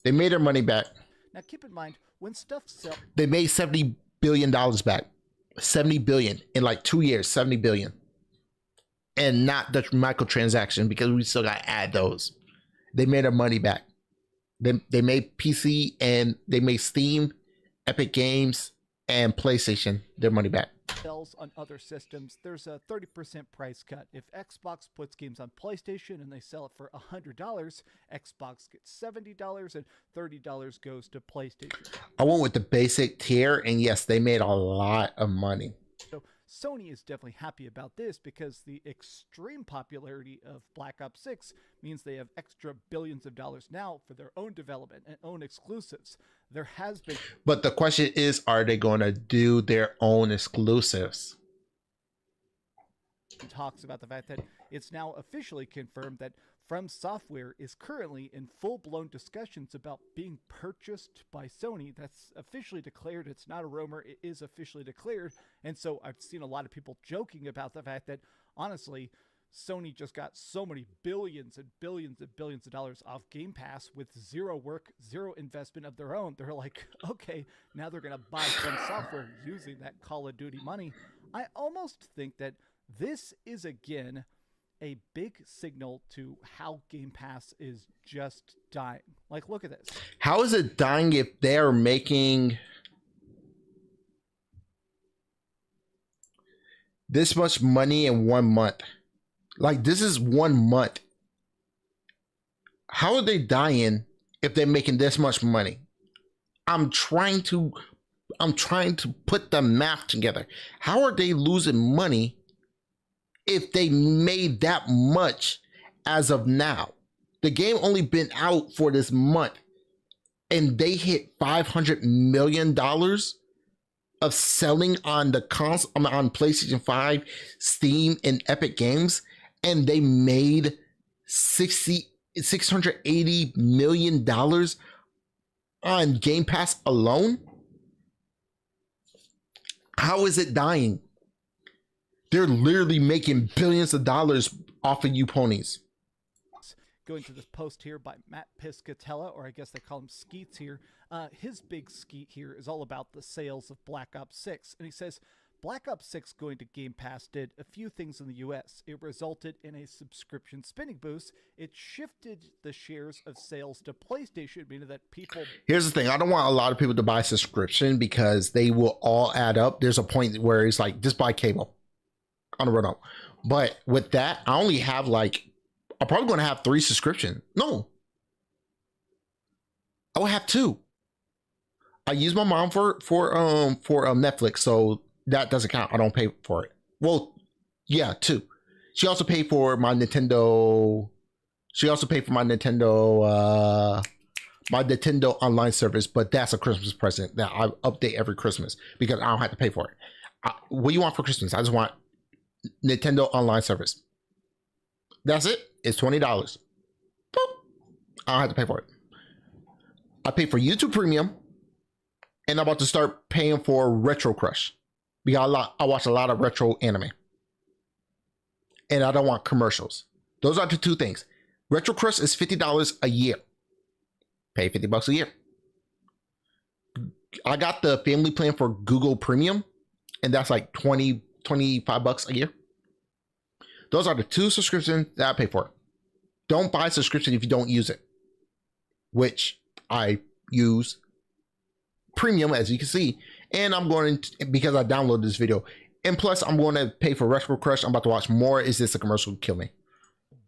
They made their money back. Now keep in mind, when stuff sells... They made $70 billion back. 70 billion in like 2 years, 70 billion. And not the microtransaction, because we still got to add those. They made their money back. They made PC and they made Steam, Epic Games, and PlayStation their money back. Sells on other systems, there's a 30% price cut. If Xbox puts games on PlayStation and they sell it for $100, Xbox gets $70 and $30 goes to PlayStation. I went with the basic tier, and yes, they made a lot of money. So Sony is definitely happy about this because the extreme popularity of Black Ops 6 means they have extra billions of dollars now for their own development and own exclusives. There has been... But the question is, are they going to do their own exclusives? Talks about the fact that it's now officially confirmed that From Software is currently in full-blown discussions about being purchased by Sony. That's officially declared. It's not a rumor. It is officially declared. And so I've seen a lot of people joking about the fact that, honestly, Sony just got so many billions and billions and billions of dollars off Game Pass with zero work, zero investment of their own. They're like, okay, now they're going to buy From Software using that Call of Duty money. I almost think that this is, again, a big signal to how Game Pass is just dying. Like, look at this. How is it dying if they're making this much money in 1 month? Like, this is 1 month. How are they dying if they're making this much money? I'm trying to put the math together. How are they losing money if they made that much as of now? The game only been out for this month, and they hit $500 million of selling on the console, on PlayStation 5, Steam, and Epic Games, and they made $680 million on Game Pass alone. How is it dying? They're literally making billions of dollars off of you ponies. Going to this post here by Matt Piscatella, or I guess they call him Skeets here. His big skeet here is all about the sales of Black Ops 6. And he says, Black Ops 6 going to Game Pass did a few things in the US. It resulted in a subscription spending boost. It shifted the shares of sales to PlayStation, meaning that people... Here's the thing. I don't want a lot of people to buy subscription because they will all add up. There's a point where it's like, just buy cable on the run up. But with that, I only have like, I'm probably going to have 3 subscriptions. No. I will have 2. I use my mom for Netflix, so that doesn't count. I don't pay for it. Well, yeah, 2. She also paid for my Nintendo. She also paid for my Nintendo online service, but that's a Christmas present that I update every Christmas because I don't have to pay for it. What do you want for Christmas? I just want Nintendo online service. That's it. It's $20. Boop. I don't have to pay for it. I pay for YouTube Premium, and I'm about to start paying for Retro Crush because I watch a lot of retro anime, and I don't want commercials. Those are the 2 things. Retro Crush is $50 a year. Pay $50 a year. I got the family plan for Google Premium, and that's like $25 a year. Those are the 2 subscriptions that I pay for. Don't buy a subscription if you don't use it, which I use Premium, as you can see, and I'm going to, because I downloaded this video, and plus I'm going to pay for Retro Crush. I'm about to watch more. Is This a Commercial? Kill Me.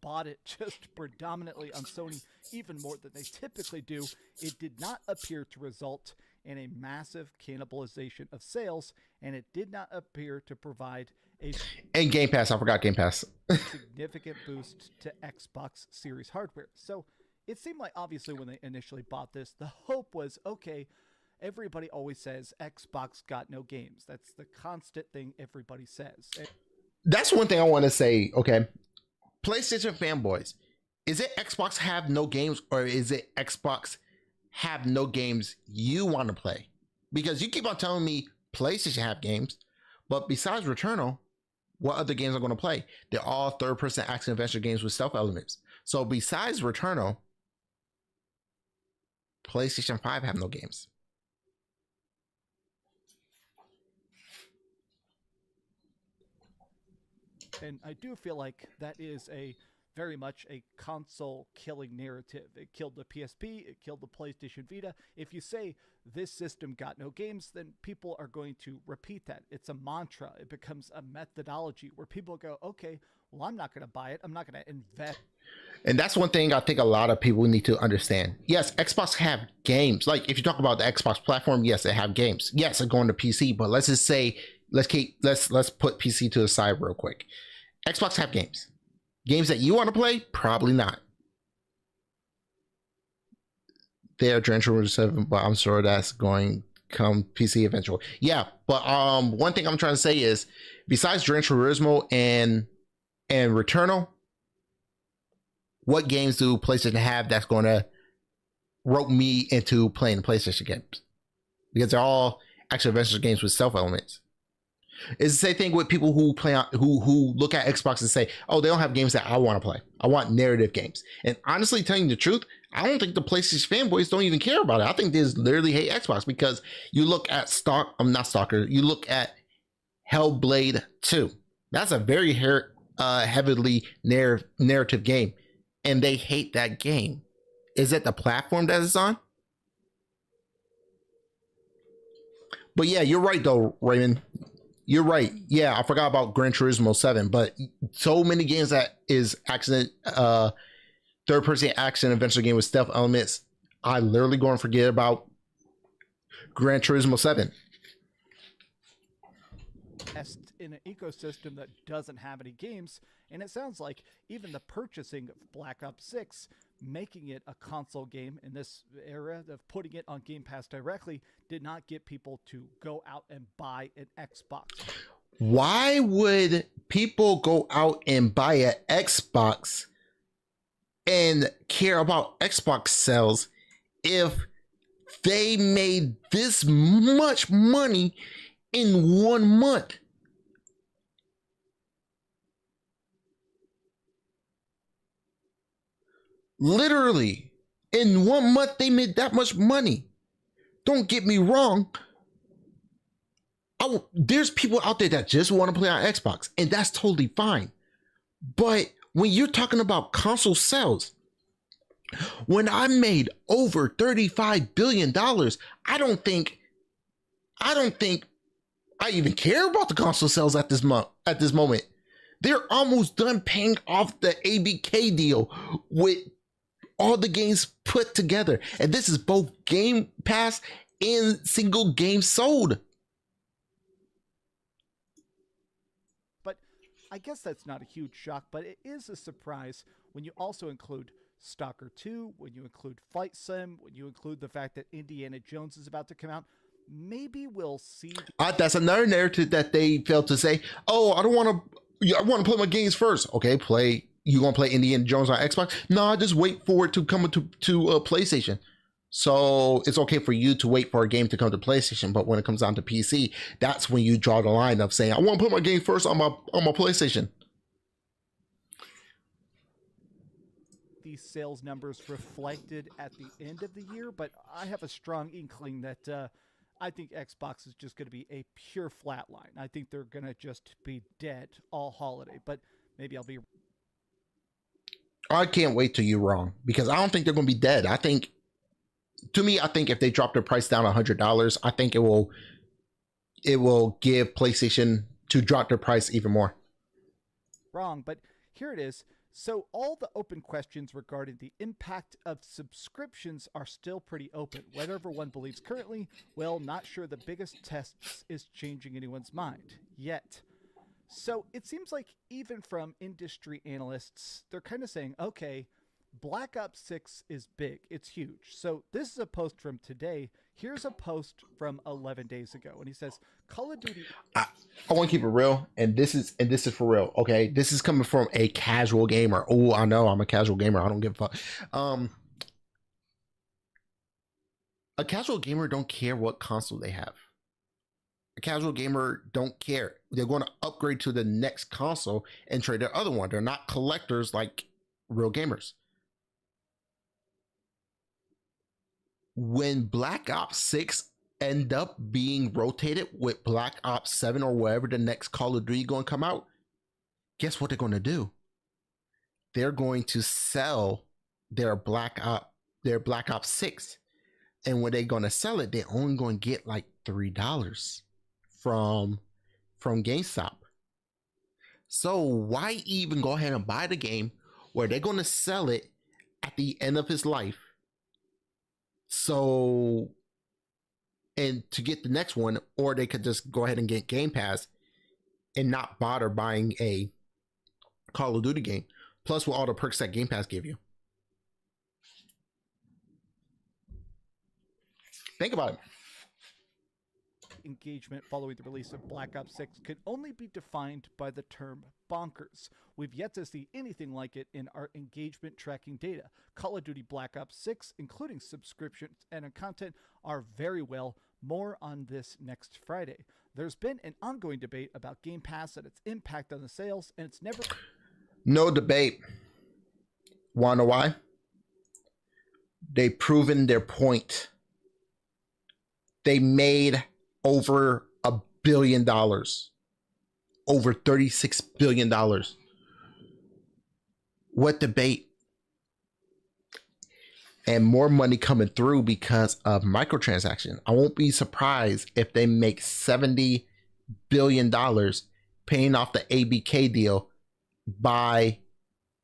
Bought it just predominantly on Sony, even more than they typically do. It did not appear to result in a massive cannibalization of sales, and it did not appear to provide a and Game Pass. I forgot Game Pass. significant boost to Xbox Series hardware. So it seemed like, obviously, when they initially bought this, the hope was, okay, everybody always says Xbox got no games. That's the constant thing everybody says. That's one thing I want to say. Okay, PlayStation fanboys, is it Xbox have no games, or is it Xbox have no games you want to play? Because you keep on telling me PlayStation have games, but besides Returnal, what other games I'm going to play? They're all third-person action adventure games with stealth elements. So besides Returnal, PlayStation 5 have no games. And I do feel like that is very much a console killing narrative. It killed the PSP, it killed the PlayStation Vita. If you say this system got no games, then people are going to repeat that. It's a mantra. It becomes a methodology where people go, okay, well, I'm not going to buy it. I'm not going to invest. And that's one thing I think a lot of people need to understand. Yes, Xbox have games. Like if you talk about the Xbox platform, yes, they have games. Yes, they're going to PC, but let's just say let's put PC to the side real quick. Xbox have games. Games that you want to play? Probably not. They're Gran Turismo 7, but I'm sure that's going to come PC eventually. Yeah, but one thing I'm trying to say is, besides Gran Turismo and Returnal, what games do PlayStation have that's going to rope me into playing PlayStation games? Because they're all action adventure games with stealth elements. It's the same thing with people who play on, who look at Xbox and say, oh, they don't have games that I want to play. I want narrative games. And honestly, telling you the truth, I don't think the PlayStation fanboys don't even care about it. I think they just literally hate Xbox because you look at you look at Hellblade 2. That's a very heavily narrative game. And they hate that game. Is it the platform that it's on? But yeah, you're right though, Raymond. You're right. Yeah, I forgot about Gran Turismo 7, but so many games that is third-person action adventure game with stealth elements, I literally go and forget about Gran Turismo 7. In an ecosystem that doesn't have any games, and it sounds like even the purchasing of Black Ops 6, making it a console game in this era of putting it on Game Pass directly, did not get people to go out and buy an Xbox. Why would people go out and buy an Xbox and care about Xbox sales if they made this much money in 1 month? Literally, in 1 month, they made that much money. Don't get me wrong. There's people out there that just want to play on Xbox, and that's totally fine. But when you're talking about console sales, when I made over $35 billion, I don't think I even care about the console sales at this moment. They're almost done paying off the ABK deal with all the games put together. And this is both Game Pass and single game sold. But I guess that's not a huge shock, but it is a surprise when you also include Stalker 2, when you include Flight Sim, when you include the fact that Indiana Jones is about to come out. Maybe we'll see. That's another narrative that they failed to say. Oh, I want to play my games first. Okay, play. You gonna play Indiana Jones on Xbox? No, just wait for it to come to PlayStation. So it's okay for you to wait for a game to come to PlayStation, but when it comes down to PC, that's when you draw the line of saying, I want to put my game first on my PlayStation. These sales numbers reflected at the end of the year, but I have a strong inkling that I think Xbox is just going to be a pure flatline. I think they're going to just be dead all holiday, but maybe I'll be. I can't wait till you're wrong, because I don't think they're going to be dead. I think if they drop their price down $100, I think it will give PlayStation to drop their price even more. Wrong, but here it is. So all the open questions regarding the impact of subscriptions are still pretty open. Whatever one believes currently, well, not sure the biggest test is changing anyone's mind yet. So it seems like even from industry analysts, they're kind of saying, okay, Black Ops 6 is big. It's huge. So this is a post from today. Here's a post from 11 days ago. And he says, Call of Duty. I want to keep it real. And this is for real. Okay. This is coming from a casual gamer. Oh, I know I'm a casual gamer. I don't give a fuck. A casual gamer don't care what console they have. A casual gamer don't care. They're going to upgrade to the next console and trade their other one. They're not collectors like real gamers. When Black Ops 6 end up being rotated with Black Ops 7 or wherever the next Call of Duty going to come out, guess what they're going to do? They're going to sell their Black Ops 6. And when they're going to sell it, they're only going to get like $3 from GameStop. So why even go ahead and buy the game where they're going to sell it at the end of its life? So, and to get the next one, or they could just go ahead and get Game Pass and not bother buying a Call of Duty game, plus with all the perks that Game Pass give you. Think about it. Engagement following the release of Black Ops 6 could only be defined by the term bonkers. We've yet to see anything like it in our engagement tracking data. Call of Duty Black Ops 6, including subscriptions and content, are very well. More on this next Friday. There's been an ongoing debate about Game Pass and its impact on the sales, and it's never... No debate. Wanna know why? They've proven their point. They made over $1 billion, over $36 billion. What debate? And more money coming through because of microtransaction. I won't be surprised if they make $70 billion paying off the ABK deal by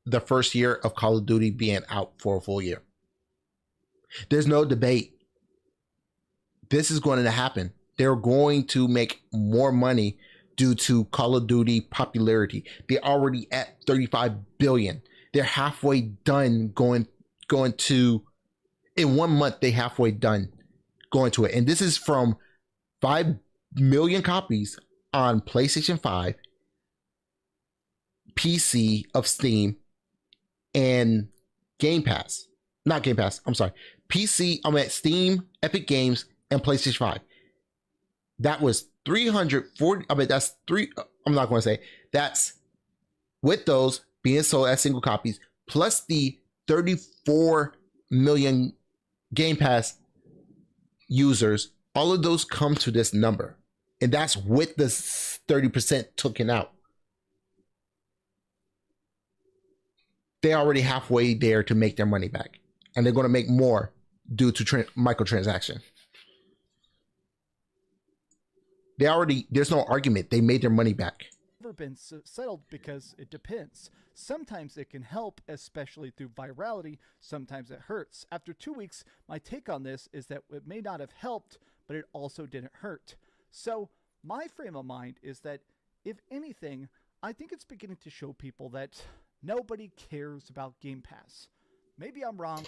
the first year of Call of Duty being out for a full year. There's no debate. This is going to happen. They're going to make more money due to Call of Duty popularity. They're already at 35 billion. They're halfway done going to, in 1 month, they halfway done going to it. And this is from 5 million copies on PlayStation 5, PC of Steam, and Game Pass. Not Game Pass, I'm sorry. PC, I'm at Steam, Epic Games, and PlayStation 5. That was 340. I mean, that's three. I'm not going to say that's with those being sold as single copies, plus the 34 million Game Pass users. All of those come to this number. And that's with the 30% taken out. They're already halfway there to make their money back. And they're going to make more due to microtransaction. There's no argument. They made their money back. Never been settled because it depends. Sometimes it can help, especially through virality. Sometimes it hurts. After 2 weeks, my take on this is that it may not have helped, but it also didn't hurt. So my frame of mind is that, if anything, I think it's beginning to show people that nobody cares about Game Pass. Maybe I'm wrong.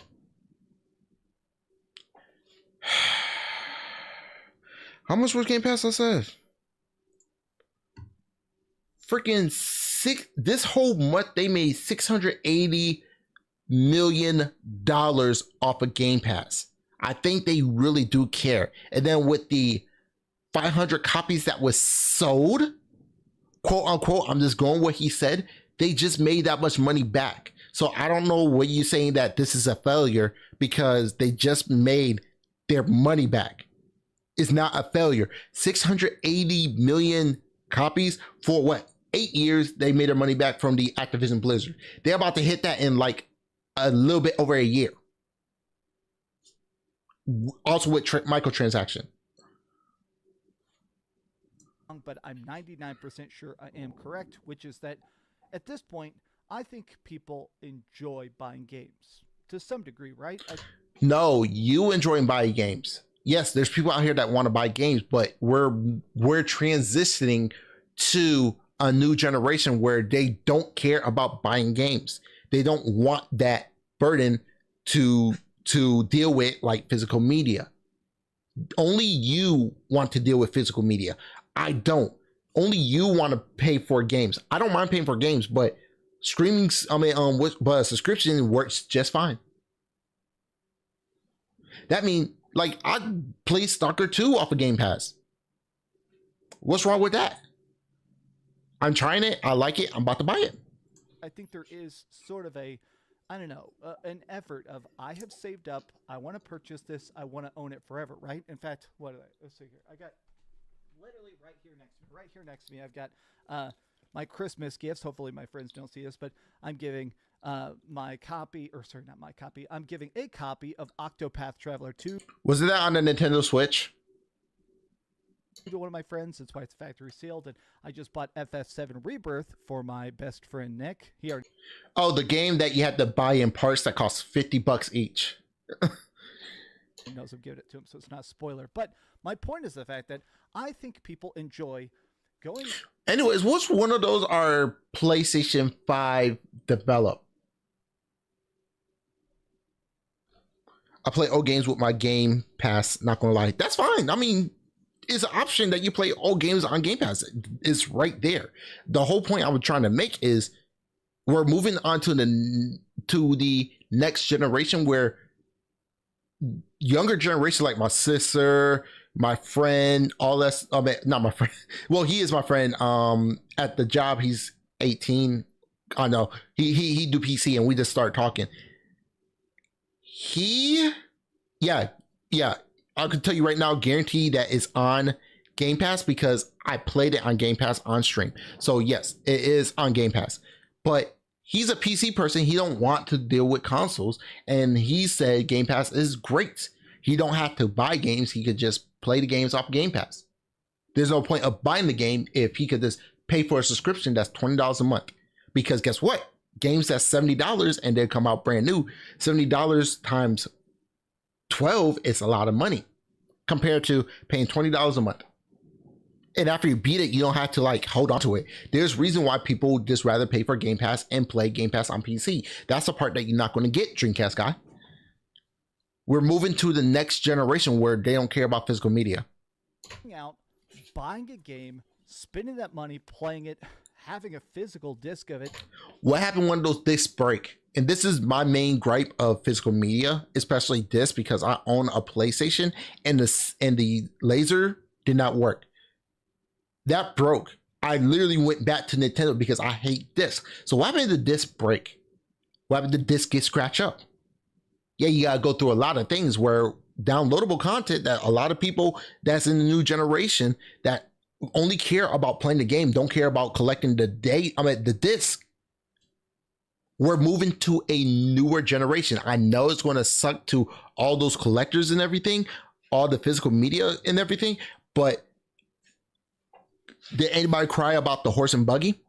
How much was Game Pass? I said freaking this whole month they made $680 million off of Game Pass. I think they really do care. And then with the 500 copies that was sold, quote unquote, I'm just going what he said, they just made that much money back. So I don't know what you're saying that this is a failure, because they just made their money back. It's not a failure. 680 million copies for what? 8 years, they made their money back from the Activision Blizzard. They're about to hit that in like a little bit over a year. Also with microtransaction. But I'm 99% sure I am correct, which is that at this point, I think people enjoy buying games to some degree, right? No, you enjoy buying games. Yes, there's people out here that want to buy games, but we're transitioning to a new generation where they don't care about buying games. They don't want that burden to deal with like physical media. Only you want to deal with physical media. I don't. Only you want to pay for games. I don't mind paying for games, but streaming, but a subscription works just fine. That means, like, I play Stalker 2 off of Game Pass. What's wrong with that? I'm trying it. I like it. I'm about to buy it. I think there is sort of an effort of, I have saved up. I want to purchase this. I want to own it forever, right? In fact, let's see here. I got literally right here next to me, I've got my Christmas gifts. Hopefully my friends don't see this, but I'm giving I'm giving a copy of Octopath Traveler 2. Was it that on the Nintendo Switch? To one of my friends. That's why it's factory sealed. And I just bought FF7 Rebirth for my best friend Nick. Oh, the game that you had to buy in parts that cost $50 each. He knows I'm giving it to him, so it's not a spoiler. But my point is the fact that I think people enjoy going. Anyways, what's one of those are PlayStation 5 developed? I play old games with my Game Pass. Not gonna lie, that's fine. I mean, it's an option that you play old games on Game Pass. It's right there. The whole point I was trying to make is we're moving on to the next generation, where younger generation like my sister, my friend, all that. I mean, not my friend. Well, he is my friend. At the job, he's 18. I know he do PC, and we just start talking. Yeah. I can tell you right now, guarantee that it's on Game Pass, because I played it on Game Pass on stream. So yes, it is on Game Pass. But he's a PC person. He don't want to deal with consoles, and he said Game Pass is great. He don't have to buy games. He could just play the games off Game Pass. There's no point of buying the game if he could just pay for a subscription that's $20 a month. Because guess what? Games that's $70 and they come out brand new. $70 times 12 is a lot of money compared to paying $20 a month. And after you beat it, you don't have to like hold on to it. There's reason why people just rather pay for Game Pass and play Game Pass on PC. That's the part that you're not going to get, Dreamcast guy. We're moving to the next generation where they don't care about physical media. Out, buying a game, spending that money, playing it, having a physical disc of it. What happened when those discs break? And this is my main gripe of physical media, especially discs, because I own a PlayStation and the laser did not work. That broke. I literally went back to Nintendo because I hate discs. So what happened if the disc break? What happened if the disc get scratched up? Yeah, you gotta go through a lot of things where downloadable content that a lot of people that's in the new generation that only care about playing the game, don't care about collecting the the disc. We're moving to a newer generation. I know it's going to suck to all those collectors and everything, all the physical media and everything, but did anybody cry about the horse and buggy?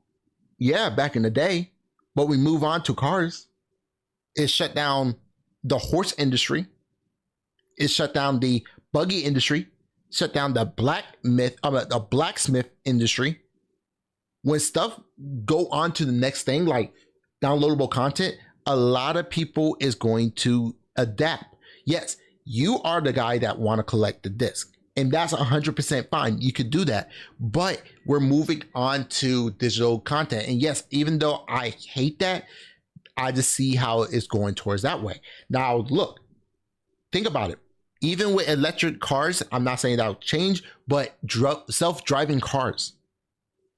Yeah, back in the day. But we move on to cars. It shut down the horse industry. It shut down the buggy industry. Shut down the blacksmith industry. When stuff go on to the next thing, like downloadable content, a lot of people is going to adapt. Yes, you are the guy that want to collect the disc, and that's 100% fine. You could do that, but we're moving on to digital content. And yes, even though I hate that, I just see how it's going towards that way. Now, look, think about it. Even with electric cars, I'm not saying that'll change, but self-driving cars,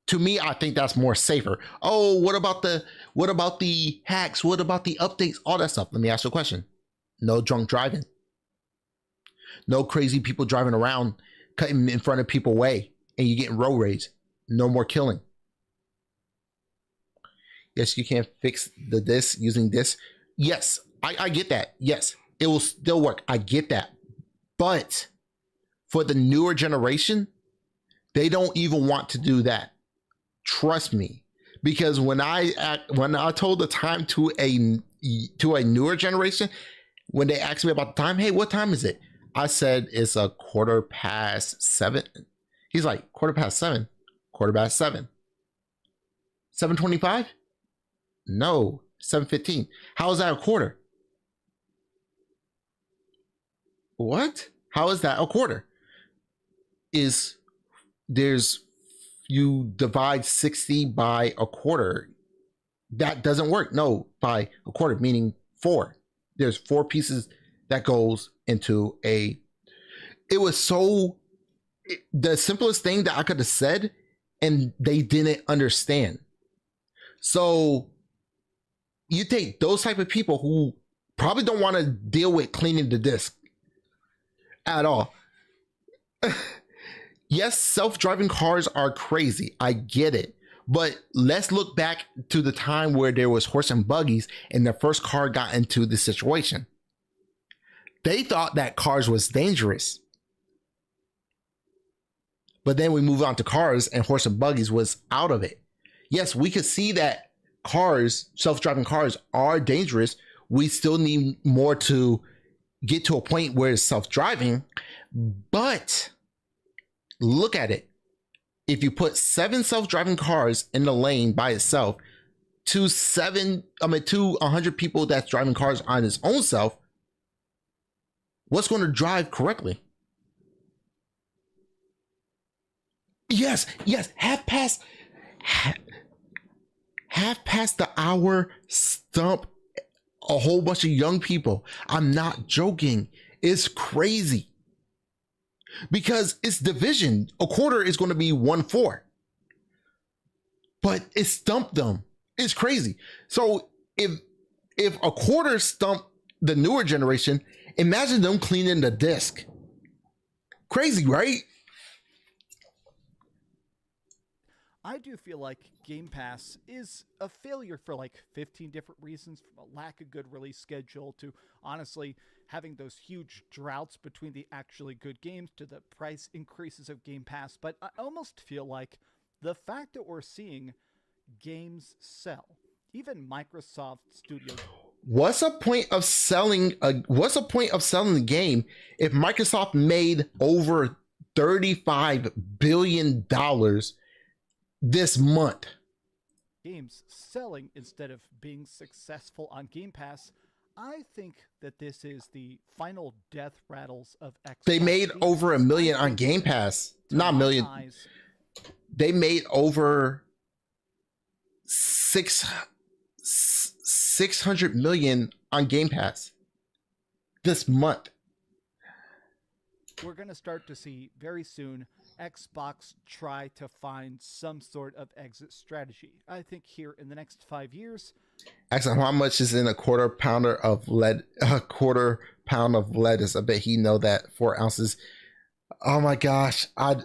to me, I think that's more safer. Oh, what about the hacks? What about the updates? All that stuff. Let me ask you a question. No drunk driving. No crazy people driving around cutting in front of people way and you getting road rage. No more killing. Yes, you can fix this using this. Yes, I get that. Yes, it will still work. I get that. But for the newer generation, they don't even want to do that. Trust me, because when I told the time to a newer generation, when they asked me about the time, hey, what time is it? I said it's 7:15. He's like, 7:15? 7:15? 7:25? No, 7:15. How is that a quarter? What? How is that a quarter? You divide 60 by a quarter. That doesn't work. No, by a quarter, meaning 4. There's 4 pieces that goes into a. It was the simplest thing that I could have said, and they didn't understand. So you take those type of people who probably don't want to deal with cleaning the disc at all. Yes, self-driving cars are crazy. I get it. But let's look back to the time where there was horse and buggies and the first car got into the situation. They thought that cars was dangerous. But then we move on to cars and horse and buggies was out of it. Yes, we could see that cars, self-driving cars, are dangerous. We still need more to get to a point where it's self-driving. But look at it. If you put 7 self-driving cars in the lane by itself, to 100 people that's driving cars on its own self, what's going to drive correctly? Yes, half past the hour stump a whole bunch of young people. I'm not joking. It's crazy. Because it's division. A quarter is going to be 1/4. But it stumped them. It's crazy. So if a quarter stumped the newer generation, imagine them cleaning the disc. Crazy, right? I do feel like Game Pass is a failure for like 15 different reasons, from a lack of good release schedule to honestly having those huge droughts between the actually good games to the price increases of Game Pass. But I almost feel like the fact that we're seeing games sell, even Microsoft Studios. What's the point of selling the game if Microsoft made over $35 billion this month? Games selling instead of being successful on Game Pass. I think that this is the final death rattles of Xbox. They made games. over $1 million on Game Pass. Not a million. They made over 600 million on Game Pass this month. We're going to start to see very soon Xbox try to find some sort of exit strategy. I think here in the next 5 years. Actually, how much is in a quarter pound of lettuce? I bet he know that 4 ounces. Oh my gosh, I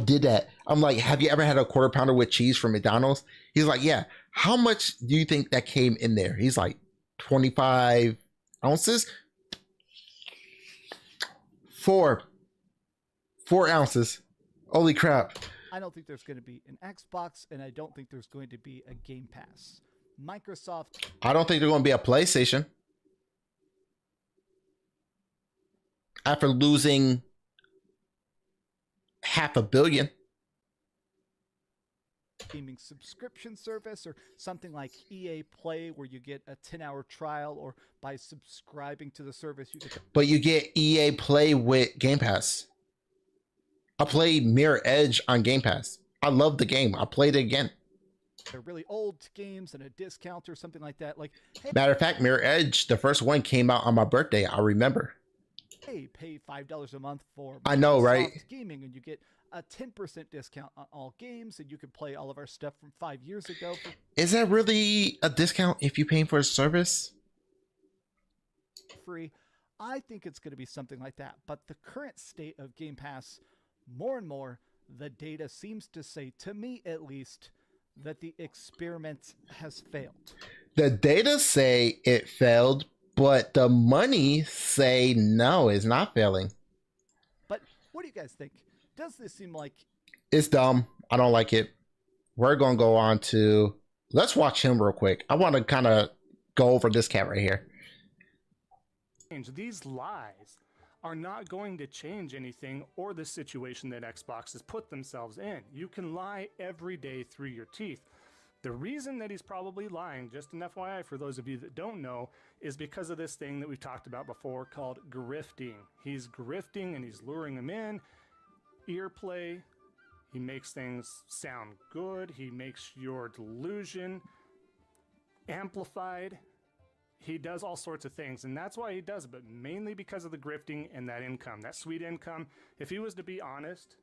did that. I'm like, have you ever had a quarter pounder with cheese from McDonald's? He's like, yeah. How much do you think that came in there? He's like, 25 ounces. Four, 4 ounces. Holy crap! I don't think there's going to be an Xbox, and I don't think there's going to be a Game Pass. Microsoft, I don't think there's going to be a PlayStation after losing half a billion. gaming subscription service or something like EA Play where you get a 10-hour trial, or by subscribing to the service you get the But you get EA Play with Game Pass. I played Mirror Edge on Game Pass. I love the game. I played it again. really old games and a discount or something like that. Like, Matter of fact, Mirror Edge, the first one came out on my birthday. I remember. hey, pay $5 a month for I know, right? Microsoft Gaming, and you get a 10% discount on all games, and you can play all of our stuff from 5 years ago for Is that really a discount if you're paying for a service? free. I think it's going to be something like that. But the current state of Game Pass, more and more, the data seems to say, to me at least, that the experiment has failed. The data say it failed, but the money say no, it's not failing. But what do you guys think? Does this seem like It's dumb. I don't like it. We're going to go on to, let's watch him real quick. I want to kind of go over this cat right here. These lies are not going to change anything or the situation that Xbox has put themselves in. You can lie every day through your teeth. The reason that he's probably lying, just an FYI for those of you that don't know, is because of this thing that we've talked about before called grifting. He's grifting and he's luring them in. Ear play. He makes things sound good. He makes your delusion amplified. He does all sorts of things, and that's why he does it, but mainly because of the grifting and that income, that sweet income. If he was to be honest,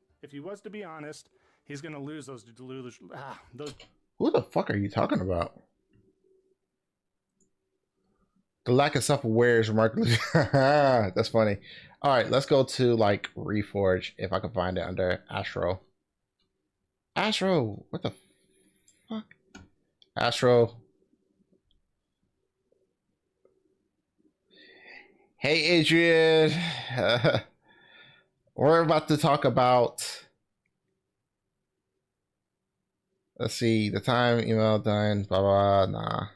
he's going to lose those those. Who the fuck are you talking about? The lack of self-aware is remarkably. That's funny. All right, let's go to like Reforge if I can find it under Astro. Astro, what the fuck? Astro. Hey, Adrian. We're about to talk about. Let's see, the time, email done, blah, blah, nah.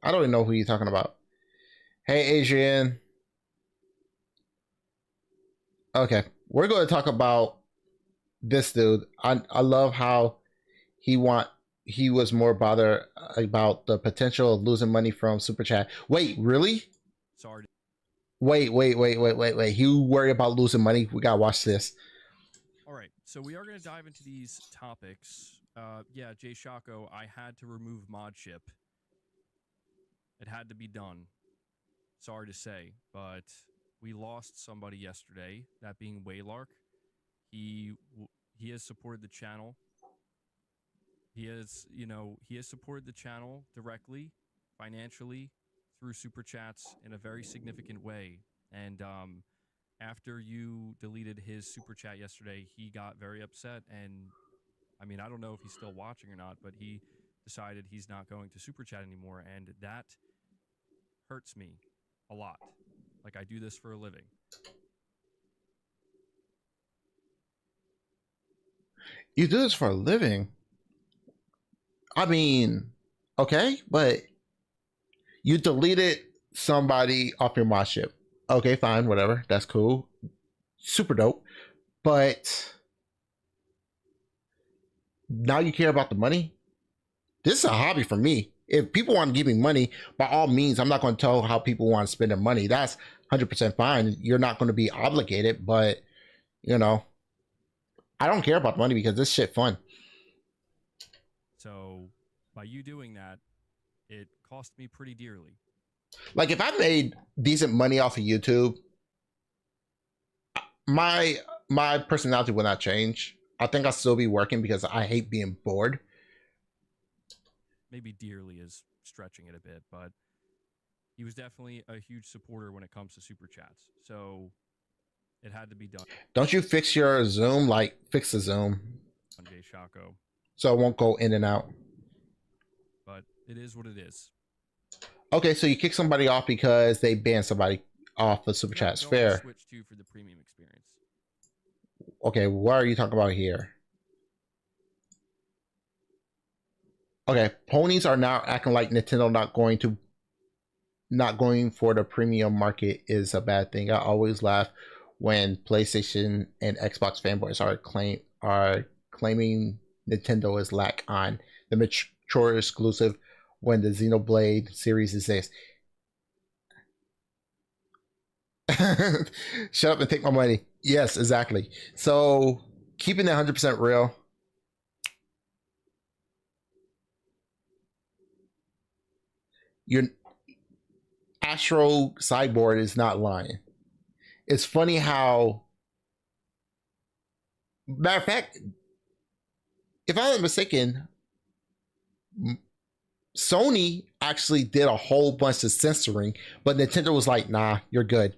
I don't even know who you're talking about. Hey, Adrian. Okay, we're going to talk about this dude. I love how he was more bothered about the potential of losing money from Super Chat. Wait, really? Sorry. Wait. You worry about losing money? We gotta watch this. All right, so we are going to dive into these topics. Yeah, Jay Shako, I had to remove Modship. It had to be done. Sorry to say, but we lost somebody yesterday, that being Waylark. He has supported the channel. He has supported the channel directly, financially, through super chats in a very significant way. And after you deleted his super chat yesterday, he got very upset. And I mean, I don't know if he's still watching or not, but he decided he's not going to super chat anymore. And that hurts me a lot. Like, I do this for a living. You do this for a living? I mean, okay, but you deleted somebody off your mod ship. Okay, fine, whatever. That's cool. Super dope. But now you care about the money? This is a hobby for me. If people want to give me money, by all means, I'm not going to tell how people want to spend their money. That's 100% fine. You're not going to be obligated, but, you know, I don't care about money because this shit fun. So by you doing that, it cost me pretty dearly. Like, if I made decent money off of YouTube, my personality would not change. I think I'll still be working because I hate being bored. Maybe dearly is stretching it a bit, but he was definitely a huge supporter when it comes to super chats. So It had to be done Don't you fix your Zoom? Like, fix the Zoom on Jay Shako, so it won't go in and out. but it is what it is. Okay, so you kick somebody off because they banned somebody off of Super You're not Chat's going to fair. Switch to for the premium experience. Okay, what are you talking about here? Okay, ponies are now acting like Nintendo not going for the premium market is a bad thing. I always laugh when PlayStation and Xbox fanboys are claiming Nintendo is lack on the mature exclusive when the Xenoblade series exists. Shut up and take my money. Yes, exactly. So keeping it 100% real. Your Astro Sideboard is not lying. It's funny how, matter of fact, if I'm not mistaken, Sony actually did a whole bunch of censoring, but Nintendo was like, nah, you're good.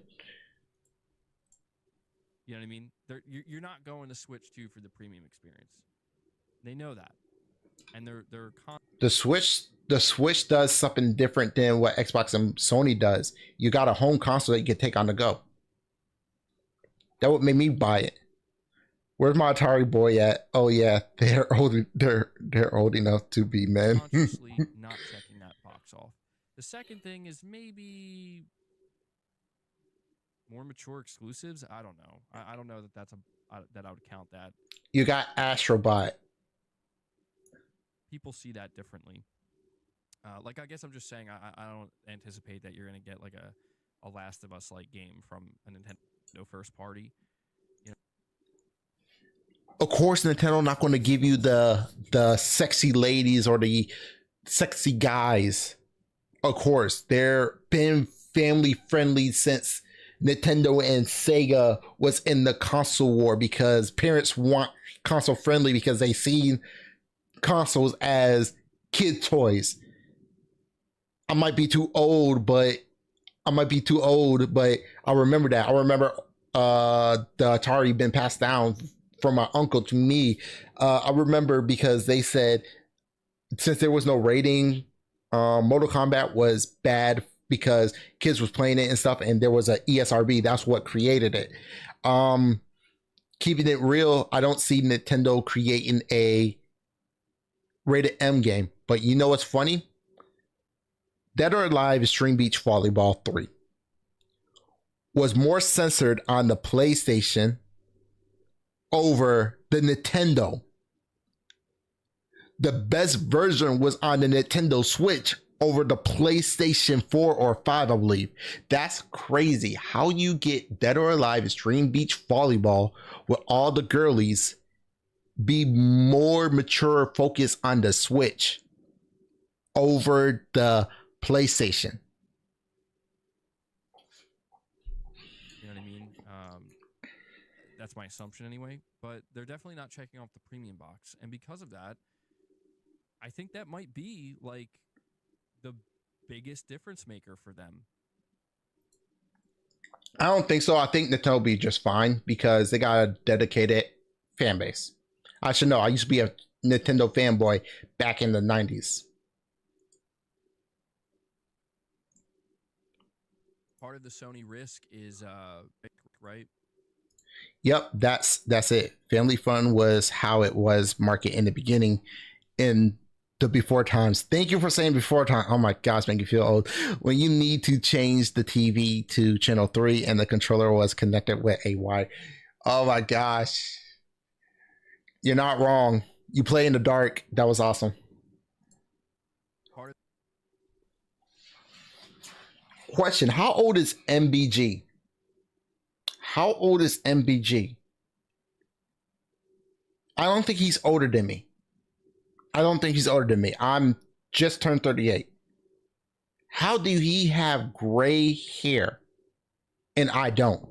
You know what I mean? You're not going to Switch to for the premium experience. They know that, and the Switch does something different than what Xbox and Sony does. You got a home console that you can take on the go. That would make me buy it. Where's my Atari boy at? Oh yeah, they're old enough to be men. consciously not checking that box off. The second thing is maybe more mature exclusives. I don't know. I don't know that that I would count that. You got Astrobot. People see that differently. Like, I guess I'm just saying I don't anticipate that you're going to get like a Last of Us like game from a Nintendo first party. You know? Of course, Nintendo not going to give you the sexy ladies or the sexy guys. Of course, they're been family friendly since Nintendo and Sega was in the console war, because parents want console friendly because they seen consoles as kid toys. I might be too old, but I remember that. I remember the Atari been passed down from my uncle to me. I remember because they said since there was no rating, Mortal Kombat was bad because kids was playing it and stuff, and there was a ESRB. That's what created it. Keeping it real, I don't see Nintendo creating a rated M game. But you know what's funny? Dead or Alive Extreme Beach Volleyball 3 was more censored on the PlayStation over the Nintendo. The best version was on the Nintendo Switch over the PlayStation 4 or 5, I believe. That's crazy. How you get Dead or Alive Extreme Beach Volleyball with all the girlies be more mature, focused on the Switch over the PlayStation. You know what I mean? That's my assumption anyway. But they're definitely not checking off the premium box, and because of that, I think that might be like the biggest difference maker for them. I don't think so. I think Nintendo will be just fine because they got a dedicated fan base. I should know. I used to be a Nintendo fanboy back in the 90s. Part of the Sony risk is right? Yep, that's it. Family fun was how it was marketed in the beginning in the before times. Thank you for saying before time. Oh my gosh, make you feel old. When you need to change the TV to channel 3 and the controller was connected with a wire. Oh my gosh. You're not wrong. You play in the dark. That was awesome. Question: how old is MBG? How old is MBG? I don't think he's older than me. I'm just turned 38. How do he have gray hair and I don't?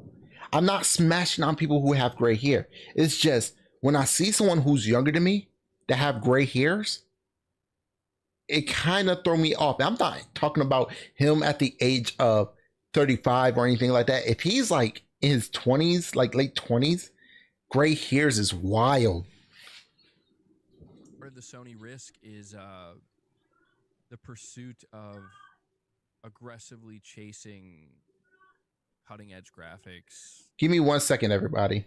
I'm not smashing on people who have gray hair. It's just when I see someone who's younger than me that have gray hairs, it kind of throw me off. I'm not talking about him at the age of 35 or anything like that. If he's like in his 20s, like late 20s. Gray hairs is wild. Part of the Sony risk is the pursuit of aggressively chasing cutting edge graphics. Give me 1 second, everybody.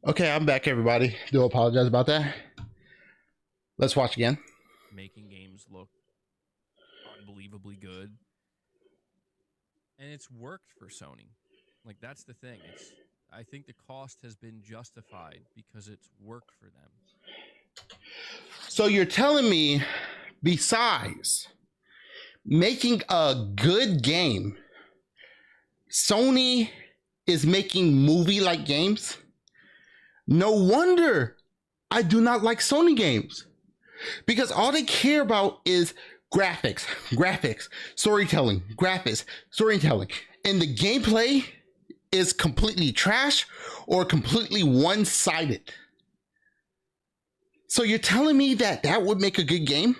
Okay, I'm back, everybody. Do apologize about that. Let's watch again. Making games look unbelievably good. And it's worked for Sony. Like, that's the thing. I think the cost has been justified because it's worked for them. So you're telling me, besides making a good game, Sony is making movie-like games? No wonder I do not like Sony games, because all they care about is graphics, storytelling, and the gameplay is completely trash or completely one-sided. So you're telling me that that would make a good game?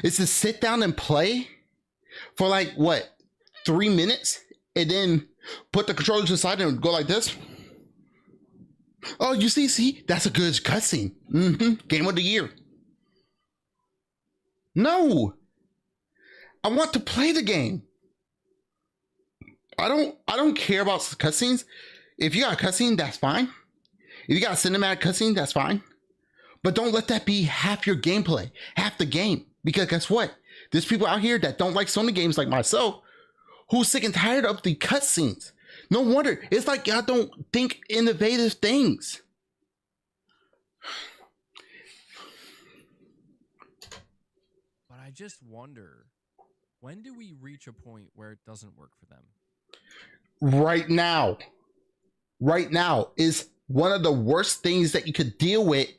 Is to sit down and play for like, what, 3 minutes and then put the controller to the side and go like this? Oh, you see, that's a good cutscene. Game of the year. No, I want to play the game. I don't care about cutscenes. If you got a cutscene, that's fine. If you got a cinematic cutscene, that's fine. But don't let that be half your gameplay, half the game. Because guess what? There's people out here that don't like Sony games like myself who's sick and tired of the cutscenes. No wonder. It's like y'all don't think innovative things. But I just wonder, when do we reach a point where it doesn't work for them? Right now. Right now is one of the worst things that you could deal with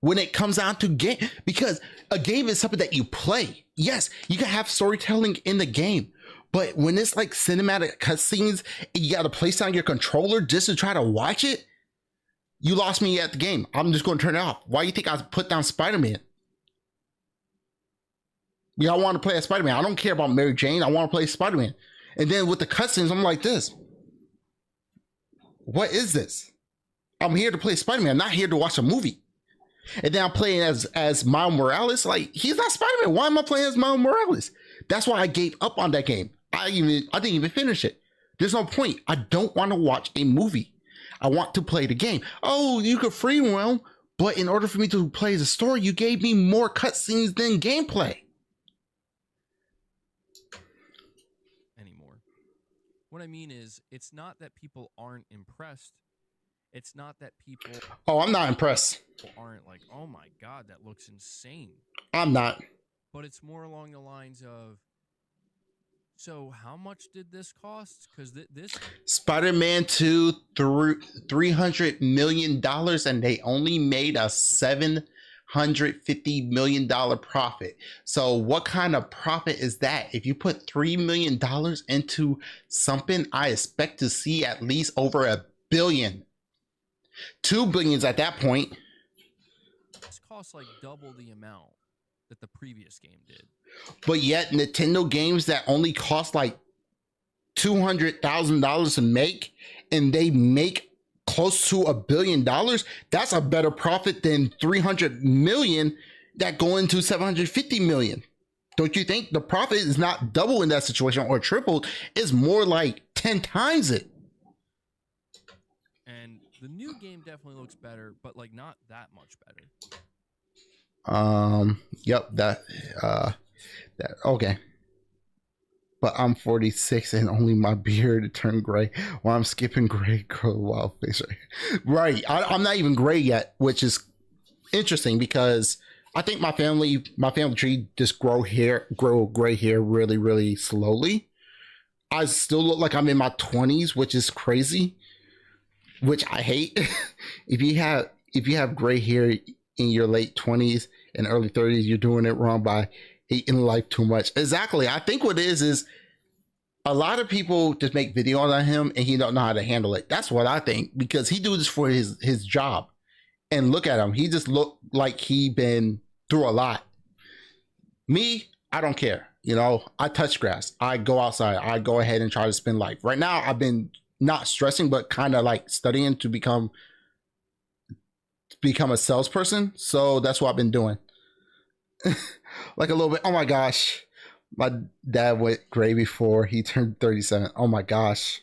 when it comes down to game, because a game is something that you play. Yes, you can have storytelling in the game, but when it's like cinematic cutscenes and you got to place down your controller just to try to watch it, you lost me at the game. I'm just going to turn it off. Why do you think I put down Spider-Man? Yeah, I want to play as Spider-Man. I don't care about Mary Jane. I want to play Spider-Man. And then with the cutscenes, I'm like this. What is this? I'm here to play Spider-Man. I'm not here to watch a movie. And then I'm playing as Miles Morales. Like, he's not Spider-Man. Why am I playing as Miles Morales? That's why I gave up on that game. I didn't even finish it. There's no point. I don't want to watch a movie. I want to play the game. Oh, you could free roam, but in order for me to play the story, you gave me more cutscenes than gameplay. Anymore. What I mean is, it's not that people aren't impressed. It's not that people Oh, I'm not impressed. aren't like, oh my God, that looks insane. I'm not. But it's more along the lines of, so how much did this cost? Because this Spider-Man 2 through $300 million, and they only made a $750 million profit. So what kind of profit is that? If you put $3 million into something, I expect to see at least over $1 billion. $2 billion at that point. this costs like double the amount that the previous game did. But yet Nintendo games that only cost like $200,000 to make, and they make close to $1 billion, that's a better profit than 300 million that go into 750 million. Don't you think the profit is not double in that situation or tripled? It's more like 10 times it. And the new game definitely looks better, but like not that much better. Yep, that okay. But I'm 46 and only my beard turned gray. While I'm skipping gray, grow wild face. Right. I'm not even gray yet, which is interesting because I think my family tree just grow gray hair really, really slowly. I still look like I'm in my 20s, which is crazy, which I hate. If you have gray hair in your late 20s and early 30s, you're doing it wrong by hating life too much. Exactly. I think what it is a lot of people just make videos on him and he don't know how to handle it. That's what I think, because he do this for his job. And look at him. He just looked like he been through a lot. Me, I don't care. You know, I touch grass. I go outside. I go ahead and try to spend life. Right now, I've been not stressing, but kind of like studying to become a salesperson. So that's what I've been doing. Like a little bit. Oh my gosh. My dad went gray before he turned 37. Oh my gosh.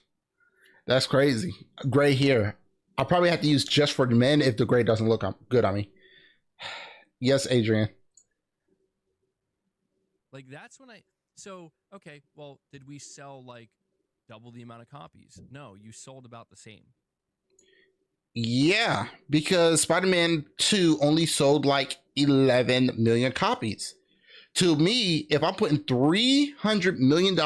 That's crazy. Gray hair. I'll probably have to use just for the men if the gray doesn't look good on me. Yes, Adrian. Like that's when okay, well, did we sell like double the amount of copies? No, you sold about the same. Yeah, because Spider-Man 2 only sold like 11 million copies. To me, if I'm putting $300 million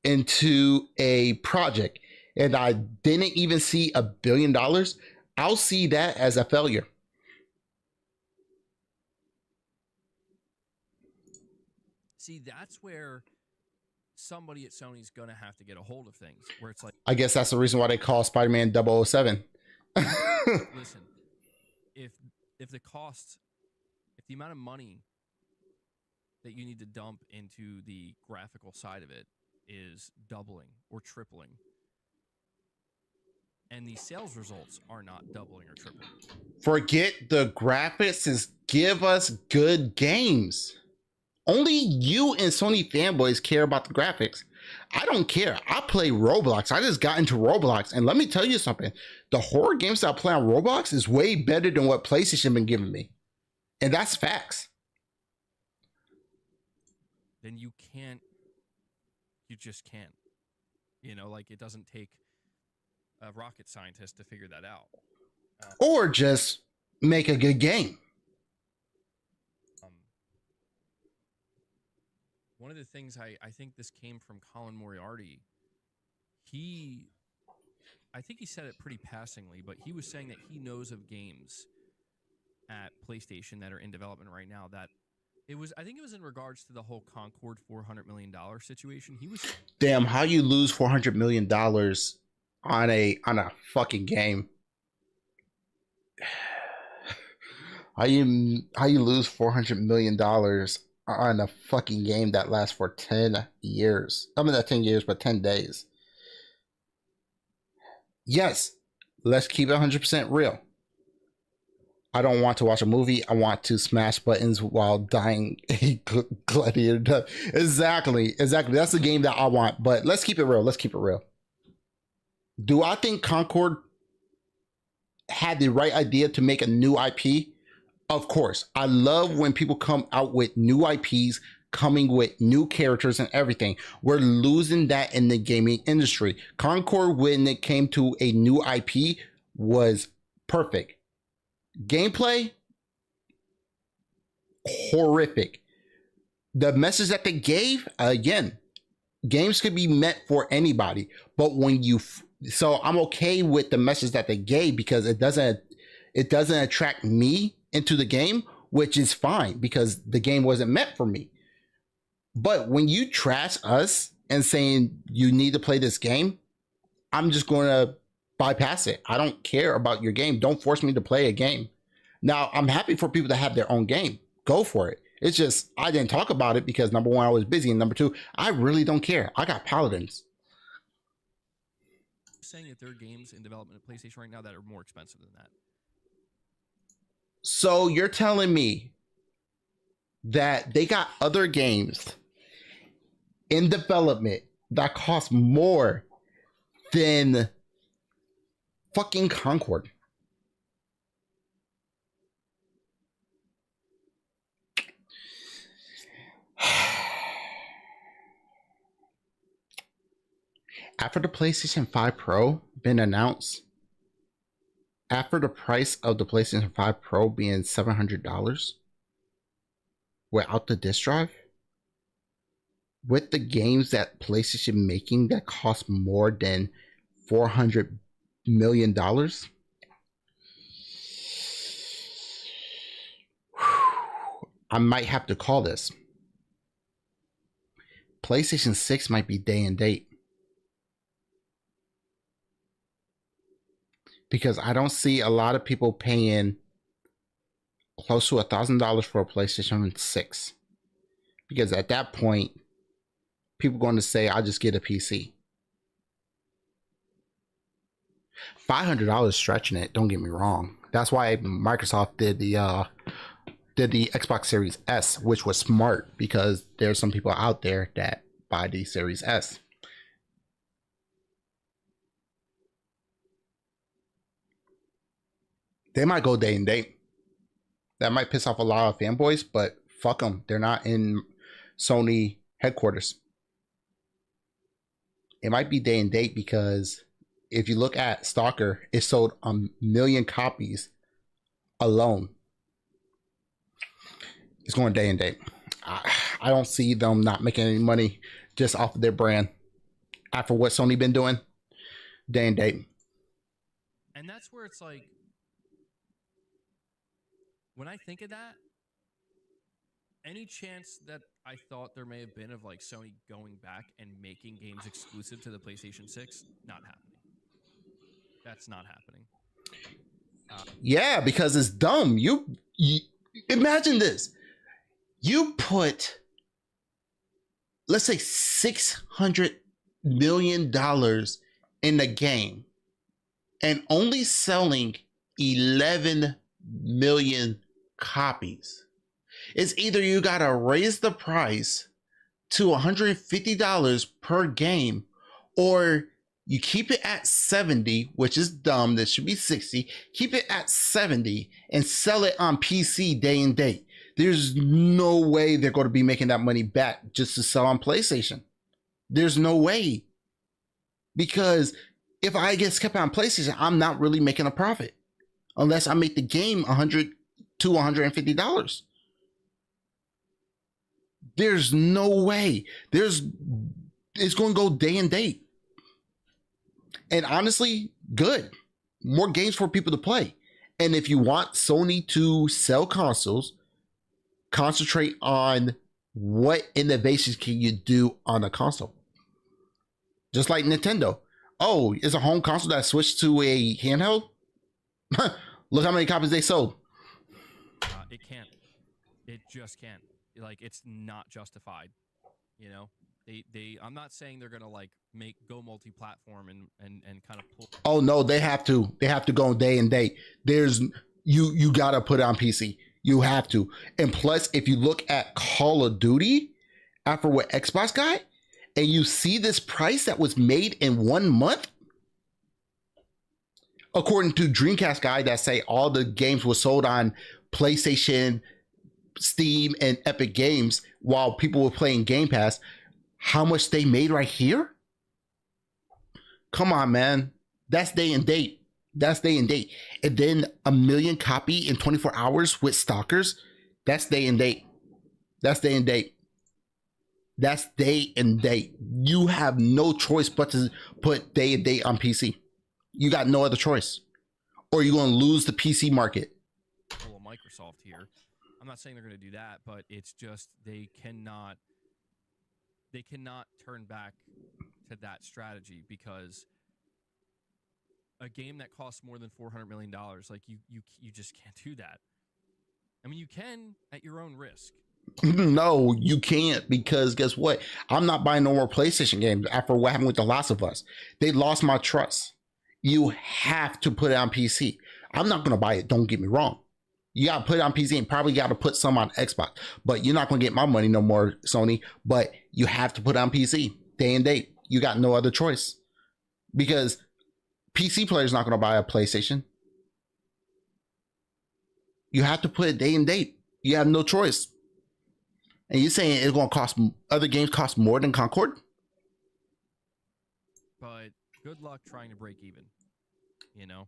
into a project and I didn't even see $1 billion, I'll see that as a failure. See, that's where somebody at Sony's gonna have to get a hold of things. Where it's like, I guess that's the reason why they call Spider-Man 007. listen, if the amount of money that you need to dump into the graphical side of it is doubling or tripling, and the sales results are not doubling or tripling. Forget the graphics, is give us good games. Only you and Sony fanboys care about the graphics. I don't care. I play Roblox. I just got into Roblox, and let me tell you something: the horror games that I play on Roblox is way better than what PlayStation been giving me, and that's facts. Then you can't. You just can't. You know, like, it doesn't take a rocket scientist to figure that out. Or just make a good game. One of the things I think this came from Colin Moriarty. I think he said it pretty passingly, but he was saying that he knows of games at PlayStation that are in development right now that I think it was in regards to the whole Concord $400 million situation. He was Damn, how you lose $400 million on a fucking game? How you lose $400 million on a fucking game that lasts for 10 years? I mean, not 10 years, but 10 days. Yes, let's keep it 100% real. I don't want to watch a movie. I want to smash buttons while dying a gladiator death. Exactly. That's the game that I want. But let's keep it real. Do I think Concord had the right idea to make a new IP? Of course. I love when people come out with new IPs, coming with new characters and everything. We're losing that in the gaming industry. Concord, when it came to a new IP, was perfect. Gameplay, horrific. The message that they gave, again, games could be meant for anybody, but so I'm okay with the message that they gave because it doesn't attract me into the game, which is fine because the game wasn't meant for me. But when you trash us and saying you need to play this game, I'm just going to bypass it. I don't care about your game. Don't force me to play a game. Now, I'm happy for people to have their own game. Go for it. It's just, I didn't talk about it because number one, I was busy. And number two, I really don't care. I got Paladins. saying that there are games in development at PlayStation right now that are more expensive than that. So you're telling me that they got other games in development that cost more than fucking Concord? After the PlayStation 5 Pro been announced, after the price of the PlayStation 5 Pro being $700 without the disc drive, with the games that PlayStation making that cost more than $400 million, I might have to call this. PlayStation 6 might be day and date. Because I don't see a lot of people paying close to $1,000 for a PlayStation 6. Because at that point, people are going to say, I'll just get a PC. $500 stretching it, don't get me wrong. That's why Microsoft did the Xbox Series S, which was smart because there's some people out there that buy the Series S. They might go day and date. That might piss off a lot of fanboys, but fuck them. They're not in Sony headquarters. It might be day and date because if you look at Stalker, it sold 1 million copies alone. It's going day and date. I don't see them not making any money just off of their brand. After what Sony been doing, day and date. And that's where it's like, when I think of that, any chance that I thought there may have been of like Sony going back and making games exclusive to the PlayStation 6, not happening. That's not happening. Yeah, because it's dumb. You imagine this. You put, let's say, $600 million in the game and only selling 11 million copies. It's either you gotta raise the price to $150 per game, or you keep it at 70, which is dumb. That should be 60. Keep it at 70 and sell it on PC day and date. There's no way they're going to be making that money back just to sell on PlayStation. There's no way. Because if I get kept on PlayStation, I'm not really making a profit unless I make the game $100 to $150. There's no way. It's going to go day and date. And honestly, good. More games for people to play. And if you want Sony to sell consoles, concentrate on what innovations can you do on a console. Just like Nintendo. Oh, it's a home console that switched to a handheld? Look how many copies they sold. It can't. It just can't. Like, it's not justified. You know? I'm not saying they're gonna like go multi-platform and kind of pull. Oh no, they have to. They have to go day and date. There's you gotta put it on PC. You have to. And plus, if you look at Call of Duty after what Xbox got, and you see this price that was made in 1 month, according to Dreamcast guy that say all the games were sold on PlayStation, Steam, and Epic Games while people were playing Game Pass. How much they made right here? Come on, man. That's day and date. That's day and date. And then 1 million copy in 24 hours with stalkers. That's day and date. That's day and date. That's day and date. You have no choice but to put day and date on PC. You got no other choice. Or you're going to lose the PC market. Well, Microsoft here. I'm not saying they're going to do that, but it's just they cannot turn back to that strategy, because a game that costs more than $400 million, like you just can't do that. I mean, you can at your own risk. No, you can't, because guess what? I'm not buying no more PlayStation games after what happened with The Last of Us. They lost my trust. You have to put it on PC. I'm not going to buy it. Don't get me wrong. You got to put it on PC and probably got to put some on Xbox, but you're not going to get my money no more, Sony. But you have to put it on PC day and date. You got no other choice, because PC players not going to buy a PlayStation. You have to put it day and date. You have no choice. And you're saying it's going to cost, other games cost more than Concord? But good luck trying to break even, you know?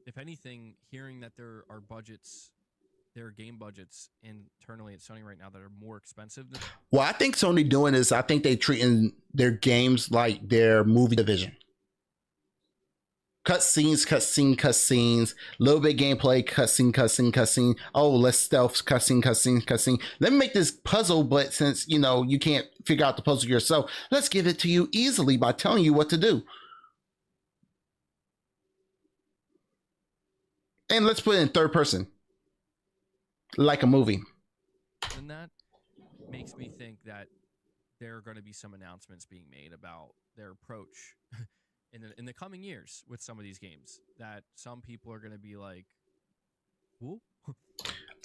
If anything, hearing that there are game budgets internally at Sony right now that are more expensive than... What I think Sony doing is, I think they treating their games like their movie division. Cutscenes, little bit gameplay, cutscene. Oh, let's stealth, cutscene. Let me make this puzzle, but since, you can't figure out the puzzle yourself, let's give it to you easily by telling you what to do. And let's put it in third person, like a movie. And that makes me think that there are going to be some announcements being made about their approach in the coming years with some of these games, that some people are going to be like, whoa.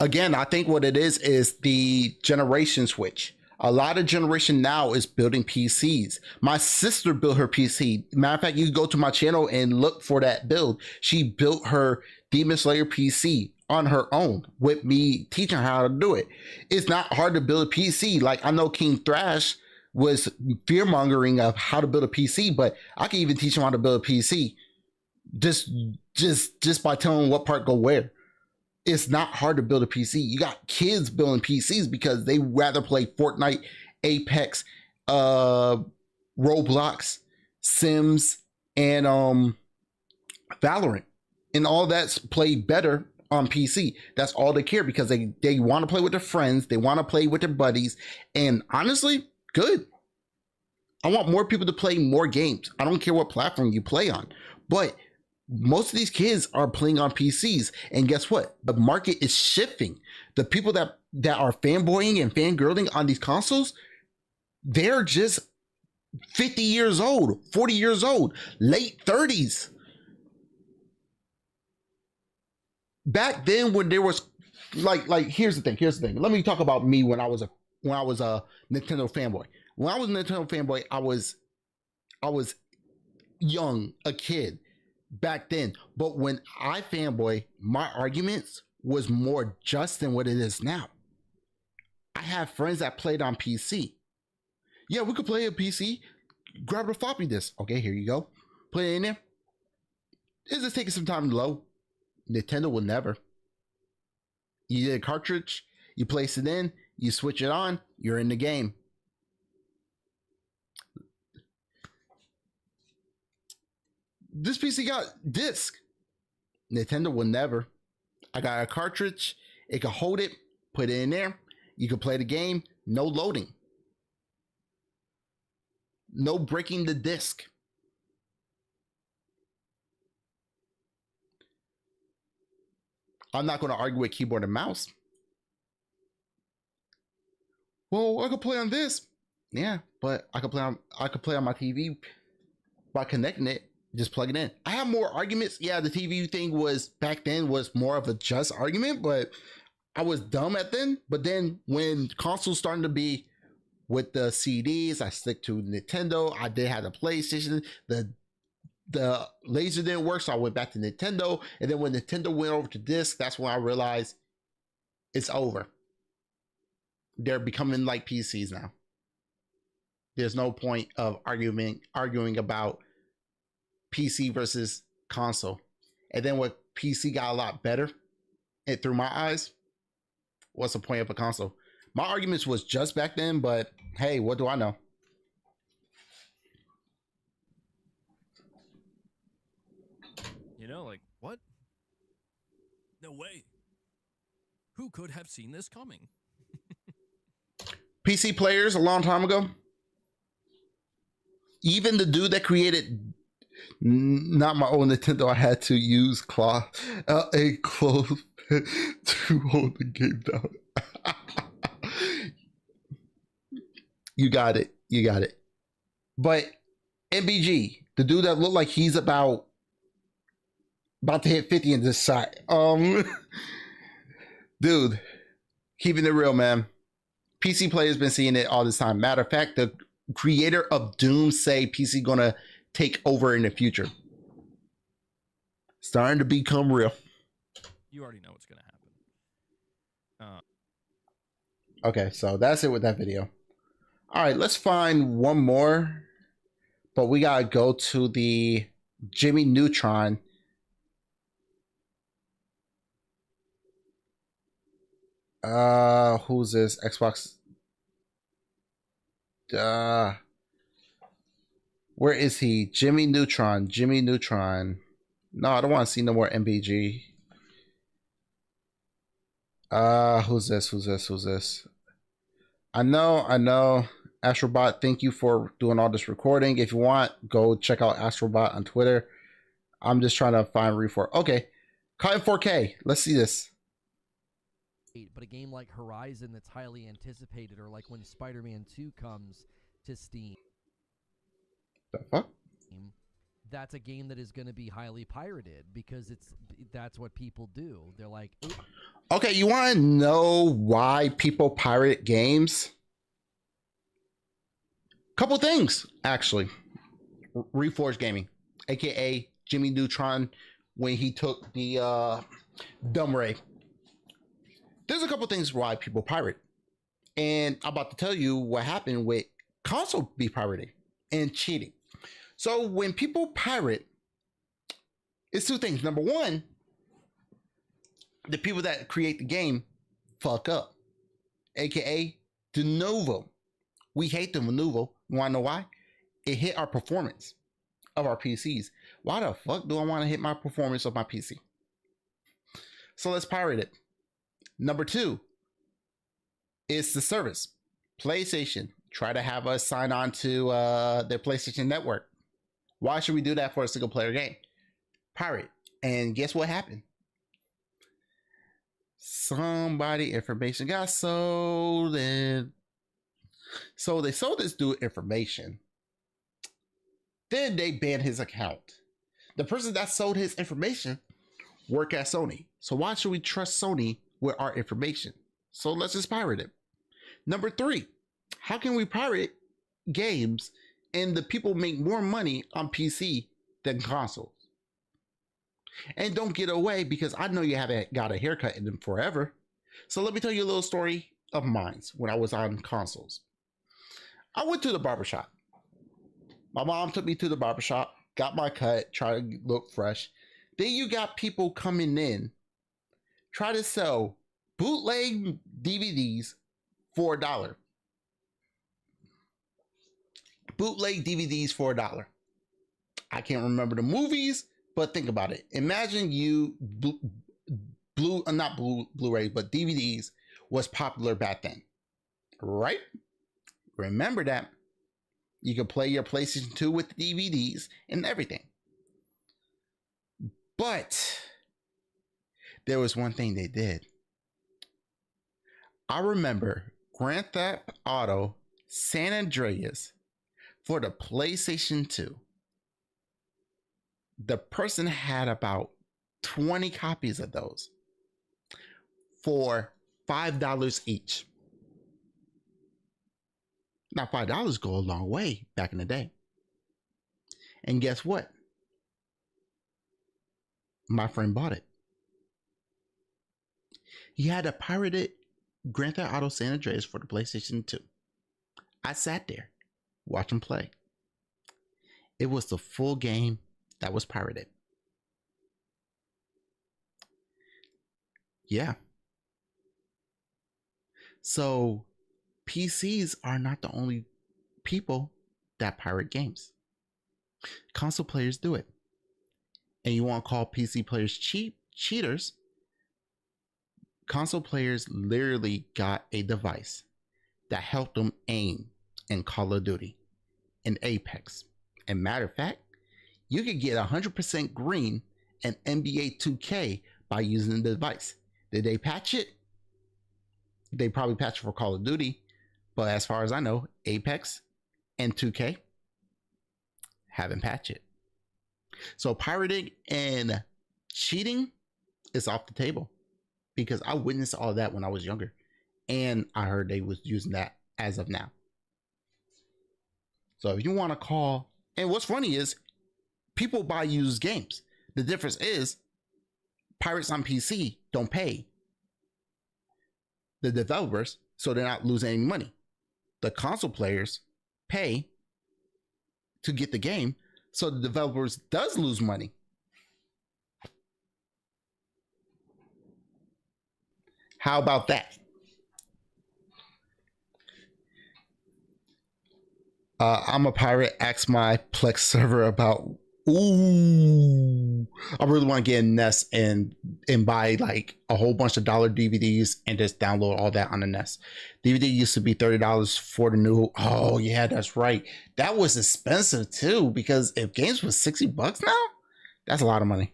Again, I think what it is the generation switch. A lot of generation now is building PCs. My sister built her PC. Matter of fact, you go to my channel and look for that build. She built her Demon Slayer PC on her own with me teaching her how to do it. It's not hard to build a PC. Like, I know King Thrash was fear mongering of how to build a PC, but I can even teach him how to build a PC just by telling him what part go where. It's not hard to build a PC. You got kids building PCs because they rather play Fortnite, Apex, Roblox, Sims, and Valorant. And all that's played better on PC. That's all they care, because they want to play with their friends. They want to play with their buddies. And honestly, good. I want more people to play more games. I don't care what platform you play on. But most of these kids are playing on PCs, and guess what? The market is shifting. The people that are fanboying and fangirling on these consoles, they're just 50 years old, 40 years old, late 30s. Back then, when there was like here's the thing. Here's the thing. Let me talk about me when I was a Nintendo fanboy. When I was a Nintendo fanboy, I was young, a kid back then. But when I fanboy, my arguments was more just than what it is now. I have friends that played on PC. Yeah, we could play a PC. Grab a floppy disk. Okay, here you go. Put it in there. It's just taking some time to load. Nintendo will never. You get a cartridge, you place it in, you switch it on, you're in the game. This PC got disc. Nintendo will never. I got a cartridge, it can hold it, put it in there, you can play the game, no loading. No breaking the disc. I'm not going to argue with keyboard and mouse. Well, I could play on this. Yeah, but I could play on my TV by connecting it, just plug it in. I have more arguments. Yeah, the TV thing was back then was more of a just argument, but I was dumb at then. But then when consoles starting to be with the CDs, I stick to Nintendo. I did have the PlayStation. The laser didn't work, so I went back to Nintendo. And then when Nintendo went over to disc, that's when I realized it's over. They're becoming like PCs now. There's no point of arguing about PC versus console. And then when PC got a lot better, and through my eyes, what's the point of a console? My arguments was just back then, but hey, what do I know? You know, like, what? No way. Who could have seen this coming? PC players a long time ago. Even the dude that created not my own Nintendo, I had to use a cloth to hold the game down. You got it. You got it. But MBG, the dude that looked like he's about to hit 50 in this side. Dude, keeping it real, man. PC players been seeing it all this time. Matter of fact, the creator of Doom say PC gonna take over in the future. Starting to become real. You already know what's gonna happen. Okay, so that's it with that video. All right, let's find one more, but we gotta go to the Jimmy Neutron. Who's this? Xbox. Where is he? Jimmy Neutron. Jimmy Neutron. No, I don't want to see no more MBG. Who's this? Who's this? Who's this? I know. Astrobot, thank you for doing all this recording. If you want, go check out Astrobot on Twitter. I'm just trying to find Refor. Okay. Caught in 4K. Let's see this. But a game like Horizon that's highly anticipated, or like when Spider-Man 2 comes to Steam, The fuck? that's a game that is going to be highly pirated because that's what people do. They're like, okay, you want to know why people pirate games? Couple things, actually. Reforged Gaming, aka Jimmy Neutron, when he took the Dumb Ray. There's a couple things why people pirate. And I'm about to tell you what happened with console be pirating and cheating. So when people pirate, it's two things. Number one, the people that create the game fuck up, aka de novo. We hate the Lenovo. You want to know why? It hit our performance of our PCs. Why the fuck do I want to hit my performance of my PC? So let's pirate it. Number two is the service. PlayStation try to have us sign on to their PlayStation Network. Why should we do that for a single player game? Pirate. And guess what happened? Somebody information got sold, and so they sold this dude information. Then they banned his account. The person that sold his information work at Sony. So why should we trust Sony with our information. So let's just pirate it. Number 3, how can we pirate games and the people make more money on PC than consoles? And don't get away, because I know you haven't got a haircut in them forever. So let me tell you a little story of mine when I was on consoles. I went to the barbershop. My mom took me to the barbershop, got my cut, try to look fresh. Then you got people coming in, try to sell bootleg DVDs for $1. Bootleg DVDs for $1. I can't remember the movies, but think about it. Imagine you not Blu-ray, but DVDs was popular back then, right? Remember that. You could play your PlayStation 2 with the DVDs and everything. But there was one thing they did. I remember Grand Theft Auto San Andreas for the PlayStation 2. The person had about 20 copies of those for $5 each. Now, $5 go a long way back in the day. And guess what? My friend bought it. He had a pirated Grand Theft Auto San Andreas for the PlayStation 2. I sat there, watched him play. It was the full game that was pirated. Yeah. So PCs are not the only people that pirate games. Console players do it. And you want to call PC players cheaters? Console players literally got a device that helped them aim in Call of Duty, in Apex. And matter of fact, you could get 100% green in NBA 2K by using the device. Did they patch it? They probably patched it for Call of Duty, but as far as I know, Apex and 2K haven't patched it. So pirating and cheating is off the table, because I witnessed all that when I was younger, and I heard they was using that as of now. So if you want to call, and what's funny is people buy used games. The difference is pirates on PC don't pay the developers, so they're not losing any money. The console players pay to get the game, so the developers does lose money. How about that? I'm a pirate. Ask my Plex server about. Ooh, I really want to get a Nest and buy like a whole bunch of dollar DVDs and just download all that on the Nest. DVD used to be $30 for the new. Oh yeah, that's right. That was expensive too, because if games was $60 now, that's a lot of money.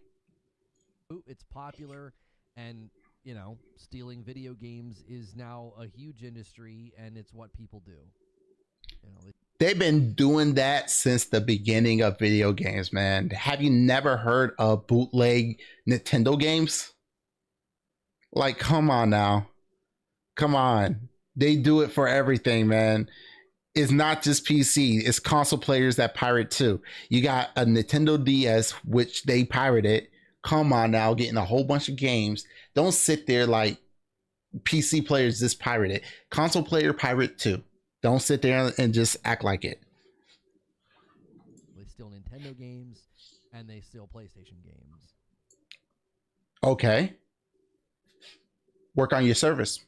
It's popular, and you know, stealing video games is now a huge industry, and it's what people do. You know, they've been doing that since the beginning of video games, man. Have you never heard of bootleg Nintendo games? Like, come on now. Come on. They do it for everything, man. It's not just PC. It's console players that pirate too. You got a Nintendo DS, which they pirated. Come on now, getting a whole bunch of games. Don't sit there like PC players just pirate it. Console player pirate too. Don't sit there and just act like it. They steal Nintendo games and they steal PlayStation games. Okay. Work on your service.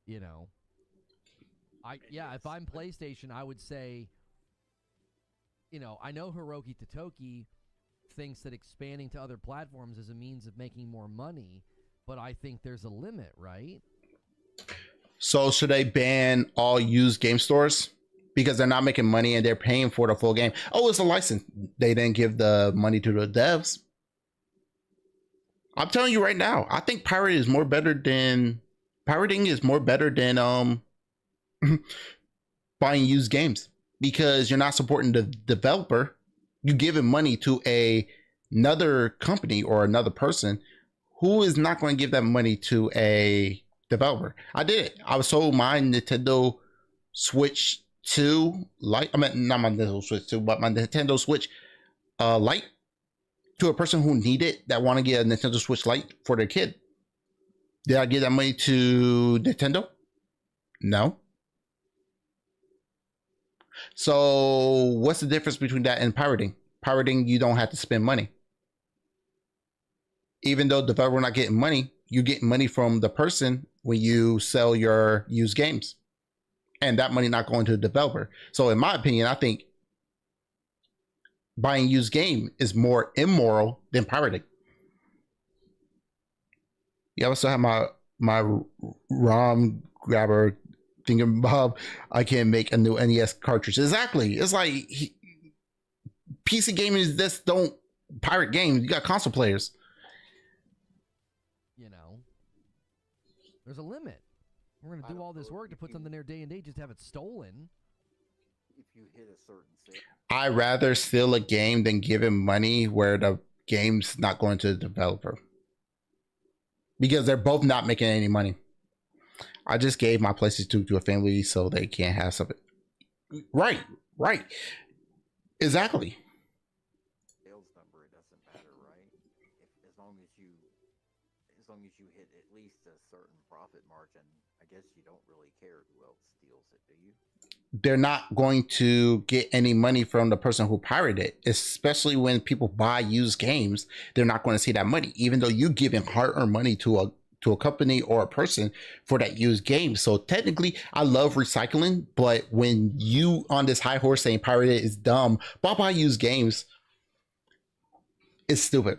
You know, if I'm PlayStation, I would say, you know, I know Hiroki Totoki thinks that expanding to other platforms is a means of making more money, but I think there's a limit, right? So should they ban all used game stores because they're not making money and they're paying for the full game? Oh, it's a license. They didn't give the money to the devs. I'm telling you right now, I think pirating is more better than buying used games, because you're not supporting the developer. You're giving money to another company or another person Who is not going to give that money to a developer? I did it. I was sold my Nintendo Switch 2 Lite. I mean, not my Nintendo Switch 2, but my Nintendo Switch Lite to a person who needed that want to get a Nintendo Switch Lite for their kid. Did I give that money to Nintendo? No. So what's the difference between that and pirating? Pirating, you don't have to spend money. Even though the developer not getting money, you get money from the person when you sell your used games. And that money not going to the developer. So in my opinion, I think buying used game is more immoral than pirating. Yeah, I still have my ROM grabber thinking, Bob, I can't make a new NES cartridge. Exactly. It's like PC gamers just don't pirate games. You got console players. You know, there's a limit. We're going to do all this work to put something there day and date just to have it stolen. If you hit a certain sale. I'd rather steal a game than give him money where the game's not going to the developer. Because they're both not making any money. I just gave my PlayStation 2 to a family so they can't have something. Right. Exactly. Sales number, it doesn't matter, right? As long as you hit at least a certain profit margin, I guess you don't really care who else steals it, do you? They're not going to get any money from the person who pirated it, especially when people buy used games. They're not going to see that money, even though you giving hard-earned money to a company or a person for that used game. So technically, I love recycling, but when you on this high horse saying pirated is dumb, buy used games, it's stupid.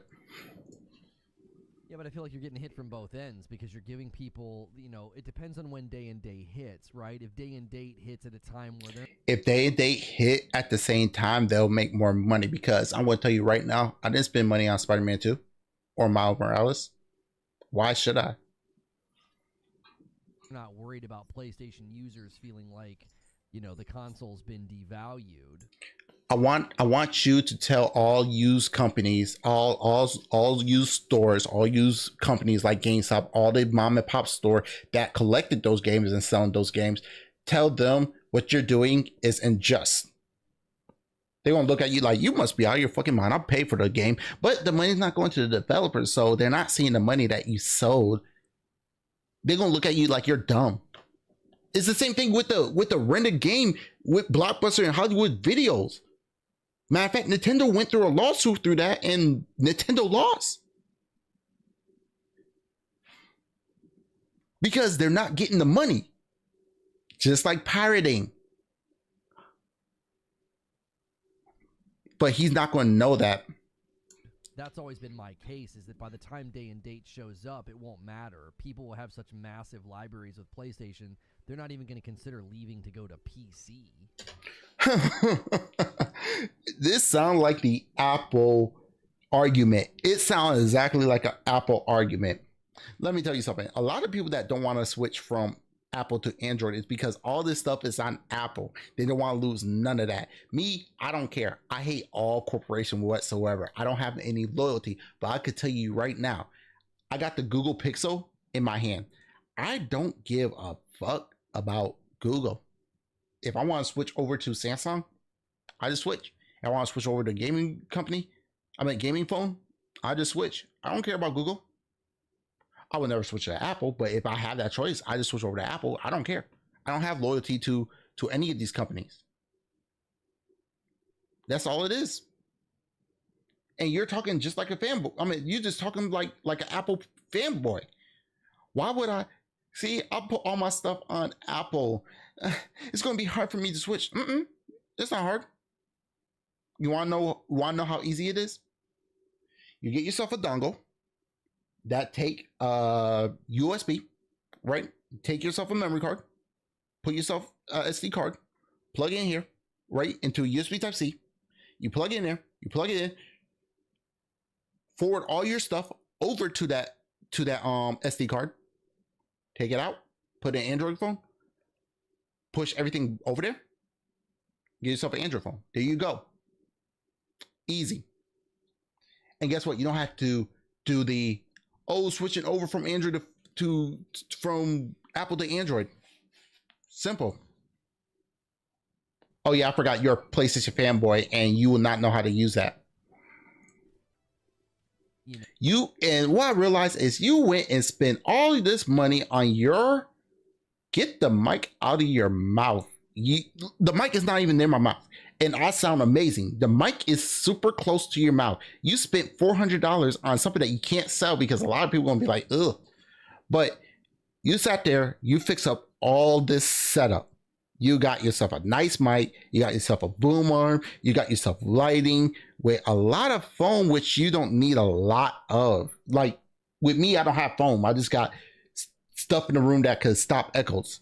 Yeah, but I feel like you're getting hit from both ends because you're giving people, you know, it depends on when day and date hits, right? If day and date hits at a time where they're... If day and date hit at the same time, they'll make more money, because I'm going to tell you right now, I didn't spend money on Spider-Man 2 or Miles Morales. Why should I? You're not worried about PlayStation users feeling like, you know, the console's been devalued. I want you to tell all used companies, all used stores, all used companies like GameStop, all the mom and pop store that collected those games and selling those games, tell them what you're doing is unjust. They won't look at you like, you must be out of your fucking mind. I'll pay for the game. But the money's not going to the developers, so they're not seeing the money that you sold. They're going to look at you like you're dumb. It's the same thing with the rented game with Blockbuster and Hollywood Videos. Matter of fact, Nintendo went through a lawsuit through that, and Nintendo lost. Because they're not getting the money. Just like pirating. But he's not going to know that. That's always been my case, is that by the time day and date shows up, it won't matter. People will have such massive libraries with PlayStation, they're not even going to consider leaving to go to PC. This sounds like the Apple argument. It sounds exactly like an Apple argument. Let me tell you something. A lot of people that don't want to switch from Apple to Android is because all this stuff is on Apple. They don't want to lose none of that. Me, I don't care. I hate all corporation whatsoever. I don't have any loyalty, but I could tell you right now, I got the Google Pixel in my hand. I don't give a fuck about Google. If I want to switch over to Samsung, I just switch. If I want to switch over to gaming company, gaming phone, I just switch. I don't care about Google. I would never switch to Apple, but if I have that choice, I just switch over to Apple. I don't care. I don't have loyalty to any of these companies. That's all it is. And you're talking just like a fanboy. You're just talking like an Apple fanboy. Why would I? See, I'll put all my stuff on Apple. It's going to be hard for me to switch. It's not hard. You want to know how easy it is? You get yourself a dongle that take USB, right? Take yourself a memory card, put yourself a SD card, plug it in here, right, into USB Type-C. You plug it in there, you plug it in, forward all your stuff over to that SD card, take it out, put an Android phone, push everything over there, get yourself an Android phone. There you go. Easy. And guess what? You don't have to do the, Oh, switching over from Android to from Apple to Android. Simple. Oh yeah, I forgot you're a PlayStation fanboy and you will not know how to use that. You and what I realized is you went and spent all of this money on your get the mic out of your mouth. The mic is not even near my mouth. And I sound amazing. The mic is super close to your mouth. You spent $400 on something that you can't sell because a lot of people are gonna be like, ugh. But you sat there, you fixed up all this setup. You got yourself a nice mic, you got yourself a boom arm, you got yourself lighting with a lot of foam, which you don't need a lot of. Like with me, I don't have foam. I just got stuff in the room that could stop echoes.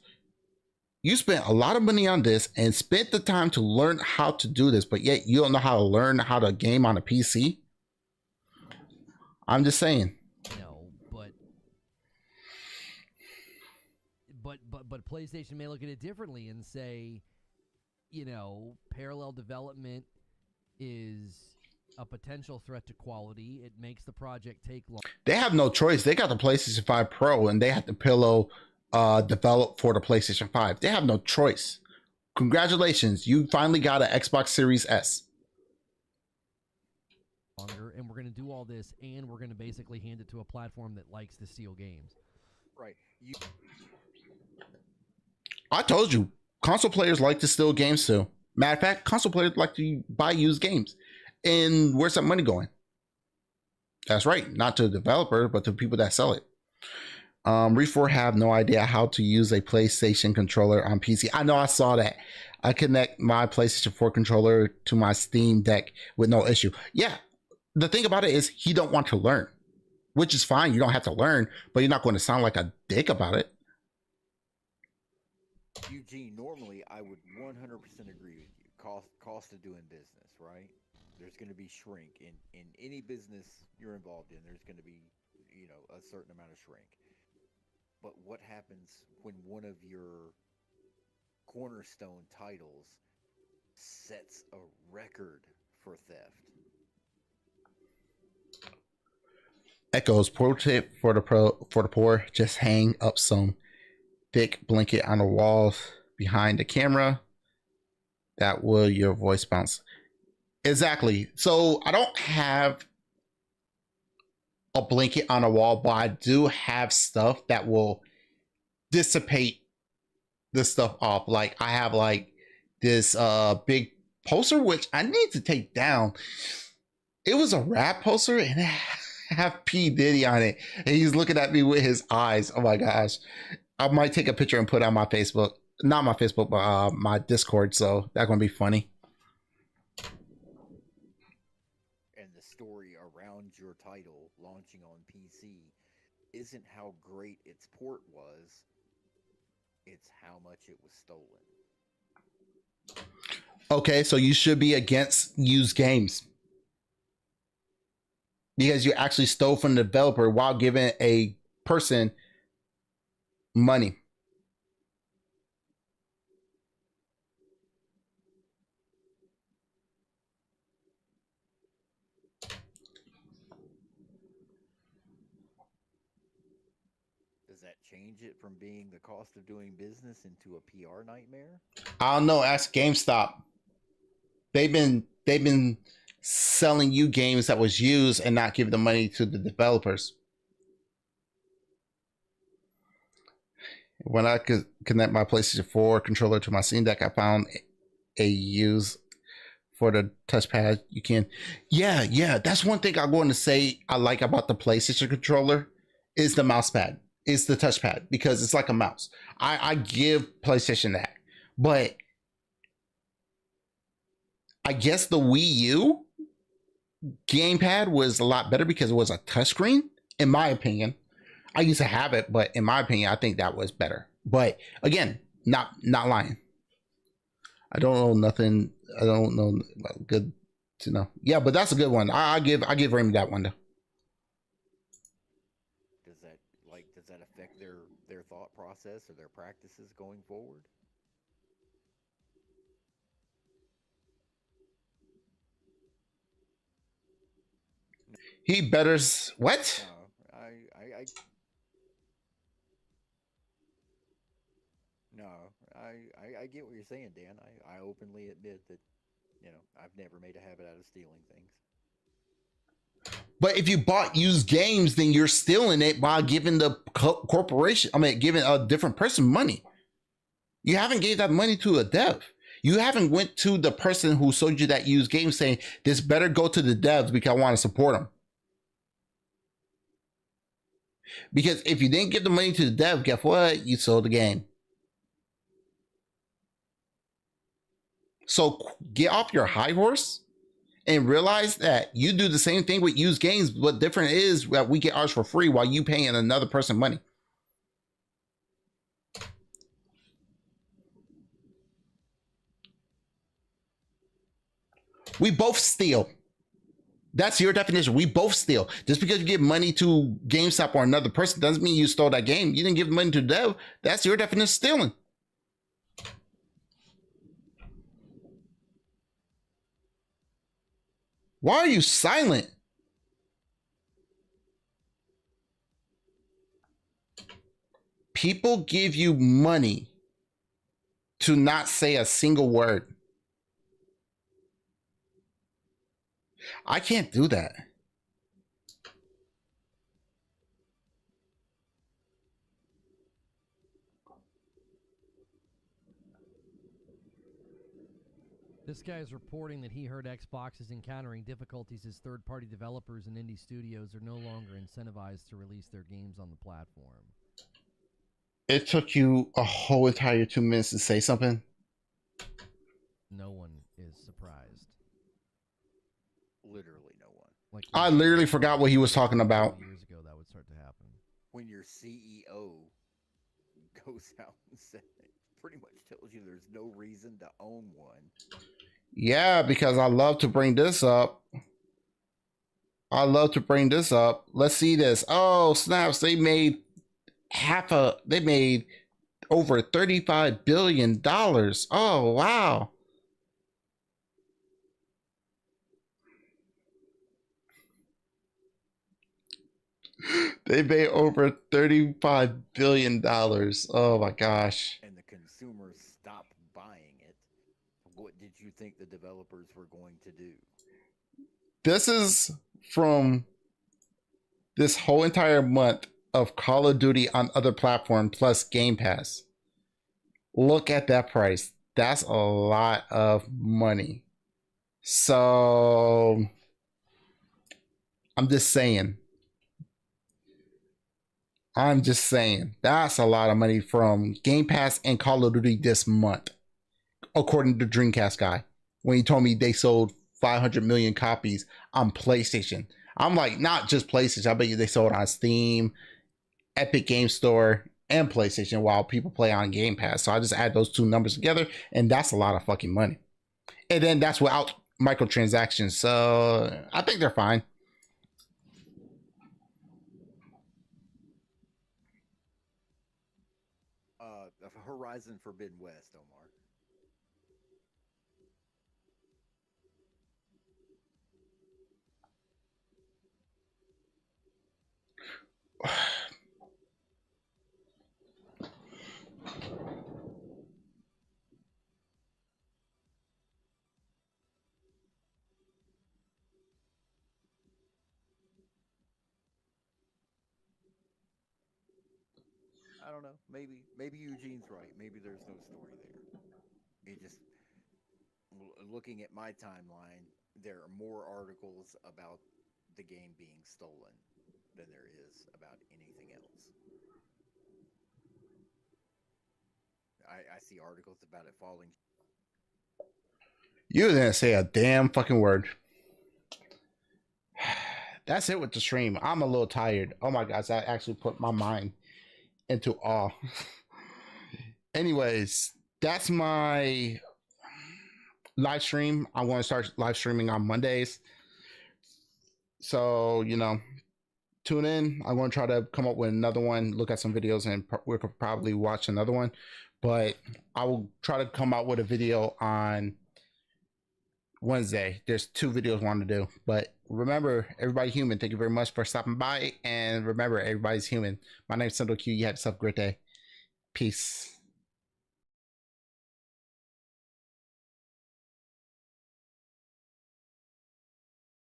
You spent a lot of money on this and spent the time to learn how to do this, but yet you don't know how to learn how to game on a PC. I'm just saying. No, but PlayStation may look at it differently and say, parallel development is a potential threat to quality. It makes the project take long. They have no choice. They got the PlayStation 5 Pro and they have to develop for the PlayStation 5. They have no choice. Congratulations. You finally got an Xbox Series S. And we're going to do all this and we're going to basically hand it to a platform that likes to steal games. Right. I told you, console players like to steal games too. Matter of fact, console players like to buy used games. And where's that money going? That's right, not to the developer, but to people that sell it. Reef4 have no idea how to use a PlayStation controller on PC. I know, I saw that. I connect my PlayStation 4 controller to my Steam Deck with no issue. Yeah, the thing about it is he don't want to learn, which is fine. You don't have to learn, but you're not going to sound like a dick about it. Eugene, normally I would 100% agree with you. Cost of doing business, right? There's going to be shrink in any business you're involved in. There's going to be, a certain amount of shrink. But what happens when one of your cornerstone titles sets a record for theft? Echoes, pro tip for the poor: just hang up some thick blanket on the walls behind the camera. That will your voice bounce. Exactly. So I don't have a blanket on a wall, but I do have stuff that will dissipate the stuff off. Like I have like this big poster which I need to take down. It was a rap poster and it have P Diddy on it, and he's looking at me with his eyes. Oh my gosh. I might take a picture and put it on my Facebook. Not my Facebook, but my Discord. So that's gonna be funny. And the story around your title launching on PC isn't how great its port was, it's how much it was stolen. Okay, so you should be against used games because you actually stole from the developer while giving a person money. Does that change it from being the cost of doing business into a PR nightmare? I don't know. Ask GameStop. They've been selling you games that was used and not giving the money to the developers. When I could connect my PlayStation 4 controller to my Steam Deck, I found a use for the touchpad. You can, yeah. That's one thing I'm going to say I like about the PlayStation controller is the mouse pad. It's the touchpad because it's like a mouse. I give PlayStation that, but I guess the Wii U gamepad was a lot better because it was a touchscreen, in my opinion. I used to have it, but in my opinion, I think that was better. But again, not lying. I don't know nothing. I don't know. Good to know. Yeah, but that's a good one. I give Remy that one though. Does that affect their thought process or their practices going forward? He betters what? No, I No, I get what you're saying, Dan. I openly admit that, I've never made a habit out of stealing things. But if you bought used games, then you're stealing it by giving the corporation, giving a different person money. You haven't gave that money to a dev. You haven't went to the person who sold you that used game saying, this better go to the devs because I want to support them. Because if you didn't give the money to the dev, guess what? You sold the game. So get off your high horse and realize that you do the same thing with used games. What different is that we get ours for free while you paying another person money. We both steal. That's your definition. We both steal. Just because you give money to GameStop or another person doesn't mean you stole that game. You didn't give money to the dev. That's your definition of stealing. Why are you silent? People give you money to not say a single word. I can't do that. This guy is reporting that he heard Xbox is encountering difficulties as third-party developers and indie studios are no longer incentivized to release their games on the platform. It took you a whole entire 2 minutes to say something. No one is surprised. Literally no one. Like I literally forgot what he was talking about. Years ago, that would start to happen. When your CEO goes out and says, pretty much tells you there's no reason to own one. Yeah, because I love to bring this up. Let's see this. Oh, snaps. They made over $35 billion. Oh, wow. They made over $35 billion. Oh my gosh. And the consumers stopped buying it. What did you think the developers were going to do? This is from this whole entire month of Call of Duty on other platforms plus Game Pass. Look at that price. That's a lot of money. So I'm just saying. That's a lot of money from Game Pass and Call of Duty this month, according to Dreamcast guy, when he told me they sold 500 million copies on PlayStation. I'm like, not just PlayStation. I bet you they sold on Steam, Epic Game Store, and PlayStation while people play on Game Pass. So I just add those two numbers together, and that's a lot of fucking money. And then that's without microtransactions. So I think they're fine. Horizon Forbidden West, Omar. I don't know. Maybe Eugene's right. Maybe there's no story there. It just, looking at my timeline, there are more articles about the game being stolen than there is about anything else. I see articles about it falling. You didn't say a damn fucking word. That's it with the stream. I'm a little tired. Oh my gosh, that actually put my mind into awe. Anyways, that's my live stream. I want to start live streaming on Mondays. So, tune in. I'm going to try to come up with another one, look at some videos, and we could probably watch another one. But I will try to come out with a video on Wednesday. There's 2 videos I want to do, but remember, everybody human. Thank you very much for stopping by. And remember, everybody's human. My name's Sendou Q. You have yourself a great day. Peace.